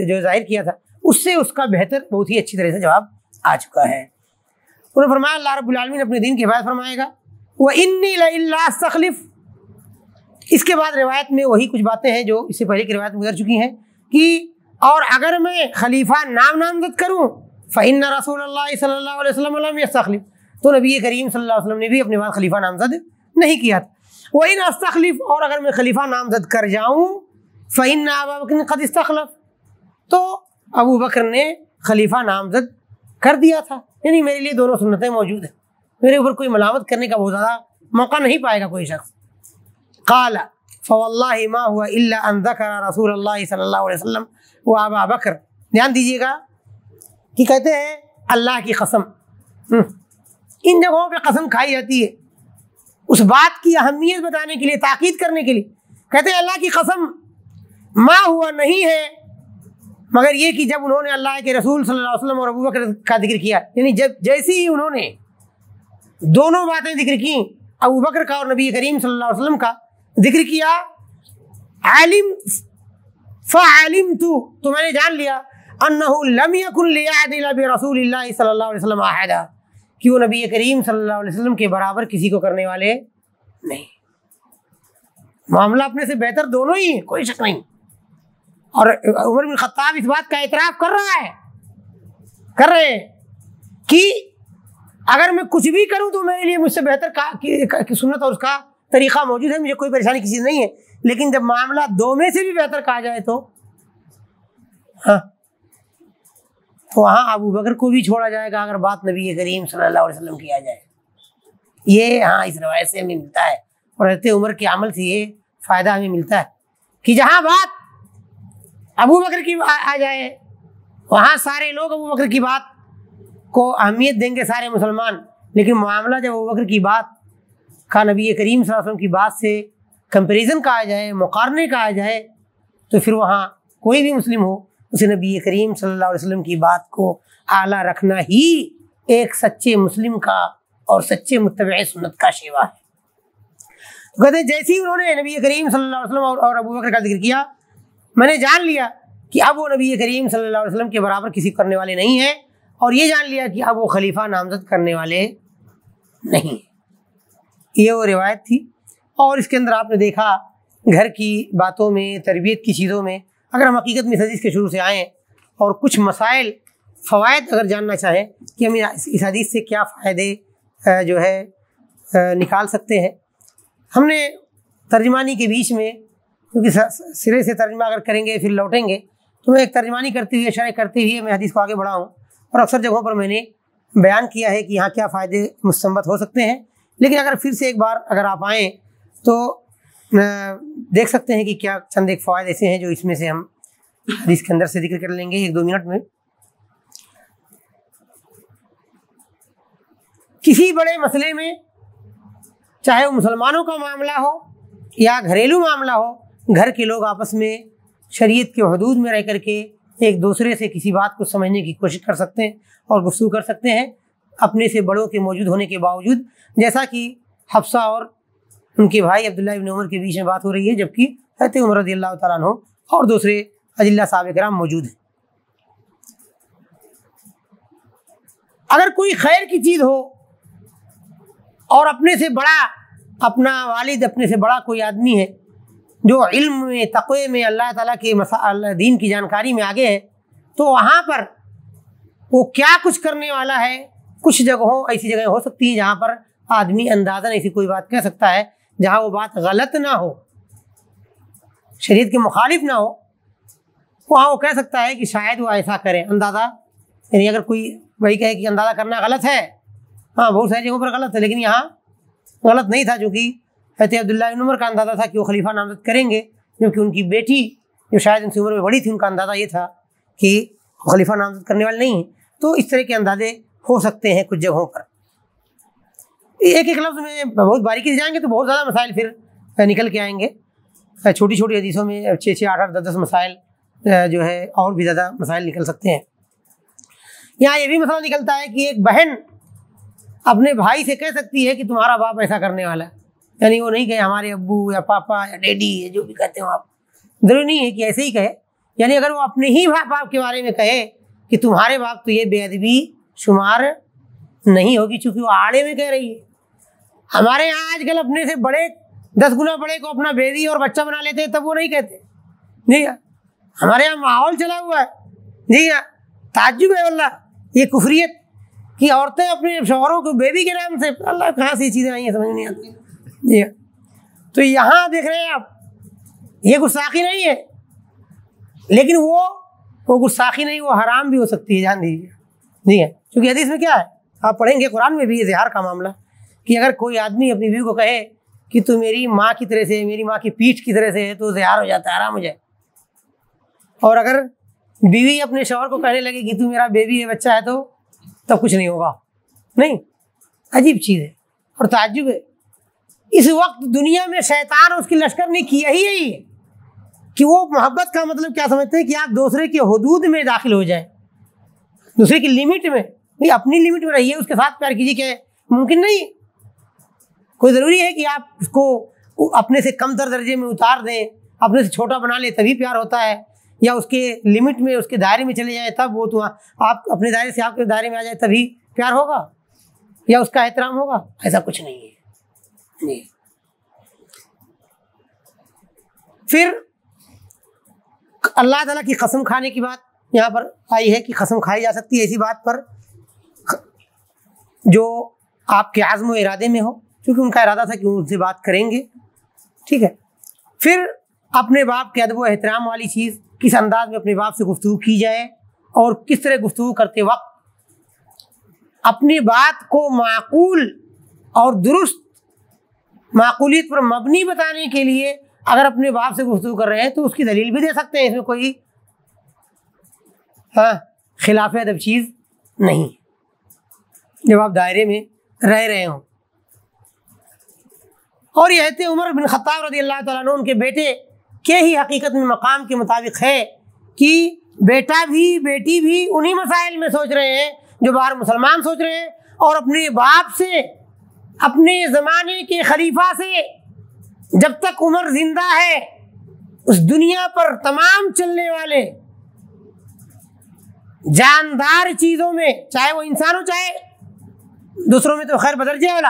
جو ظاہر کیا تھا، اس سے اس کا بہتر بہت ہی اچھی طرح سے جواب آ چکا ہے. انہوں نے فرمایا اللہ رب العالمین اپنے دین کی حفاظت فرمائے گا. وَإِنِّي لَإِلَّا أَسْتَخْلِفُ، اس کے بعد روایت میں وہی کچھ باتیں ہیں جو اس سے پہلے کی روایت میں گزر چکی ہیں کہ اور اگر میں خلیفہ نامزد کروں فإن رسول اللہ صلی اللہ علیہ وسلم لم يستخلف، تو نبی کریم صلی اللہ علیہ وسلم نے بھی اپنے بعد خلیفہ نامزد نہیں کیا تھا. وإن استخلف، اور اگر میں خلیفہ نامزد کر جاؤں فإن ابا بکر قد استخلف، تو ابو بکر نے خلیفہ نامزد کر دیا تھا. یعنی میرے لیے دونوں سنتیں موجود ہیں، میرے اوپر کوئی ملامت کرنے کا بہت زیادہ موقع نہیں پائے گا کوئی شخص. قال فواللہ ما هو الا ان ذکر رسول اللہ صلی اللہ علیہ وسلم و ابا بکر. دھیان دیجیے گا کہ کہتے ہیں اللہ کی قسم، ان جگہوں پہ قسم کھائی جاتی ہے اس بات کی اہمیت بتانے کے لیے، تاکید کرنے کے لیے. کہتے ہیں اللہ کی قسم، ما ہوا نہیں ہے، مگر یہ کہ جب انہوں نے اللہ کے رسول صلی اللہ علیہ وسلم اور ابو بکر کا ذکر کیا، یعنی جب جیسی ہی انہوں نے دونوں باتیں ذکر کی، ابو بکر کا اور نبی کریم صلی اللہ علیہ وسلم کا ذکر کیا، فعلمت، تو میں نے جان لیا انہ لم یکن لیعدل برسول اللہ صلی اللہ علیہ وسلم احدا، کہ وہ نبی کریم صلی اللہ علیہ وسلم کے برابر کسی کو کرنے والے نہیں، معاملہ اپنے سے بہتر دونوں ہی ہیں، کوئی شک نہیں۔ اور عمر بن خطاب اس بات کا اعتراف کر رہے ہیں کہ اگر میں کچھ بھی کروں تو میرے لیے مجھ سے بہتر سنت اور اس کا طریقہ موجود ہے، مجھے کوئی پریشانی کی چیز نہیں ہے، لیکن جب معاملہ دو میں سے بھی بہتر کہا جائے تو ہاں، تو وہاں ابو بکر کو بھی چھوڑا جائے گا اگر بات نبی کریم صلی اللہ علیہ وسلم کیا جائے۔ یہ ہاں اس روایت سے ہمیں ملتا ہے، اور حضرت عمر کے عمل سے یہ فائدہ ہمیں ملتا ہے کہ جہاں بات ابو بکر کی آ جائے وہاں سارے لوگ ابو بکر کی بات کو اہمیت دیں گے، سارے مسلمان، لیکن معاملہ جب ابو بکر کی بات کا نبی کریم صلی اللہ علیہ وسلم کی بات سے کمپیریزن کہا جائے، مقارنے کہا جائے، تو پھر وہاں کوئی بھی مسلم ہو اسے نبی کریم صلی اللہ علیہ وسلم کی بات کو اعلیٰ رکھنا ہی ایک سچے مسلم کا اور سچے متبع سنت کا شیوا ہے۔ تو کہتے ہیں جیسے ہی انہوں نے نبی کریم صلی اللہ علیہ وسلم اور ابو بکر کا ذکر کیا، میں نے جان لیا کہ اب وہ نبی کریم صلی اللہ علیہ وسلم کے برابر کسی کرنے والے نہیں ہیں، اور یہ جان لیا کہ اب وہ خلیفہ نامزد کرنے والے نہیں ہیں۔ یہ وہ روایت تھی، اور اس کے اندر آپ نے دیکھا گھر کی باتوں میں، تربیت کی چیزوں میں، اگر ہم حقیقت میں اس حدیث کے شروع سے آئیں اور کچھ مسائل، فوائد اگر جاننا چاہیں کہ ہم اس حدیث سے کیا فائدے جو ہے نکال سکتے ہیں، ہم نے ترجمانی کے بیچ میں، کیونکہ سرے سے ترجمہ اگر کریں گے پھر لوٹیں گے، تو میں ایک ترجمانی کرتے ہوئے، شرح کرتے ہوئے میں حدیث کو آگے بڑھا ہوں، اور اکثر جگہوں پر میں نے بیان کیا ہے کہ یہاں کیا فائدے مستنبط ہو سکتے ہیں، لیکن اگر پھر سے ایک بار اگر آپ آئیں تو دیکھ سکتے ہیں کہ کیا چند ایک فوائد ایسے ہیں جو اس میں سے ہم حدیث کے اندر سے ذکر کر لیں گے 1-2 منٹ میں۔ کسی بڑے مسئلے میں، چاہے وہ مسلمانوں کا معاملہ ہو یا گھریلو معاملہ ہو، گھر کے لوگ آپس میں شریعت کے حدود میں رہ کر کے ایک دوسرے سے کسی بات کو سمجھنے کی کوشش کر سکتے ہیں اور گفتگو کر سکتے ہیں، اپنے سے بڑوں کے موجود ہونے کے باوجود، جیسا کہ حفصہ اور ان کے بھائی عبداللہ ابن عمر کے بیچ میں بات ہو رہی ہے، جبکہ حضرت عمر رضی اللہ تعالیٰ عنہ اور دوسرے اجلہ صحابہ کرام موجود ہیں۔ اگر کوئی خیر کی چیز ہو اور اپنے سے بڑا، اپنا والد، اپنے سے بڑا کوئی آدمی ہے جو علم میں، تقوی میں، اللہ تعالیٰ کے دین کی جانکاری میں آگے ہے، تو وہاں پر وہ کیا کچھ کرنے والا ہے، کچھ جگہوں ایسی جگہیں ہو سکتی ہیں جہاں پر آدمی اندازاً ایسی کوئی بات کہہ سکتا ہے جہاں وہ بات غلط نہ ہو، شریعت کے مخالف نہ ہو، وہاں وہ کہہ سکتا ہے کہ شاید وہ ایسا کریں، اندازہ، یعنی اگر کوئی وہی کہے کہ اندازہ کرنا غلط ہے، ہاں بہت ساری جگہوں پر غلط ہے، لیکن یہاں غلط نہیں تھا، چونکہ حضرت عبداللہ بن عمر کا اندازہ تھا کہ وہ خلیفہ نامزد کریں گے، جبکہ ان کی بیٹی جو شاید ان سے عمر میں بڑی تھی، ان کا اندازہ یہ تھا کہ وہ خلیفہ نامزد کرنے والے نہیں ہیں۔ تو اس طرح کے اندازے ہو سکتے ہیں کچھ جگہوں پر۔ ایک ایک لفظ میں بہت باریکی سے جائیں گے تو بہت زیادہ مسائل پھر نکل کے آئیں گے، چھوٹی چھوٹی حدیثوں میں 6-6, 8-8, 10-10 مسائل جو ہے، اور بھی زیادہ مسائل نکل سکتے ہیں۔ یہاں یہ بھی مسئلہ نکلتا ہے کہ ایک بہن اپنے بھائی سے کہہ سکتی ہے کہ تمہارا باپ ایسا کرنے والا ہے، یعنی وہ نہیں کہے ہمارے ابو یا پاپا یا ڈیڈی یا جو بھی کہتے ہو آپ، ضروری نہیں ہے کہ ایسے ہی کہے، یعنی اگر وہ اپنے ہی باپ کے بارے میں کہے کہ تمہارے باپ، تو یہ بے ادبی شمار نہیں ہوگی، چونکہ وہ آڑے میں کہہ رہی ہے۔ ہمارے یہاں آج کل اپنے سے بڑے 10 گنا بڑے کو اپنا بیوی اور بچہ بنا لیتے ہیں، تب وہ نہیں کہتے، جی ہاں، ہمارے یہاں ماحول چلا ہوا ہے، جی ہاں، تعجب ہے واللہ، یہ کفریت کہ عورتیں اپنے شوہروں کو بیوی کے نام سے، اللہ کہاں سے یہ چیزیں آئی ہیں سمجھ نہیں آتی، جی ہاں۔ تو یہاں دیکھ رہے ہیں آپ، یہ گستاخی نہیں ہے، لیکن وہ گستاخی نہیں، وہ حرام بھی ہو سکتی ہے، جان دیجیے، جی ہاں، کیونکہ حدیث میں کیا ہے، آپ پڑھیں گے قرآن میں بھی یہ زہار کا معاملہ، کہ اگر کوئی آدمی اپنی بیوی کو کہے کہ تو میری ماں کی طرح سے، میری ماں کی پیٹھ کی طرح سے ہے، تو زہار ہو جاتا ہے، حرام ہو جائے۔ اور اگر بیوی اپنے شوہر کو کہنے لگے کہ تو میرا بیبی ہے، بچہ ہے، تو تب کچھ نہیں ہوگا، نہیں، عجیب چیز ہے اور تعجب ہے۔ اس وقت دنیا میں شیطان اور اس کی لشکر نے کیا ہی یہی ہے کہ وہ محبت کا مطلب کیا سمجھتے ہیں کہ آپ دوسرے کے حدود میں داخل ہو جائیں، دوسرے کی لمٹ میں، نہیں اپنی لمٹ میں رہیے، اس کے ساتھ پیار کیجیے، کہ ممکن نہیں. کوئی ضروری ہے کہ آپ اس کو اپنے سے کم تر درجے میں اتار دیں، اپنے سے چھوٹا بنا لیں تبھی پیار ہوتا ہے، یا اس کے لمٹ میں اس کے دائرے میں چلے جائیں تب وہ تو آپ اپنے دائرے سے آپ کے دائرے میں آ جائے تبھی پیار ہوگا یا اس کا احترام ہوگا. ایسا کچھ نہیں ہے. جی. پھر اللہ تعالیٰ کی قسم کھانے کی بات یہاں پر آئی ہے کہ قسم کھائی جا سکتی ہے ایسی بات پر جو آپ کے عزم و ارادے میں ہو، کیونکہ ان کا ارادہ تھا کہ ان سے بات کریں گے. ٹھیک ہے. پھر اپنے باپ کے ادب و احترام والی چیز، کس انداز میں اپنے باپ سے گفتگو کی جائے اور کس طرح گفتگو کرتے وقت اپنی بات کو معقول اور درست معقولیت پر مبنی بتانے کے لیے اگر اپنے باپ سے گفتگو کر رہے ہیں تو اس کی دلیل بھی دے سکتے ہیں، اس میں کوئی خلاف ادب چیز نہیں جب آپ دائرے میں رہ رہے ہوں. اور یہ حضرت عمر بن خطاب رضی اللہ تعالیٰ عنہ ان کے بیٹے کے ہی حقیقت میں مقام کے مطابق ہے کہ بیٹا بھی بیٹی بھی انہی مسائل میں سوچ رہے ہیں جو باہر مسلمان سوچ رہے ہیں، اور اپنے باپ سے، اپنے زمانے کے خلیفہ سے، جب تک عمر زندہ ہے اس دنیا پر تمام چلنے والے جاندار چیزوں میں، چاہے وہ انسان ہو چاہے دوسروں میں تو خیر بدرجے والا،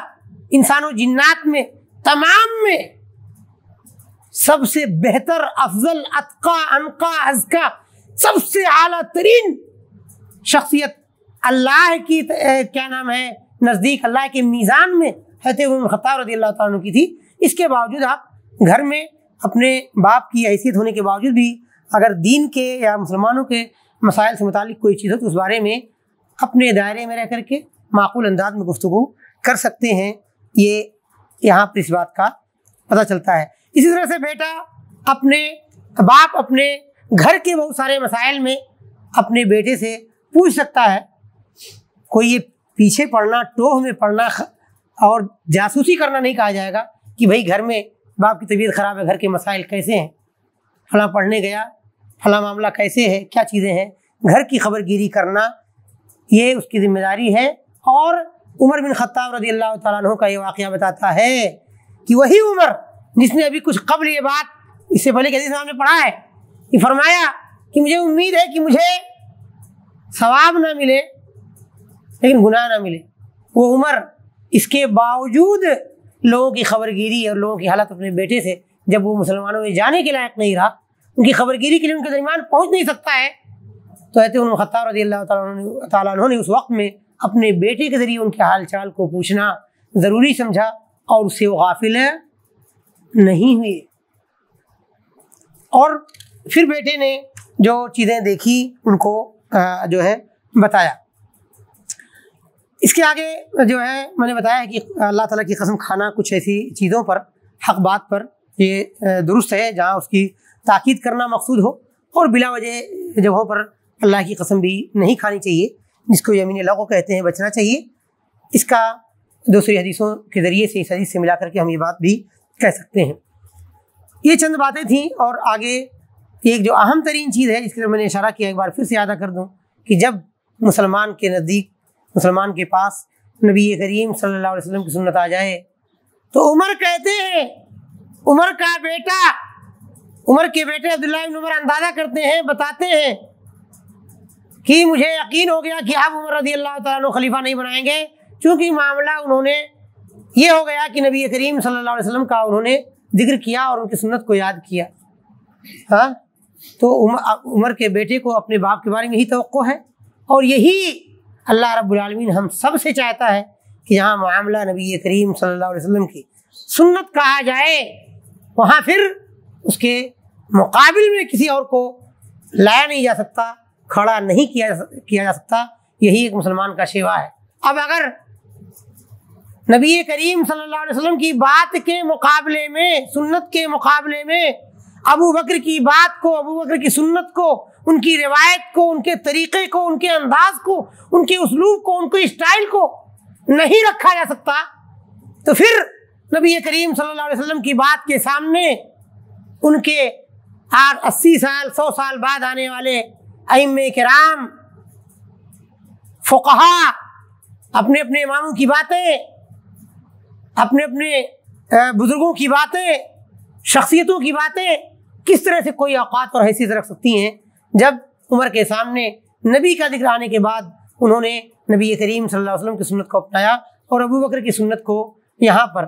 انسانوں جنات میں، تمام میں سب سے بہتر، افضل، اتقا، انقا، ازکا، سب سے اعلیٰ ترین شخصیت اللہ کی کیا نام ہے نزدیک اللہ کے میزان میں حضرت عمر بن خطاب رضی اللہ تعالیٰ عنہ کی تھی. اس کے باوجود آپ گھر میں اپنے باپ کی حیثیت ہونے کے باوجود بھی اگر دین کے یا مسلمانوں کے مسائل سے متعلق کوئی چیز ہو تو اس بارے میں اپنے دائرے میں رہ کر کے معقول انداز میں گفتگو کر سکتے ہیں. یہ یہاں پر اس بات کا پتہ چلتا ہے. اسی طرح سے بیٹا اپنے باپ اپنے گھر کے بہت سارے مسائل میں اپنے بیٹے سے پوچھ سکتا ہے. کوئی یہ پیچھے پڑنا، ٹوہ میں پڑنا اور جاسوسی کرنا نہیں کہا جائے گا کہ بھائی گھر میں باپ کی طبیعت خراب ہے، گھر کے مسائل کیسے ہیں، فلاں پڑھنے گیا، فلاں معاملہ کیسے ہے، کیا چیزیں ہیں، گھر کی خبر گیری کرنا یہ اس کی ذمہ داری ہے. اور عمر بن خطاب رضی اللہ تعالیٰ عنہ کا یہ واقعہ بتاتا ہے کہ وہی عمر جس نے ابھی کچھ قبل یہ بات اس سے پہلے کہ حدیث میں ہم نے پڑھا ہے کہ فرمایا کہ مجھے امید ہے کہ مجھے ثواب نہ ملے لیکن گناہ نہ ملے، وہ عمر اس کے باوجود لوگوں کی خبر گیری اور لوگوں کی حالت اپنے بیٹے سے، جب وہ مسلمانوں میں جانے کے لائق نہیں رہا، ان کی خبر گیری کے لیے ان کے درمیان پہنچ نہیں سکتا ہے، تو حضرت عمر بن خطاب رضی اللہ تعالیٰ عنہ نے اس وقت میں اپنے بیٹے کے ذریعے ان کے حال چال کو پوچھنا ضروری سمجھا اور اس سے وہ غافل نہیں ہوئے. اور پھر بیٹے نے جو چیزیں دیکھی ان کو جو ہے بتایا. اس کے آگے جو ہے میں نے بتایا کہ اللہ تعالیٰ کی قسم کھانا کچھ ایسی چیزوں پر، حق بات پر یہ درست ہے جہاں اس کی تاکید کرنا مقصود ہو، اور بلا وجہ جگہوں پر اللہ کی قسم بھی نہیں کھانی چاہیے، جس کو یمین لغو کہتے ہیں، بچنا چاہیے. اس کا دوسری حدیثوں کے ذریعے سے، اس حدیث سے ملا کر کے ہم یہ بات بھی کہہ سکتے ہیں. یہ چند باتیں تھیں، اور آگے ایک جو اہم ترین چیز ہے جس کی طرف میں نے اشارہ کیا، ایک بار پھر سے یاد کر دوں کہ جب مسلمان کے نزدیک، مسلمان کے پاس نبی کریم صلی اللہ علیہ وسلم کی سنت آ جائے تو عمر کہتے ہیں، عمر کا بیٹا، عمر کے بیٹے عبداللہ بن عمر اندازہ کرتے ہیں، بتاتے ہیں کہ مجھے یقین ہو گیا کہ آپ عمر رضی اللہ تعالیٰ عنہ خلیفہ نہیں بنائیں گے، چونکہ معاملہ انہوں نے یہ ہو گیا کہ نبی کریم صلی اللہ علیہ وسلم کا انہوں نے ذکر کیا اور ان کی سنت کو یاد کیا. ہاں، تو عمر کے بیٹے کو اپنے باپ کے بارے میں یہی توقع ہے، اور یہی اللہ رب العالمین ہم سب سے چاہتا ہے کہ جہاں معاملہ نبی کریم صلی اللہ علیہ وسلم کی سنت کہا جائے وہاں پھر اس کے مقابل میں کسی اور کو لایا نہیں جا سکتا، کھڑا نہیں کیا جا سکتا. یہی ایک مسلمان کا شیوا ہے. اب اگر نبی کریم صلی اللہ علیہ وسلم کی بات کے مقابلے میں، سنت کے مقابلے میں ابو بکر کی بات کو، ابو بکر کی سنت کو، ان کی روایت کو، ان کے طریقے کو، ان کے انداز کو، ان کے اسلوب کو، ان کے اسٹائل کو نہیں رکھا جا سکتا، تو پھر نبی کریم صلی اللہ علیہ وسلم کی بات کے سامنے ان کے آج 80 سال 100 سال بعد آنے والے ائمہ کرام فقہا اپنے اپنے اماموں کی باتیں، اپنے اپنے بزرگوں کی باتیں، شخصیتوں کی باتیں کس طرح سے کوئی اوقات اور حیثیت رکھ سکتی ہیں، جب عمر کے سامنے نبی کا ذکر آنے کے بعد انہوں نے نبی کریم صلی اللہ علیہ وسلم کی سنت کو اپنایا اور ابو بکر کی سنت کو یہاں پر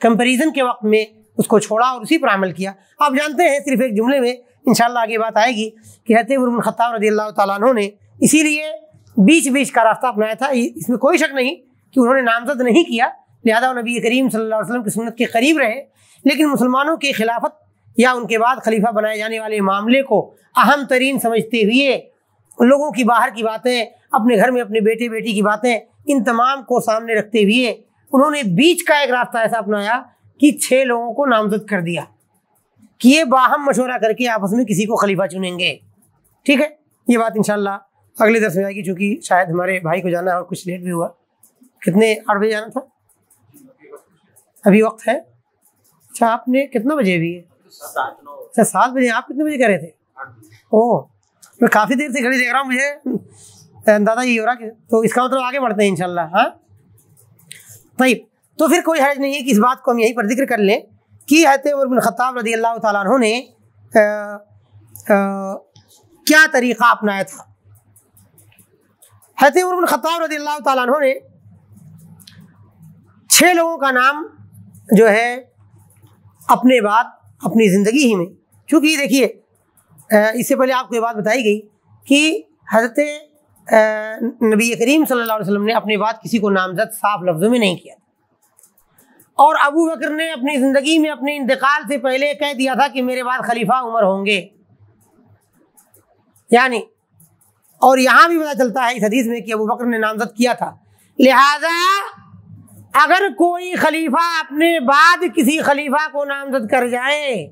کمپیریزن کے وقت میں اس کو چھوڑا اور اسی پر عمل کیا۔ آپ جانتے ہیں، صرف ایک جملے میں انشاءاللہ آگے بات آئے گی کہ حضرت عمر بن خطاب رضی اللہ تعالیٰ عنہ نے اسی لیے بیچ کا راستہ اپنایا تھا، اس میں کوئی شک نہیں کہ انہوں نے نامزد نہیں کیا، لہذا وہ نبی کریم صلی اللہ علیہ وسلم کی سنت کے قریب رہے، لیکن مسلمانوں کی خلافت یا ان کے بعد خلیفہ بنائے جانے والے معاملے کو اہم ترین سمجھتے ہوئے ان لوگوں کی باہر کی باتیں، اپنے گھر میں اپنے بیٹے بیٹی کی باتیں، ان تمام کو سامنے رکھتے ہوئے انہوں نے بیچ کا ایک راستہ ایسا اپنایا کہ 6 لوگوں کو نامزد کر دیا کہ یہ باہم مشورہ کر کے آپس میں کسی کو خلیفہ چنیں گے۔ ٹھیک ہے، یہ بات انشاءاللہ اگلے درس میں آئے گی، چونکہ شاید ہمارے بھائی کو جانا ہے اور کچھ لیٹ بھی ہوا۔ کتنے 8 بجے جانا تھا؟ ابھی وقت ہے؟ اچھا، آپ نے کتنا بجے بھی ہے؟ 7 بجے۔ آپ کتنے بجے کہہ رہے تھے؟ اوہ، میں کافی دیر سے گھڑی دیکھ رہا ہوں، مجھے اندازہ یہ ہو رہا کہ تو اس کا مطلب آگے بڑھتے ہیں انشاءاللہ۔ ہاں طيب، تو پھر کوئی حرج نہیں ہے کہ اس بات کو ہم یہیں پر ذکر کر لیں کہ حضرت عمر بن خطاب رضی اللہ تعالیٰ عنہ نے کیا طریقہ اپنایا تھا۔ حضرت عمر بن خطاب رضی اللہ تعالیٰ عنہ نے 6 لوگوں کا نام جو ہے اپنے بعد اپنی زندگی ہی میں، چونکہ دیکھیے اس سے پہلے آپ کو یہ بات بتائی گئی کہ حضرت نبی کریم صلی اللہ علیہ وسلم نے اپنے بعد کسی کو نامزد صاف لفظوں میں نہیں کیا، اور ابو بکر نے اپنی زندگی میں اپنے انتقال سے پہلے کہہ دیا تھا کہ میرے بعد خلیفہ عمر ہوں گے، یعنی اور یہاں بھی پتہ چلتا ہے اس حدیث میں کہ ابو بکر نے نامزد کیا تھا، لہذا اگر کوئی خلیفہ اپنے بعد کسی خلیفہ کو نامزد کر جائے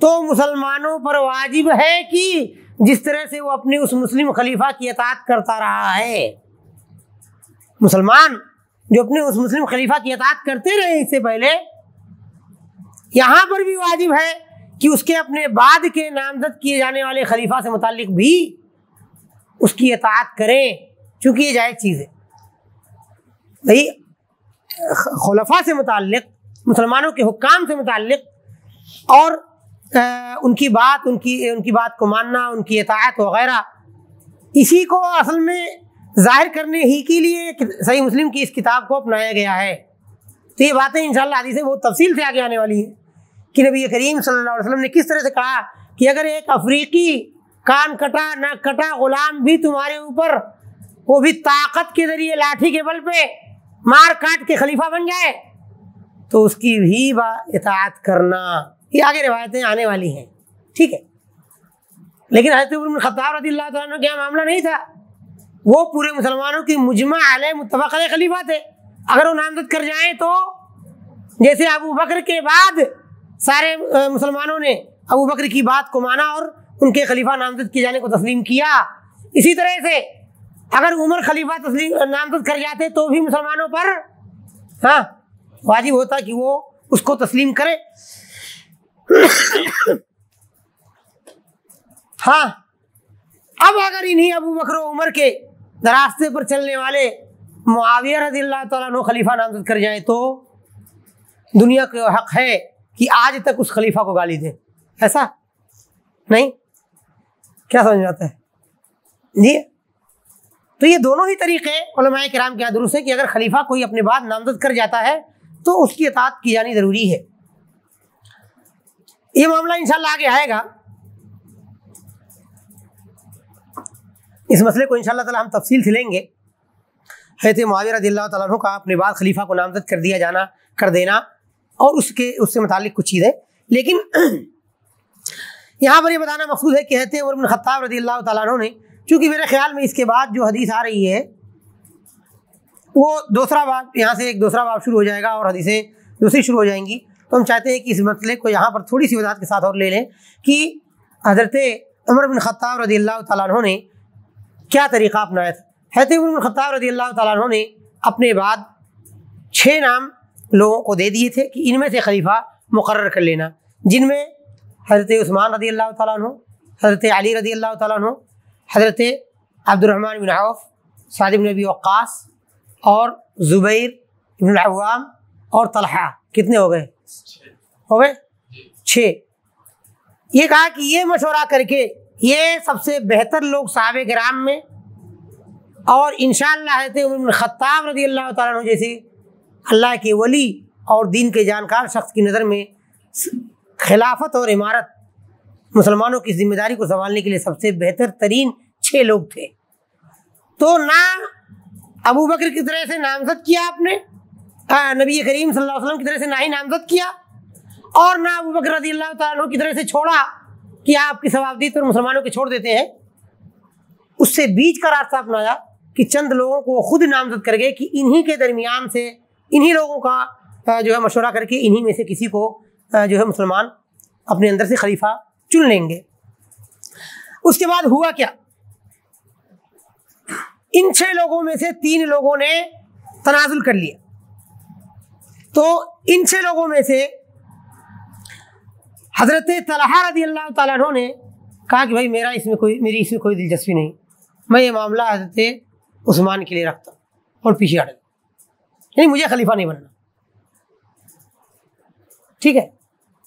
تو مسلمانوں پر واجب ہے کہ جس طرح سے وہ اپنے اس مسلم خلیفہ کی اطاعت کرتا رہا ہے، مسلمان جو اپنے اس مسلم خلیفہ کی اطاعت کرتے رہے اس سے پہلے، یہاں پر بھی واجب ہے کہ اس کے اپنے بعد کے نامزد کیے جانے والے خلیفہ سے متعلق بھی اس کی اطاعت کریں، چونکہ یہ جائز چیز ہے۔ بھائی خلفاء سے متعلق، مسلمانوں کے حکام سے متعلق اور ان کی بات کو ماننا، ان کی اطاعت وغیرہ، اسی کو اصل میں ظاہر کرنے ہی کے لیے صحیح مسلم کی اس کتاب کو اپنایا گیا ہے۔ تو یہ باتیں انشاءاللہ حدیثیں بہت تفصیل سے آگے آنے والی ہیں کہ نبی کریم صلی اللہ علیہ وسلم نے کس طرح سے کہا کہ اگر ایک افریقی کان کٹا نہ کٹا غلام بھی تمہارے اوپر، وہ بھی طاقت کے ذریعے لاٹھی کے بل پہ مار کاٹ کے خلیفہ بن جائے تو اس کی بھی اطاعت کرنا۔ یہ آگے روایتیں آنے والی ہیں، ٹھیک ہے۔ لیکن حضرت عمر بن خطاب رضی اللہ تعالیٰ عنہ کا معاملہ نہیں تھا، وہ پورے مسلمانوں کی مجمع علیہ متفق علیہ خلیفہ تھے، اگر وہ نامزد کر جائیں تو جیسے ابو بکر کے بعد سارے مسلمانوں نے ابو بکر کی بات کو مانا اور ان کے خلیفہ نامزد کیے جانے کو تسلیم کیا، اسی طرح سے اگر عمر خلیفہ نامزد کر جاتے تو بھی مسلمانوں پر واجب ہوتا کہ وہ اس کو تسلیم کرے۔ ہاں، اب اگر انہی ابو بکر و عمر کے راستے پر چلنے والے معاویہ رضی اللہ تعالیٰ عنہ خلیفہ نامزد کر جائیں تو دنیا کا حق ہے کہ آج تک اس خلیفہ کو گالی دیں، ایسا نہیں؟ کیا سمجھ میں آتا ہے جی؟ تو یہ دونوں ہی طریقے علماء کرام کے یہاں درست ہے کہ اگر خلیفہ کوئی اپنے بعد نامزد کر جاتا ہے تو اس کی اطاعت کی جانی ضروری ہے۔ یہ معاملہ انشاءاللہ آگے آئے گا، اس مسئلے کو انشاءاللہ تعالی ہم تفصیل سے لیں گے، حضرت معاویہ رضی اللہ تعالیٰ عنہ کا اپنے بعد خلیفہ کو نامزد کر دینا اور اس سے متعلق کچھ چیزیں۔ لیکن یہاں پر یہ بتانا مقصود ہے کہ حضرت عمر بن خطاب رضی اللہ تعالیٰ عنہ نے، چونکہ میرے خیال میں اس کے بعد جو حدیث آ رہی ہے وہ دوسرا باب، یہاں سے ایک دوسرا باب شروع ہو جائے گا اور حدیثیں دوسری شروع ہو جائیں گی، تو ہم چاہتے ہیں کہ اس مسئلے کو یہاں پر تھوڑی سی وضاحت کے ساتھ اور لے لیں کہ حضرت عمر بن خطاب رضی اللہ تعالیٰ عنہ نے کیا طریقہ اپنایا تھا۔ حضرت عمر بن خطاب رضی اللہ تعالیٰ عنہ نے اپنے بعد 6 نام لوگوں کو دے دیے تھے کہ ان میں سے خلیفہ مقرر کر لینا، جن میں حضرت عثمان رضی اللہ تعالیٰ عنہ، حضرت علی رضی اللہ تعالیٰ عنہ، حضرت عبد الرحمن بن عوف، سعد بن ابی وقاص اور زبیر بن العوام اور طلحہ. کتنے ہو گئے؟ 6. یہ کہا کہ یہ مشورہ کر کے یہ سب سے بہتر لوگ صحابہ کرام میں، اور انشاءاللہ حضرت عمر بن خطاب رضی اللہ تعالیٰ عنہ جیسے اللہ کے ولی اور دین کے جانکار شخص کی نظر میں خلافت اور امارت، مسلمانوں کی ذمہ داری کو سنبھالنے کے لیے سب سے بہتر ترین 6 لوگ تھے. تو نہ ابو بکر کی طرح سے نامزد کیا آپ نے نبی کریم صلی اللہ علیہ وسلم کی طرح سے، نہ ہی نامزد کیا، اور نہ ابو بکر رضی اللہ تعالیٰ عنہ کی طرح سے چھوڑا کہ آپ کی ثوابدید پر مسلمانوں کے چھوڑ دیتے ہیں. اس سے بیچ کا راستہ اپنایا کہ چند لوگوں کو خود نامزد کر گئے کہ انہی کے درمیان سے، انہی لوگوں کا جو ہے مشورہ کر کے انہی میں سے کسی کو جو ہے مسلمان اپنے اندر سے خلیفہ چن لیں گے. اس کے بعد ہوا کیا؟ ان 6 لوگوں میں سے 3 لوگوں نے تنازل کر لیا. تو ان 6 لوگوں میں سے حضرت طلحہ رضی اللہ تعالیٰ عنہ نے کہا کہ بھائی میری اس میں کوئی دلچسپی نہیں، میں یہ معاملہ حضرت عثمان کے لیے رکھتا ہوں اور پیچھے ہٹ گیا، یعنی مجھے خلیفہ نہیں بننا. ٹھیک ہے.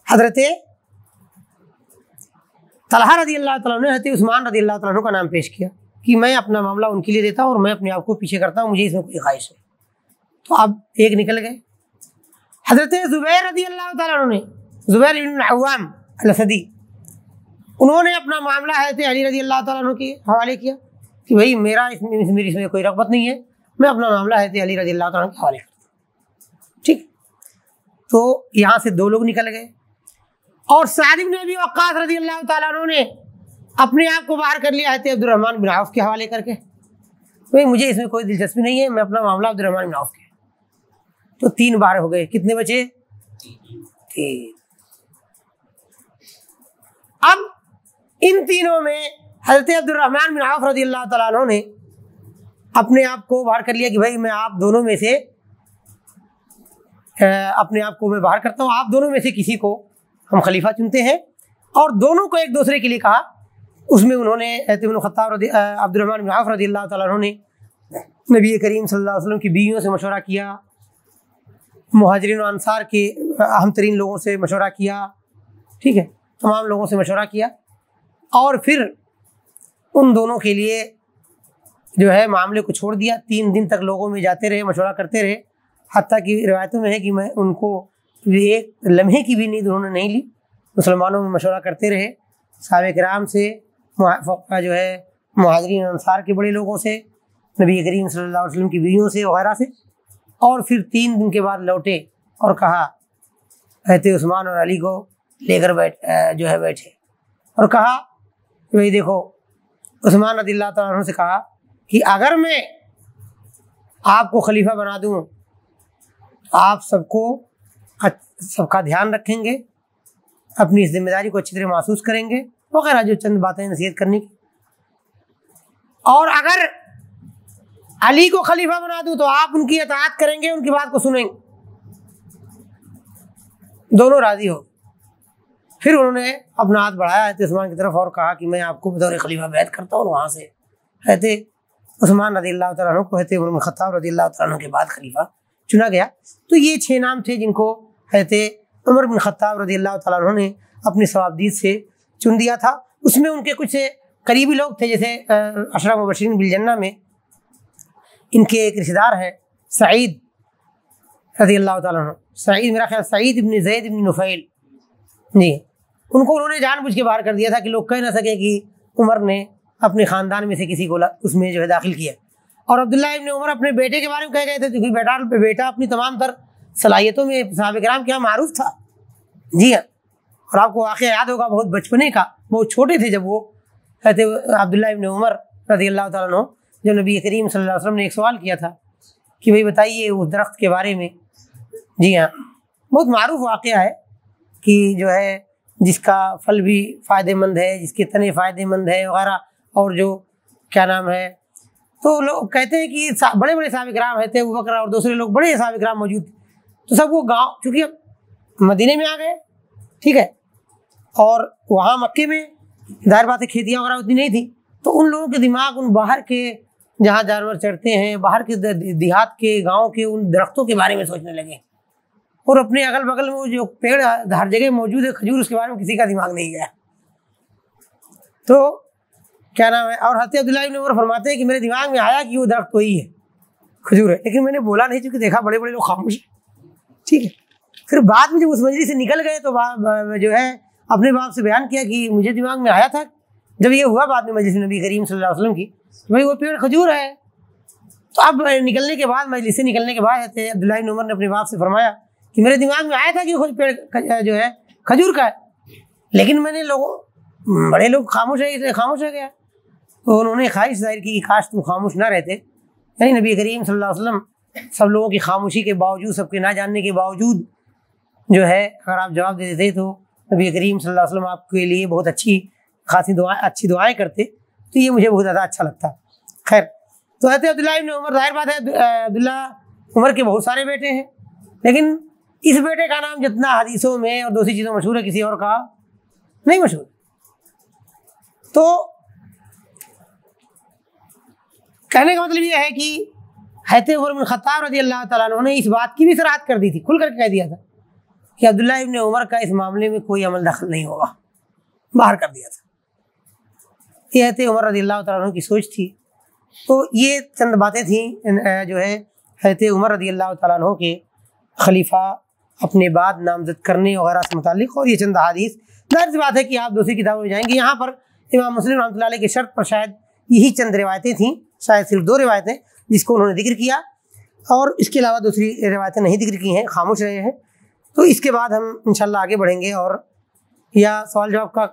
حضرت طلحہ رضی اللہ تعالیٰ عنہ نے حضرت عثمان رضی اللہ تعالیٰ عنہ کا نام پیش کیا کہ میں اپنا معاملہ ان کے لیے دیتا ہوں اور میں اپنے آپ کو پیچھے کرتا ہوں، مجھے اس میں کوئی خواہش ہے. تو اب ایک نکل گئے. حضرت زبیر رضی اللہ تعالیٰ عنہ نے، زبیر بن العوام الاسدی، انہوں نے اپنا معاملہ حضرت علی رضی اللہ تعالیٰ عنہ کے حوالے کیا کہ بھائی میری اس میں کوئی رغبت نہیں ہے، میں اپنا معاملہ حضرت علی رضی اللہ تعالیٰ عنہ کے حوالے کرتا ہوں. ٹھیک. تو یہاں سے 2 لوگ نکل گئے. اور سعد بن ابی وقاص رضی اللہ تعالیٰ عنہ نے اپنے آپ کو باہر کر لیا حضرت عبد الرحمن بن عوف کے حوالے کر کے، بھائی مجھے اس میں کوئی دلچسپی نہیں ہے، میں اپنا معاملہ عبد الرحمن بن عوف کے. تو 3 باہر ہو گئے. کتنے بچے؟ 3. اب ان تینوں میں حضرت عبد الرحمن بن عوف رضی اللہ تعالیٰ عنہ نے اپنے آپ کو باہر کر لیا کہ بھائی میں آپ دونوں میں سے اپنے آپ کو میں باہر کرتا ہوں، آپ دونوں میں سے کسی کو ہم خلیفہ چنتے ہیں. اور دونوں کو ایک دوسرے کے لیے کہا. اس میں انہوں نے حضرت عمر بن خطاب عبد الرحمن بن عوف رضی اللہ تعالیٰ عنہ نے نبی کریم صلی اللہ علیہ وسلم کی بیویوں سے مشورہ کیا، مہاجرین و انصار کے اہم ترین لوگوں سے مشورہ کیا. ٹھیک ہے. تمام لوگوں سے مشورہ کیا اور پھر ان دونوں کے لیے جو ہے معاملے کو چھوڑ دیا. 3 دن تک لوگوں میں جاتے رہے، مشورہ کرتے رہے، حتیٰ کہ روایتوں میں ہے کہ میں ان کو ایک لمحے کی بھی نیند انہوں نے نہیں لی. مسلمانوں میں مشورہ کرتے رہے، صحابہ کرام سے، جو ہے مہاجرین انصار کے بڑے لوگوں سے، نبی کریم صلی اللہ علیہ وسلم کی بیویوں سے وغیرہ سے. اور پھر 3 دن کے بعد لوٹے اور کہا حضرت عثمان اور علی کو لے کر بیٹھے اور کہا کہ بھائی دیکھو، عثمان رضی اللہ تعالیٰ عنہ سے کہا کہ اگر میں آپ کو خلیفہ بنا دوں تو آپ سب کا دھیان رکھیں گے، اپنی ذمہ داری کو اچھی طرح محسوس کریں گے وغیرہ، جو چند باتیں نصیحت کرنے کی. اور اگر علی کو خلیفہ بنا دوں تو آپ ان کی اطاعت کریں گے، ان کی بات کو سنیں گے. دونوں راضی ہو. پھر انہوں نے اپنا ہاتھ بڑھایا حضرت عثمان کی طرف اور کہا کہ میں آپ کو بطور خلیفہ بیعت کرتا ہوں. اور وہاں سے حضرت عثمان رضی اللہ تعالیٰ عنہ کو حضرت عمر بن خطاب رضی اللہ تعالیٰ عنہ کے بعد خلیفہ چنا گیا. تو یہ 6 نام تھے جن کو حضرت عمر بن خطاب رضی اللہ تعالیٰ عنہ نے اپنی ثوابدید سے چن دیا تھا. اس میں ان کے کچھ قریبی لوگ تھے، جیسے 10 مبشرین بالجنہ میں ان کے ایک رشتہ دار ہیں سعید رضی اللہ تعالیٰ عنہ. سعید، میرا خیال سعید ابن زید ابن نفیل، جی، ان کو انہوں نے جان بوجھ کے باہر کر دیا تھا کہ لوگ کہہ نہ سکیں کہ عمر نے اپنے خاندان میں سے کسی کو اس میں جو ہے داخل کیا. اور عبداللہ ابن عمر اپنے بیٹے کے بارے میں کہہ گئے تھے کیونکہ بیٹا اپنی تمام تر صلاحیتوں میں صحابہ کرام کے یہاں معروف تھا. جی ہاں. اور آپ کو واقعہ یاد ہوگا بہت بچپنے کا، بہت چھوٹے تھے جب وہ عبداللہ ابن عمر رضی اللہ تعالیٰ عنہ جب نبی کریم صلی اللہ علیہ وسلم نے ایک سوال کیا تھا کہ بھائی بتائیے اس درخت کے بارے میں. جی ہاں، بہت معروف واقعہ ہے کہ جو ہے جس کا پھل بھی فائدہ مند ہے، جس کے تنے فائدہ مند ہے وغیرہ، اور جو کیا نام ہے، تو لوگ کہتے ہیں کہ بڑے بڑے صحابہ کرام رہتے ہیں، ابوبکر اور دوسرے لوگ بڑے صحابہ کرام موجود تھے. تو سب وہ گاؤں چونکہ اب مدینے میں آ گئے، ٹھیک ہے، اور وہاں مکے میں ظاہر بات ہے کھیتیاں وغیرہ اتنی نہیں تھی، تو ان لوگوں کے دماغ ان باہر کے جہاں جانور چڑھتے ہیں، باہر کے دیہات کے گاؤں کے ان درختوں کے بارے میں سوچنے لگے، اور اپنے اگل بغل میں وہ جو پیڑ ہر جگہ موجود ہے کھجور، اس کے بارے میں کسی کا دماغ نہیں گیا۔ تو کیا نام ہے، اور حضرت عبداللہ بن عمر فرماتے ہیں کہ میرے دماغ میں آیا کہ وہ درخت وہی ہے، کھجور ہے، لیکن میں نے بولا نہیں چونکہ دیکھا بڑے بڑے لوگ خاموش ہیں، ٹھیک ہے۔ پھر بعد میں جب اس مجلس سے نکل گئے تو جو ہے اپنے باپ سے بیان کیا کہ مجھے دماغ میں آیا تھا جب یہ ہوا بعد میں مجلس نبی کریم صلی اللہ علیہ وسلم کی، بھائی وہ پیڑ کھجور ہے۔ تو اب نکلنے کے بعد، مجلس سے نکلنے کے بعد عبداللہ بن عمر نے اپنے باپ سے فرمایا کہ میرے دماغ میں آیا تھا کہ خود پیڑ جو ہے کھجور کا ہے، لیکن میں نے بڑے لوگ خاموش ہے، اس لیے خاموش رہ گیا۔ تو انہوں نے خواہش ظاہر کی کہ کاش تم خاموش نہ رہتے، یعنی نبی کریم صلی اللہ علیہ وسلم سب لوگوں کی خاموشی کے باوجود، سب کے نہ جاننے کے باوجود جو ہے اگر آپ جواب دے دیتے تو نبی کریم صلی اللہ علیہ وسلم آپ کے لیے بہت اچھی دعائیں کرتے، تو یہ مجھے بہت زیادہ اچھا لگتا۔ خیر، تو حضرت عبداللہ بن عمر، ظاہر بات ہے عبداللہ عمر کے بہت سارے بیٹے ہیں، لیکن اس بیٹے کا نام جتنا حدیثوں میں اور دوسری چیزوں مشہور ہے، کسی اور کا نہیں مشہور۔ تو کہنے کا مطلب یہ ہے کہ حضرت عمر بن خطاب رضی اللہ تعالیٰ عنہ نے اس بات کی بھی صراحت کر دی تھی، کھل کر کے کہہ دیا تھا کہ عبداللہ ابن عمر کا اس معاملے میں کوئی عمل دخل نہیں ہوگا، باہر کر دیا تھا۔ یہ حضرت عمر رضی اللہ تعالیٰ عنہ کی سوچ تھی۔ تو یہ چند باتیں تھیں جو ہے حضرت عمر رضی اللہ تعالیٰ عنہ کے خلیفہ اپنے بعد نامزد کرنے وغیرہ سے متعلق، اور یہ چند حدیث ظاہر سی بات ہے کہ آپ دوسری کتابوں میں جائیں گے، یہاں پر امام مسلم رحمۃ اللہ علیہ کے شرط پر شاید یہی چند روایتیں تھیں، شاید صرف 2 روایتیں جس کو انہوں نے ذکر کیا، اور اس کے علاوہ دوسری روایتیں نہیں ذکر کی ہیں، خاموش رہے ہیں۔ تو اس کے بعد ہم انشاءاللہ آگے بڑھیں گے، اور یا سوال جواب کا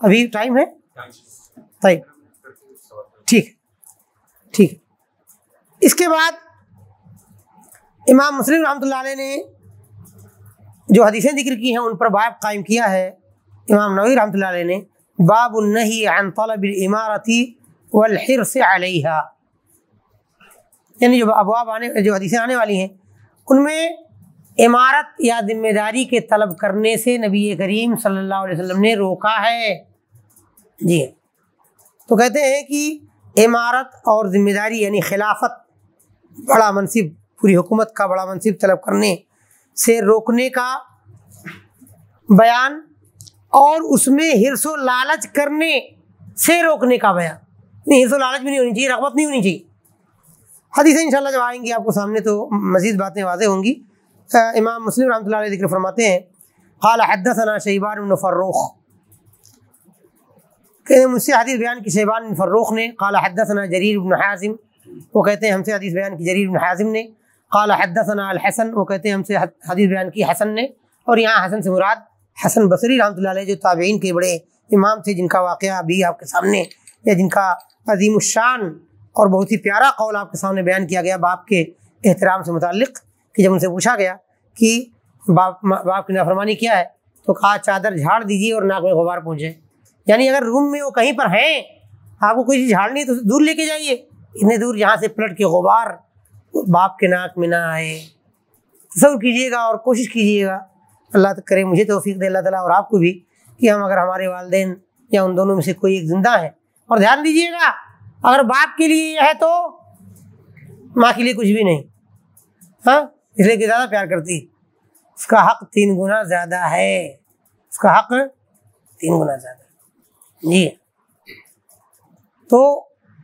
ابھی ٹائم ہے؟ طيب ٹھیک ہے۔ اس کے بعد امام مسلم رحمۃ اللہ علیہ نے جو حدیثیں ذکر کی ہیں ان پر باب قائم کیا ہے امام نووی رحمۃ اللہ علیہ نے، باب النہی عن طلب الامارۃ والحرص علیہا، یعنی جو ابواب جو حدیثیں آنے والی ہیں ان میں امارت یا ذمہ داری کے طلب کرنے سے نبی کریم صلی اللہ علیہ وسلم نے روکا ہے۔ جی، تو کہتے ہیں کہ امارت اور ذمہ داری یعنی خلافت، بڑا منصب، پوری حکومت کا بڑا منصب طلب کرنے سے روکنے کا بیان، اور اس میں حرص و لالچ کرنے سے روکنے کا بیان، نہیں حرص و لالچ بھی نہیں ہونی چاہیے، رغبت نہیں ہونی چاہیے۔ حدیثیں انشاءاللہ جب آئیں گی آپ کو سامنے تو مزید باتیں واضح ہوں گی۔ امام مسلم رحمۃ اللہ علیہ ذکر فرماتے ہیں، قال حدثنا شیبان بن فروخ، کہ مجھ سے حدیث بیان کی شیبان بن فروخ نے، قال حدثنا جریر بن حازم، وہ کہتے ہیں ہم سے حدیث بیان کی جریر بن حازم نے، قال حدثنا الحسن، وہ کہتے ہیں ہم سے حدیث بیان کی حسن نے، اور یہاں حسن سے مراد حسن بصری رحمۃ اللہ علیہ جو تابعین کے بڑے امام تھے، جن کا واقعہ ابھی آپ کے سامنے، یا جن کا عظیم الشان اور بہت ہی پیارا قول آپ کے سامنے بیان کیا گیا باپ کے احترام سے متعلق، کہ جب ان سے پوچھا گیا کہ باپ کی نافرمانی کیا ہے تو کہا چادر جھاڑ دیجیے اور ناک میں غبار پہنچے، یعنی اگر روم میں وہ کہیں پر ہیں، آپ کو کوئی چیز جھاڑنی ہے تو دور لے کے جائیے، اتنے دور جہاں سے پلٹ کے غبار باپ کے ناک میں نہ آئے۔ تصور کیجیے گا اور کوشش کیجیے گا، اللہ کرے مجھے توفیق دے اللہ تعالیٰ اور آپ کو بھی، کہ ہم اگر ہمارے والدین یا ان دونوں میں سے کوئی ایک زندہ ہے، اور دھیان دیجیے گا اگر باپ کے لیے ہے تو ماں کے لیے کچھ بھی نہیں، ہاں، اس لیے کہ زیادہ پیار کرتی، اس کا حق 3 گنا زیادہ ہے، اس کا حق 3 گنا زیادہ ہے۔ جی، تو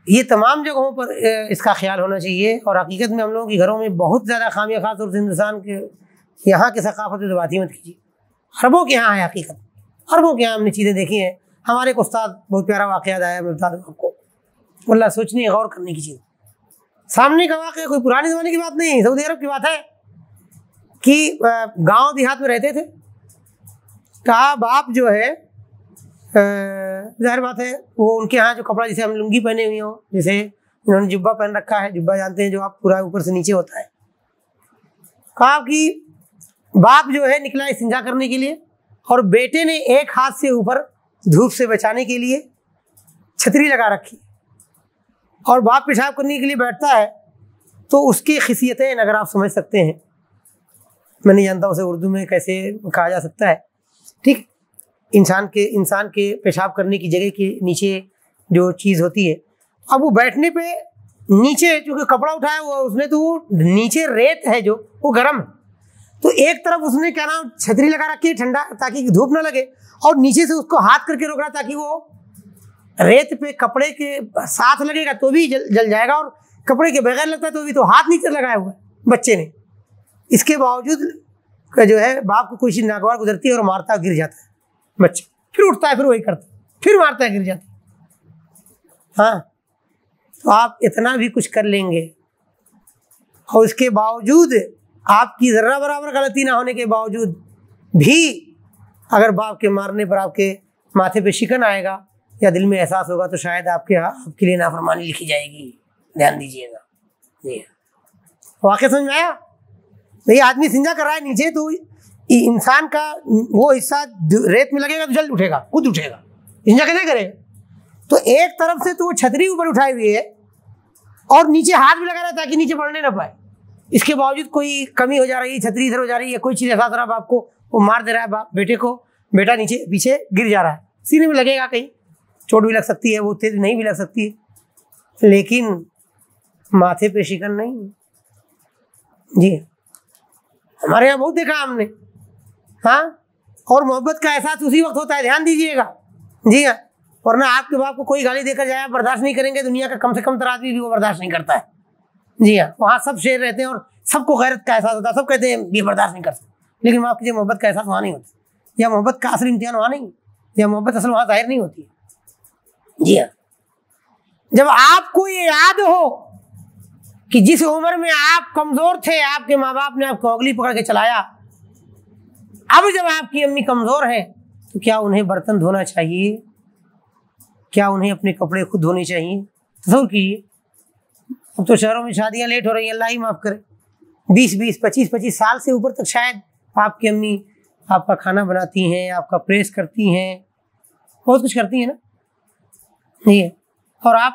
یہ تمام جگہوں پر اس کا خیال ہونا چاہیے، اور حقیقت میں ہم لوگوں کے گھروں میں بہت زیادہ خامیاں، خاص طور سے ہندوستان کے یہاں کے ثقافت سے بات ہی مت کیجیے، عربوں کے یہاں ہے، حقیقت عربوں کے یہاں ہم نے چیزیں دیکھی ہیں۔ ہمارے ایک استاد بہت پیارا واقعہ آیا، میں بتا دوں آپ کو، اللہ سوچنے غور کرنے کی چیز، سامنے کا واقعہ کوئی پرانے زمانے کی بات نہیں، سعودی عرب کی بات ہے، کہ گاؤں دیہات میں رہتے تھے، کہا باپ جو ہے، ظاہر بات ہے وہ ان کے ہاں جو کپڑا، جسے ہم لنگی پہنے ہوئی ہوں، جیسے انہوں نے جبہ پہن رکھا ہے، جبہ جانتے ہیں جو آپ پورا اوپر سے نیچے ہوتا ہے، کہا کہ باپ جو ہے نکلا استنجا کرنے کے لیے، اور بیٹے نے ایک ہاتھ سے اوپر دھوپ سے بچانے کے لیے چھتری لگا رکھی، اور باپ پیشاب کرنے کے لیے بیٹھتا ہے تو اس کی خصیتیں اگر آپ سمجھ سکتے ہیں، میں نہیں جانتا اسے اردو میں کیسے کہا جا سکتا ہے، ٹھیک، انسان کے پیشاب کرنے کی جگہ کے نیچے جو چیز ہوتی ہے، اب وہ بیٹھنے پہ نیچے چونکہ کپڑا اٹھایا ہوا اس نے، تو وہ نیچے ریت ہے جو وہ گرم ہے، تو ایک طرف اس نے کیا نام چھتری لگا رکھی ہے ٹھنڈا تاکہ دھوپ نہ لگے، اور نیچے سے اس کو ہاتھ کر کے روک رہا تاکہ وہ ریت پہ کپڑے کے ساتھ لگے گا تو بھی جل جائے گا، اور کپڑے کے بغیر لگتا ہے تو بھی، تو ہاتھ نیچے لگایا ہوا ہے بچے نے۔ اس کے باوجود جو ہے باپ کو کوئی چیز ناگوار گزرتی ہے اور مارتا گر جاتا ہے بچہ، پھر اٹھتا ہے، پھر وہی کرتا ہے، پھر مارتا ہے گر جاتا ہے۔ ہاں، تو آپ اتنا بھی کچھ کر لیں گے اور اس کے باوجود آپ کی ذرہ برابر غلطی نہ ہونے کے باوجود بھی اگر باپ کے مارنے پر آپ کے ماتھے پہ شکن آئے گا یا دل میں احساس ہوگا تو شاید آپ کے لیے نافرمانی لکھی جائے گی، دھیان دیجیے گا۔ جی واقعہ سمجھ میں آیا؟ یہ آدمی سنجا کر رہا ہے نیچے، تو انسان کا وہ حصہ ریت میں لگے گا تو جلد اٹھے گا، خود اٹھے گا، سنجا کیسے کرے گا؟ تو ایک طرف سے تو وہ چھتری اوپر اٹھائی ہوئی ہے اور نیچے ہاتھ بھی لگا رہا ہے تاکہ نیچے پڑنے نہ پائے، اس کے باوجود کوئی کمی ہو جا رہی ہے، چھتری ادھر ہو جا رہی ہے، کوئی چیز احساس رہا باپ کو، وہ مار دے رہا ہے باپ بیٹے کو، بیٹا نیچے پیچھے گر جا رہا ہے، سینے میں لگے گا، کہیں چوٹ بھی لگ سکتی ہے، وہ تیز نہیں بھی لگ سکتی ہے، لیکن ماتھے پہ شکن نہیں۔ جی ہمارے یہاں بہت دیکھا ہم نے، ہاں، اور محبت کا احساس اسی وقت ہوتا ہے، دھیان دیجیے گا۔ جی ہاں، ورنہ آپ کے باپ کو کوئی گالی دے کر جائے آپ برداشت نہیں کریں گے، دنیا کا کم سے کم تر آدمی بھی وہ برداشت نہیں کرتا ہے۔ جی ہاں، وہاں سب شیر رہتے ہیں اور سب کو غیرت کا احساس ہوتا ہے، سب کہتے ہیں یہ برداشت نہیں کر سکتے، لیکن معاف کیجیے محبت کا احساس وہاں نہیں ہوتا، یا محبت کا اصل امتحان وہاں نہیں، یا محبت اصل وہاں ظاہر نہیں ہوتی ہے۔ جی ہاں، جب آپ کو یہ یاد ہو کہ جس عمر میں آپ کمزور تھے آپ کے ماں باپ نے آپ کو انگلی پکڑ کے چلایا، اب جب آپ کی امی کمزور ہیں تو کیا انہیں برتن دھونا چاہیے؟ کیا انہیں اپنے کپڑے خود دھونے چاہیے؟ تصور کیجیے، اب تو شہروں میں شادیاں لیٹ ہو رہی ہیں، اللہ ہی معاف کرے، 20-25 سال سے اوپر تک شاید آپ کی امی آپ کا کھانا بناتی ہیں، آپ کا پریس کرتی ہیں، بہت کچھ کرتی ہیں نا۔ جی، اور آپ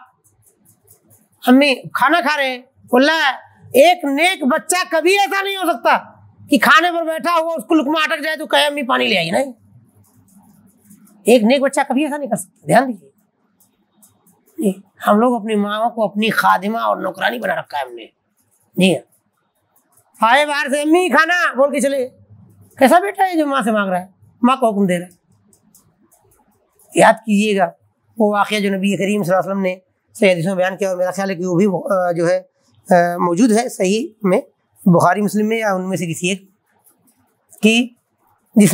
امی کھانا کھا رہے ہیں، اللہ ایک نیک بچہ کبھی ایسا نہیں ہو سکتا کہ کھانے پر بیٹھا ہوا اس کو لقمہ اٹک جائے تو کہے امی پانی لے آئی، نہیں، ایک نیک بچہ کبھی ایسا نہیں کر سکتا، دھیان دیجیے۔ ہم لوگ اپنی ماں کو اپنی خادمہ اور نوکرانی بنا رکھا ہے ہم نے۔ جی آئے باہر سے امی کھانا بول کے چلے، کیسا بیٹا ہے جو ماں سے مانگ رہا ہے، ماں کو حکم دے رہا ہے۔ یاد کیجیے گا وہ واقعہ جو نبی کریم صلی اللہ علیہ وسلم نے صحیح حدیث میں بیان کیا، اور میرا خیال ہے کہ وہ بھی جو ہے موجود ہے صحیح میں، بخاری مسلم میں یا ان میں سے کسی ایک کی، جس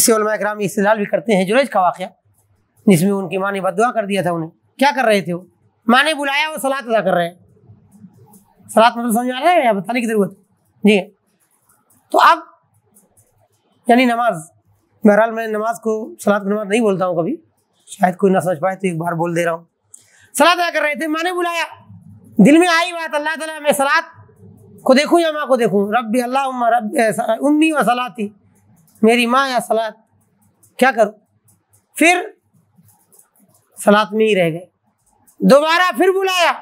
سے علماء کرام استدلال بھی کرتے ہیں، جریج کا واقعہ، جس میں ان کی ماں نے بد دعا کر دیا تھا انہیں۔ کیا کر رہے تھے وہ؟ ماں نے بلایا، وہ صلاۃ ادا کر رہے ہیں۔ صلاۃ مطلب سمجھ آ رہا ہے یا بتانے کی ضرورت؟ جی، تو اب یعنی نماز، بہرحال میں نماز کو صلاۃ کی نماز نہیں بولتا ہوں کبھی، شاید کوئی نہ سمجھ پائے تو ایک بار بول دے رہا ہوں۔ صلاۃ ادا کر رہے تھے، ماں نے بلایا، دل میں آئی بات اللہ تعالیٰ میں صلاۃ کو دیکھوں یا ماں کو دیکھوں، رب اللہم رب امی و صلاتی، میری ماں یا صلاۃ، کیا کروں؟ پھر صلاۃ میں ہی رہ گئے، دوبارہ پھر بلایا،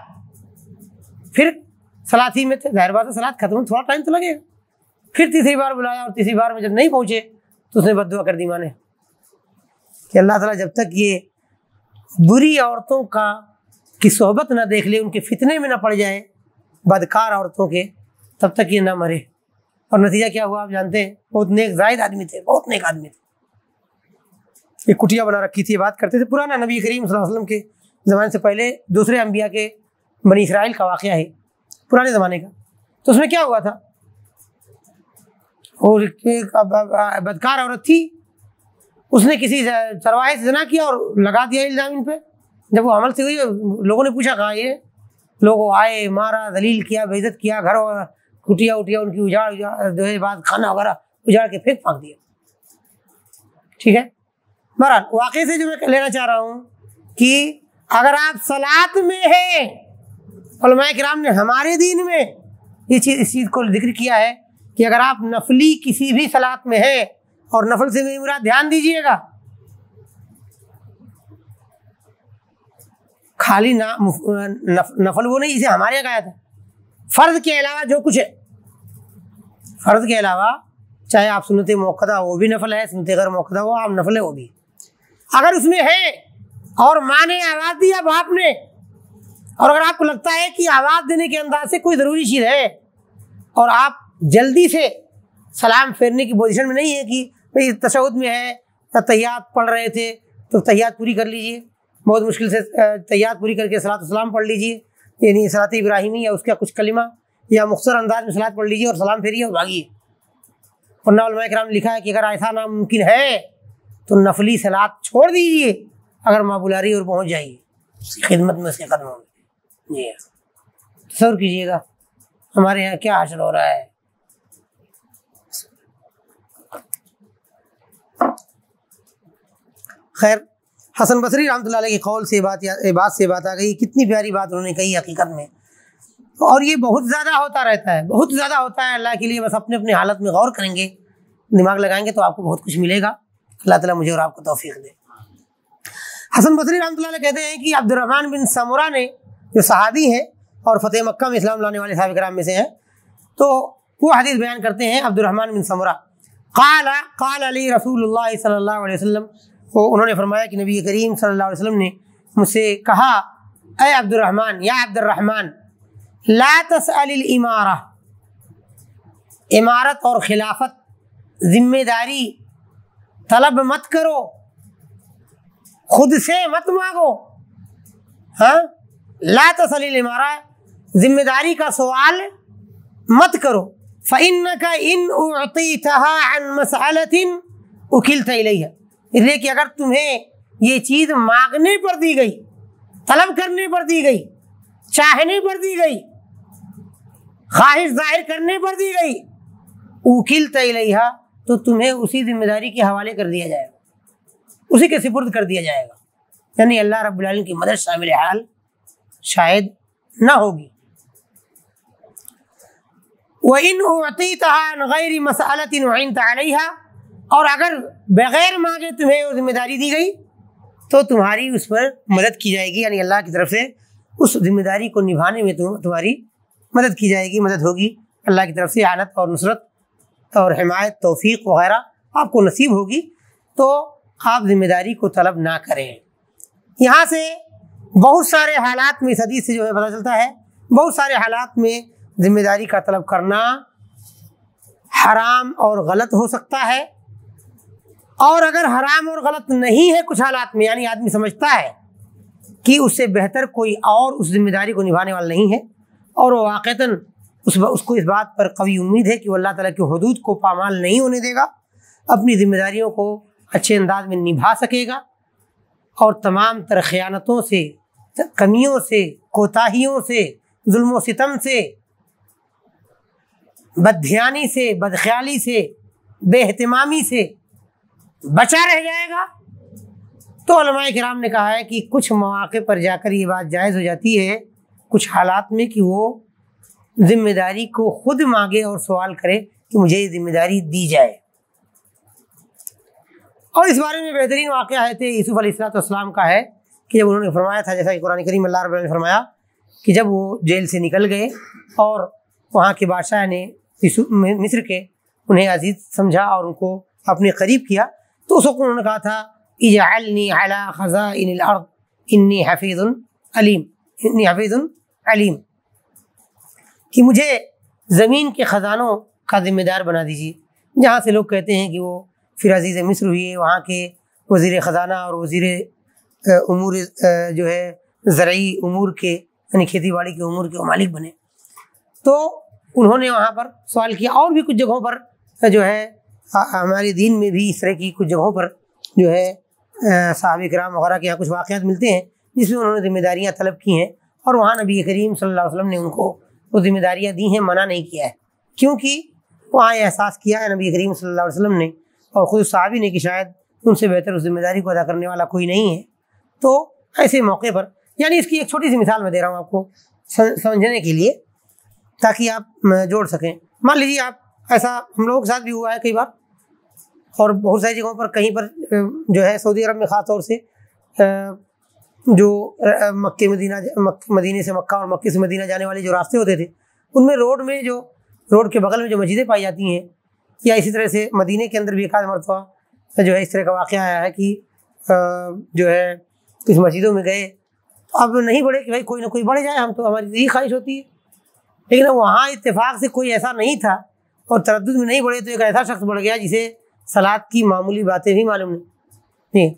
پھر صلاۃ ہی میں تھے، ظاہر بات ہے صلاۃ ختم، تھوڑا ٹائم تو لگے گا، پھر تیسری بار بلایا، اور تیسری بار میں جب نہیں پہنچے تو اس نے بد دعا کر دی ماں نے کہ اللہ تعالیٰ جب تک یہ بری عورتوں کی صحبت نہ دیکھ لے، ان کے فتنے میں نہ پڑ جائے بدکار عورتوں کے، تب تک یہ نہ مرے۔ اور نتیجہ کیا ہوا آپ جانتے ہیں، بہت نیک زاہد آدمی تھے، بہت نیک آدمی تھے، ایک کٹیا بنا رکھی تھی، بات کرتے تھے، پرانا نبی کریم صلی اللہ علیہ وسلم کے زمانے سے پہلے دوسرے انبیاء کے بنی اسرائیل کا واقعہ ہے، پرانے زمانے کا۔ تو اس میں کیا ہوا تھا، اور ایک بدکار عورت تھی، اس نے کسی چرواہے سے زنا کیا اور لگا دیا الزام ان پہ۔ جب وہ عمل سے ہوئی، لوگوں نے پوچھا کہاں یہ، لوگوں آئے، مارا، ذلیل کیا، بے عزت کیا، گھر کٹیا اٹیا ان کی اجاڑ جو ہے بعد کھانا وغیرہ اجاڑ کے پھینک دیا۔ ٹھیک ہے، بہرحال واقعے سے جو میں لینا چاہ رہا ہوں کہ اگر آپ صلاۃ میں ہیں، علماء کرام نے ہمارے دین میں اس چیز کو ذکر کیا ہے کہ اگر آپ نفلی کسی بھی صلاۃ میں ہیں، اور نفل سے میری مراد دھیان دیجیے گا، خالی نفل وہ نہیں جسے ہمارے یہاں کہا تھا، فرض کے علاوہ جو کچھ ہے، فرض کے علاوہ چاہے آپ سنت موقدہ وہ بھی نفل ہے، سنت غیر موقدہ وہ آپ نفل ہے وہ بھی، اگر اس میں ہے اور ماں نے آواز دی اب آپ نے، اور اگر آپ کو لگتا ہے کہ آواز دینے کے انداز سے کوئی ضروری چیز ہے اور آپ جلدی سے سلام پھیرنے کی پوزیشن میں نہیں ہے کہ بھئی تشہد میں ہے، تحیات پڑھ رہے تھے تو تحیات پوری کر لیجئے، بہت مشکل سے تحیات پوری کر کے صلاۃ والسلام پڑھ لیجئے، یعنی صلاۃ ابراہیمی یا اس کا کچھ کلمہ یا مختصر انداز میں صلاۃ پڑھ لیجئے اور سلام پھیریے اور بھاگیے۔ ورنہ علماء کرام نے لکھا ہے کہ اگر ایسا ناممکن ہے تو نفلی صلاۃ چھوڑ دیجئے، اگر ماں بلا رہی اور پہنچ جائیے اس کی خدمت میں، اس کے قدموں میں۔ جی تصور کیجیے گا ہمارے یہاں کیا حشر ہو رہا ہے۔ خیر، حسن بصری رحمۃ اللہ علیہ کے قول سے بات آ گئی، کتنی پیاری بات انہوں نے کہی حقیقت میں، اور یہ بہت زیادہ ہوتا رہتا ہے، بہت زیادہ ہوتا ہے۔ اللہ کے لیے بس اپنے حالت میں غور کریں گے، دماغ لگائیں گے تو آپ کو بہت کچھ ملے گا۔ اللہ تعالیٰ مجھے اور آپ کو توفیق دے۔ حسن بصری رحمۃ اللہ علیہ کہتے ہیں کہ عبد الرحمن بن سمرہ نے، جو صحابی ہیں اور فتح مکہ میں اسلام لانے والے صحابہ کرام میں سے ہیں، تو وہ حدیث بیان کرتے ہیں عبد الرحمن بن سمرہ، قال علی رسول اللہ صلی اللہ علیہ وسلم، انہوں نے فرمایا کہ نبی کریم صلی اللہ علیہ وسلم نے مجھ سے کہا، اے عبد الرحمن، یا عبد الرحمن، لا تسأل الامارہ، امارت اور خلافت، ذمہ داری طلب مت کرو، خود سے مت مانگو، ہاں، لا تسأل الامارہ، ذمہ داری کا سوال مت کرو، فإنك إن أعطيتها عن مسألة أكلت إليها، اس لیے کہ اگر تمہیں یہ چیز مانگنے پر دی گئی، طلب کرنے پر دی گئی، چاہنے پر دی گئی، خواہش ظاہر کرنے پر دی گئی، اکلت الیہا، تو تمہیں اسی ذمہ داری کے حوالے کر دیا جائے گا، اسی کے سپرد کر دیا جائے گا، یعنی اللہ رب العالمین کی مدد شامل حال شاید نہ ہوگی۔ وَإِنْ أُعْطِيتَهَا عَنْ غَيْرِ مَسْأَلَةٍ وَعِنْتَ عَلَيْهَا، اور اگر بغیر مانگے تمہیں وہ ذمہ داری دی گئی تو تمہاری اس پر مدد کی جائے گی، یعنی اللہ کی طرف سے اس ذمہ داری کو نبھانے میں تمہاری مدد کی جائے گی، مدد ہوگی، اللہ کی طرف سے اعانت اور نصرت اور حمایت، توفیق وغیرہ آپ کو نصیب ہوگی، تو آپ ذمہ داری کو طلب نہ کریں۔ یہاں سے بہت سارے حالات میں، اس حدیث سے جو ہے پتہ چلتا ہے، بہت سارے حالات میں ذمہ داری کا طلب کرنا حرام اور غلط ہو سکتا ہے، اور اگر حرام اور غلط نہیں ہے کچھ حالات میں، یعنی آدمی سمجھتا ہے کہ اس سے بہتر کوئی اور اس ذمہ داری کو نبھانے والا نہیں ہے، اور وہ واقعتاً اس کو اس بات پر قوی امید ہے کہ وہ اللہ تعالیٰ کی حدود کو پامال نہیں ہونے دے گا، اپنی ذمہ داریوں کو اچھے انداز میں نبھا سکے گا، اور تمام تر خیانتوں سے، کمیوں سے، کوتاہیوں سے، ظلم و ستم سے، بددھیانی سے، بدخیالی سے، بے اہتمامی سے بچا رہ جائے گا۔ تو علماء کرام نے کہا ہے کہ کچھ مواقع پر جا کر یہ بات جائز ہو جاتی ہے، کچھ حالات میں، کہ وہ ذمہ داری کو خود مانگے اور سوال کرے کہ مجھے یہ ذمہ داری دی جائے۔ اور اس بارے میں بہترین واقعہ ہے یوسف علیہ السلام کا ہے کہ جب انہوں نے فرمایا تھا، جیسا کہ قرآن کریم اللہ رب العالمین نے فرمایا کہ جب وہ جیل سے نکل گئے اور وہاں کے بادشاہ نے مصر کے انہیں عزیز سمجھا اور ان کو اپنے قریب کیا، تو اس وقت انہوں نے کہا تھا اجعلنی علی خزائن الارض انی حفیظ علیم، انی حفیظ علیم، کہ مجھے زمین کے خزانوں کا ذمہ دار بنا دیجیے۔ جہاں سے لوگ کہتے ہیں کہ وہ پھر عزیز مصر ہوئے، وہاں کے وزیر خزانہ اور وزیر امور جو ہے زرعی امور کے، یعنی کھیتی باڑی کے امور کے وہ مالک بنے۔ تو انہوں نے وہاں پر سوال کیا، اور بھی کچھ جگہوں پر جو ہے ہمارے دین میں بھی اس طرح کی کچھ جگہوں پر جو ہے صحابہ کرام وغیرہ کے یہاں کچھ واقعات ملتے ہیں جس میں انہوں نے ذمہ داریاں طلب کی ہیں، اور وہاں نبی کریم صلی اللہ علیہ وسلم نے ان کو وہ ذمہ داریاں دی ہیں، منع نہیں کیا ہے، کیونکہ وہاں یہ احساس کیا ہے نبی کریم صلی اللہ علیہ وسلم نے اور خود صحابی نے کہ شاید ان سے بہتر اس ذمہ داری کو ادا کرنے والا کوئی نہیں ہے۔ تو ایسے موقع پر، یعنی اس کی ایک چھوٹی سی مثال میں دے رہا ہوں آپ کو سمجھنے کے لیے تاکہ آپ جوڑ سکیں۔ مان لیجیے آپ، ایسا ہم لوگوں کے ساتھ بھی ہوا ہے کئی بار، اور بہت ساری جگہوں پر، کہیں پر جو ہے سعودی عرب میں خاص طور سے جو مدینے سے مکہ اور مکے سے مدینہ جانے والے جو راستے ہوتے تھے، ان میں روڈ کے بغل میں جو مسجدیں پائی جاتی ہیں، یا اسی طرح سے مدینے کے اندر بھی ایک آدھ مرتبہ جو ہے اس طرح کا واقعہ آیا ہے کہ جو ہے کچھ مسجدوں میں گئے تو اب نہیں بڑھے کہ بھائی کوئی نہ کوئی بڑھ جائے، ہم تو ہماری یہی خواہش ہوتی ہے، لیکن وہاں اتفاق سے کوئی ایسا نہیں تھا اور تردد میں نہیں بڑھے تو ایک ایسا شخص بڑھ گیا جسے صلاۃ کی معمولی باتیں بھی معلوم نہیں۔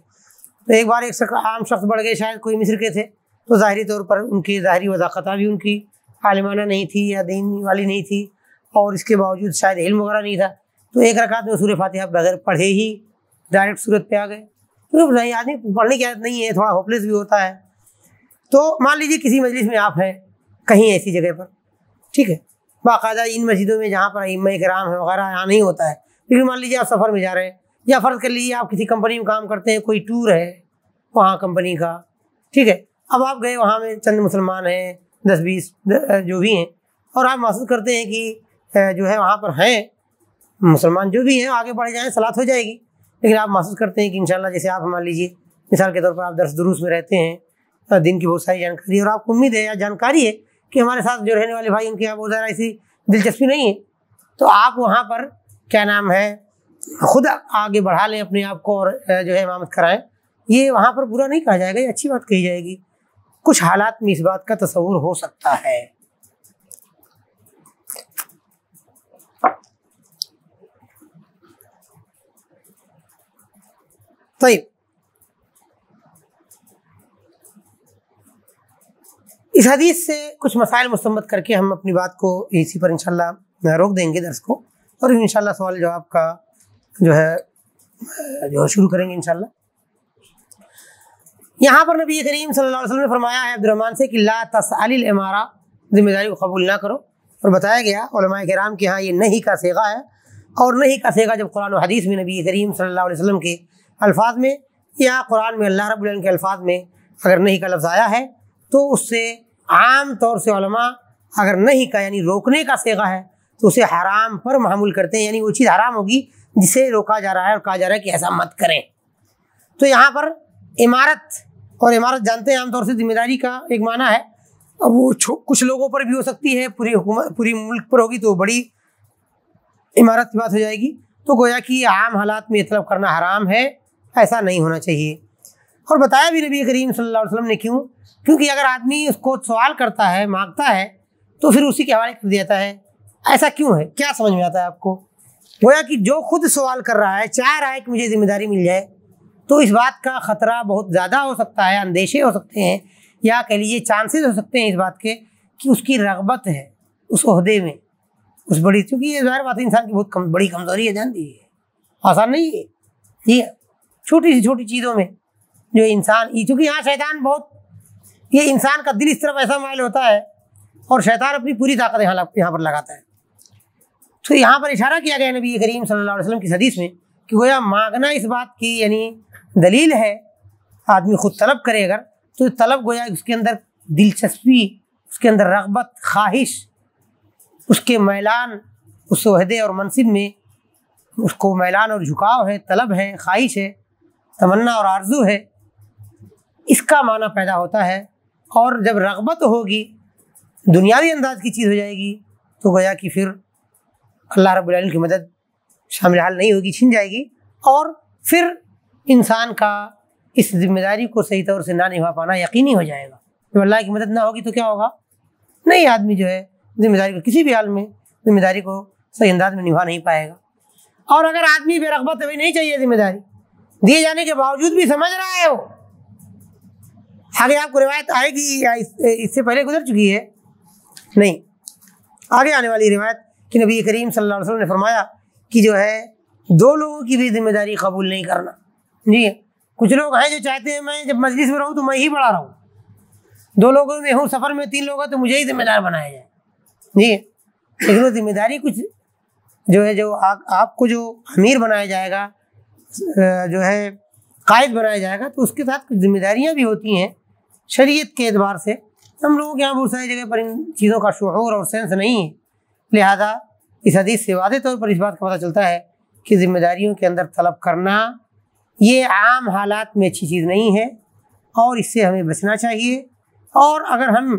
تو ایک بار ایک عام شخص بڑھ گئے، شاید کوئی مصر کے تھے، تو ظاہری طور پر ان کی ظاہری وضاقتہ بھی ان کی عالمانہ نہیں تھی یا دین والی نہیں تھی، اور اس کے باوجود شاید علم وغیرہ نہیں تھا، تو ایک رکعت میں سورہ فاتحہ بغیر پڑھے ہی ڈائریکٹ صورت پہ آ گئے۔ کیونکہ آدمی پڑھنے کی عادت نہیں ہے، تھوڑا ہوپلیس بھی ہوتا ہے۔ تو مان لیجیے کسی مجلس میں آپ ہیں کہیں ایسی جگہ پر، ٹھیک ہے، باقاعدہ ان مسجدوں میں جہاں پر ائمہ کرام ہیں وغیرہ یہاں نہیں ہوتا ہے، لیکن مان لیجیے آپ سفر میں جا رہے ہیں، یا فرض کر لیجیے آپ کسی کمپنی میں کام کرتے ہیں، کوئی ٹور ہے وہاں کمپنی کا، ٹھیک ہے، اب آپ گئے وہاں میں چند مسلمان ہیں 10-20 جو بھی ہیں، اور آپ محسوس کرتے ہیں کہ جو ہے وہاں پر ہیں مسلمان جو بھی ہیں آگے بڑھ جائیں صلاۃ ہو جائے گی، لیکن آپ محسوس کرتے ہیں کہ انشاءاللہ جیسے آپ مان لیجیے مثال کے طور پر آپ درس دروس میں رہتے ہیں، دین کی بہت ساری جانکاری، اور آپ کو امید ہے یا جانکاری ہے کہ ہمارے ساتھ جو رہنے والے بھائی ان کے یہاں بہت زیادہ ایسی دلچسپی نہیں ہے، تو آپ وہاں پر کیا نام ہے خود آگے بڑھا لیں اپنے آپ کو اور جو ہے امامت کرائیں، یہ وہاں پر برا نہیں کہا جائے گا، یہ اچھی بات کہی جائے گی۔ کچھ حالات میں اس بات کا تصور ہو سکتا ہے۔ طيب، اس حدیث سے کچھ مسائل مستنبط کر کے ہم اپنی بات کو اسی پر انشاءاللہ روک دیں گے درس کو، اور انشاءاللہ سوال جواب کا جو ہے شروع کریں گے انشاءاللہ۔ یہاں پر نبی کریم صلی اللہ علیہ وسلم نے فرمایا ہے عبدالرحمن سے کہ لا تسأل الامارہ، ذمہ داری کو قبول نہ کرو، اور بتایا گیا علماء کرام کے ہاں یہ نہیں کا صیغہ ہے، اور نہیں کا صیغہ جب قرآن و حدیث میں نبی کریم صلی اللہ علیہ وسلم کے الفاظ میں یا قرآن میں اللہ رب العالمین کے الفاظ میں اگر نہیں کا لفظ آیا ہے تو اس سے عام طور سے علماء اگر نہیں کا یعنی روکنے کا صیغہ ہے تو اسے حرام پر محمول کرتے ہیں، یعنی وہ چیز حرام ہوگی جسے روکا جا رہا ہے اور کہا جا رہا ہے کہ ایسا مت کریں۔ تو یہاں پر عمارت، اور عمارت جانتے ہیں عام طور سے ذمہ داری کا ایک معنی ہے، اب وہ کچھ لوگوں پر بھی ہو سکتی ہے، پوری حکومت پوری ملک پر ہوگی تو بڑی عمارت کی بات ہو جائے گی، تو گویا کہ عام حالات میں یہ طلب کرنا حرام ہے، ایسا نہیں ہونا چاہیے۔ اور بتایا بھی نبی کریم صلی اللہ علیہ وسلم نے کیوں، کیونکہ اگر آدمی اس کو سوال کرتا ہے مانگتا ہے تو پھر اسی کے حوالے کر دیتا ہے، ایسا کیوں ہے؟ کیا سمجھ میں آتا ہے آپ کو؟ گویا کہ جو خود سوال کر رہا ہے چاہ رہا ہے کہ مجھے ذمہ داری مل جائے، تو اس بات کا خطرہ بہت زیادہ ہو سکتا ہے، اندیشے ہو سکتے ہیں، یا کہہ لیجیے چانسز ہو سکتے ہیں اس بات کے کہ اس کی رغبت ہے اس عہدے میں، اس بڑی، کیونکہ یہ ظاہر بات ہے انسان کی بہت بڑی کمزوری ہے، جان دیجیے آسان نہیں ہے یہ چھوٹی سی چھوٹی چیزوں میں جو انسان، چونکہ یہاں شیطان بہت، یہ انسان کا دل اس طرف ایسا مائل ہوتا ہے اور شیطان اپنی پوری طاقت یہاں پر لگاتا ہے۔ تو یہاں پر اشارہ کیا گیا نبی کریم صلی اللہ علیہ وسلم کی حدیث میں کہ گویا مانگنا اس بات کی یعنی دلیل ہے، آدمی خود طلب کرے اگر تو طلب گویا اس کے اندر دلچسپی، اس کے اندر رغبت، خواہش، اس کے میلان اس عہدے اور منصب میں اس کو میلان اور جھکاؤ ہے، طلب ہے، خواہش ہے، تمنا اور آرزو ہے، اس کا معنی پیدا ہوتا ہے۔ اور جب رغبت ہوگی، دنیاوی انداز کی چیز ہو جائے گی تو گویا کہ پھر اللہ رب العالمین کی مدد شامل حال نہیں ہوگی، چھن جائے گی، اور پھر انسان کا اس ذمہ داری کو صحیح طور سے نہ نبھا پانا یقینی ہو جائے گا۔ جب اللہ کی مدد نہ ہوگی تو کیا ہوگا؟ نہیں، آدمی جو ہے ذمہ داری کو کسی بھی حال میں ذمہ داری کو صحیح انداز میں نبھا نہیں پائے گا۔ اور اگر آدمی بے رغبت ہے، نہیں چاہیے ذمہ داری، دیے جانے کے باوجود بھی سمجھ رہا ہے، وہ آگے آپ کو روایت آئے گی یا اس سے پہلے گزر چکی ہے، نہیں آگے آنے والی روایت کہ نبی کریم صلی اللہ علیہ وسلم نے فرمایا کہ جو ہے دو لوگوں کی بھی ذمہ داری قبول نہیں کرنا۔ جی، کچھ لوگ ہیں جو چاہتے ہیں میں جب مجلس میں رہوں تو میں ہی بڑھا رہا ہوں، دو لوگوں میں ہوں، سفر میں 3 لوگ ہیں تو مجھے ہی ذمہ دار بنایا جائے۔ جی، لیکن وہ ذمہ داری کچھ جو ہے جو آپ کو جو امیر بنایا جائے گا، جو ہے قائد بنایا جائے گا، تو اس کے ساتھ کچھ ذمہ داریاں بھی ہوتی ہیں شریعت کے اعتبار سے۔ ہم لوگوں کے یہاں بہت ساری جگہ پر ان چیزوں کا شعور اور سینس نہیں ہے، لہذا اس حدیث سے واضح طور پر اس بات کا پتہ چلتا ہے کہ ذمہ داریوں کے اندر طلب کرنا یہ عام حالات میں اچھی چیز نہیں ہے، اور اس سے ہمیں بچنا چاہیے۔ اور اگر ہم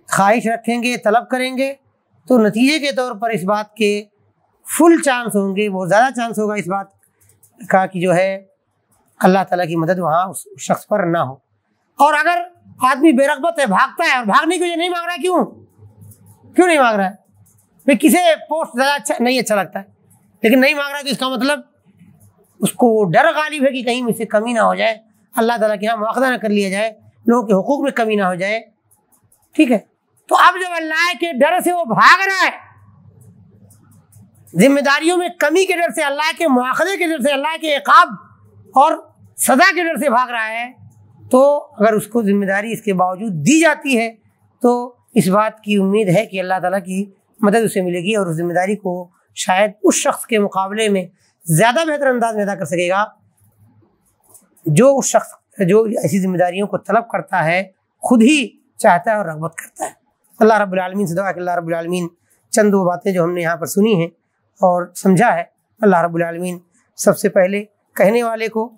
خواہش رکھیں گے، طلب کریں گے، تو نتیجے کے طور پر اس بات کے فل چانس ہوں گے، وہ زیادہ چانس ہوگا اس بات کا کہ جو ہے اللہ تعالیٰ کی مدد وہاں اس شخص پر نہ ہو۔ اور اگر آدمی بے رغبت ہے، بھاگتا ہے، اور بھاگنے کی وجہ نہیں مانگ رہا ہے، کیوں نہیں مانگ رہا ہے؟ بھائی کسے پوسٹ زیادہ نہیں اچھا لگتا ہے لیکن نہیں مانگ رہا ہے، تو اس کا مطلب اس کو ڈر غالب ہے کہ کہیں مجھ سے کمی نہ ہو جائے، اللہ تعالیٰ کے یہاں مواخذہ نہ کر لیا جائے، لوگوں کے حقوق میں کمی نہ ہو جائے، ٹھیک ہے۔ تو اب جب اللہ کے ڈر سے وہ بھاگ رہا ہے، ذمہ داریوں میں کمی کے ڈر سے، اللہ کے مواخذے کے ڈر سے، اللہ کے عقاب اور سزا کے ڈر سے بھاگ رہا ہے، تو اگر اس کو ذمہ داری اس کے باوجود دی جاتی ہے تو اس بات کی امید ہے کہ اللہ تعالیٰ کی مدد اسے ملے گی، اور اس ذمہ داری کو شاید اس شخص کے مقابلے میں زیادہ بہتر انداز میں ادا کر سکے گا جو اس شخص جو ایسی ذمہ داریوں کو طلب کرتا ہے، خود ہی چاہتا ہے اور رغبت کرتا ہے۔ اللہ رب العالمین سے دعا کہ اللہ رب العالمین چند وہ باتیں جو ہم نے یہاں پر سنی ہیں اور سمجھا ہے، اللہ رب العالمین سب سے پہلے کہنے والے کو،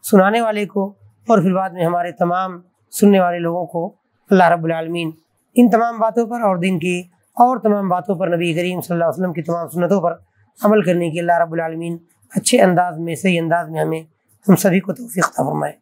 سنانے والے کو، اور پھر بعد میں ہمارے تمام سننے والے لوگوں کو اللہ رب العالمین ان تمام باتوں پر اور دین کی اور تمام باتوں پر، نبی کریم صلی اللہ علیہ وسلم کی تمام سنتوں پر عمل کرنے کی اللہ رب العالمین اچھے انداز میں، صحیح انداز میں ہم سبھی کو توفیق عطا فرمائے۔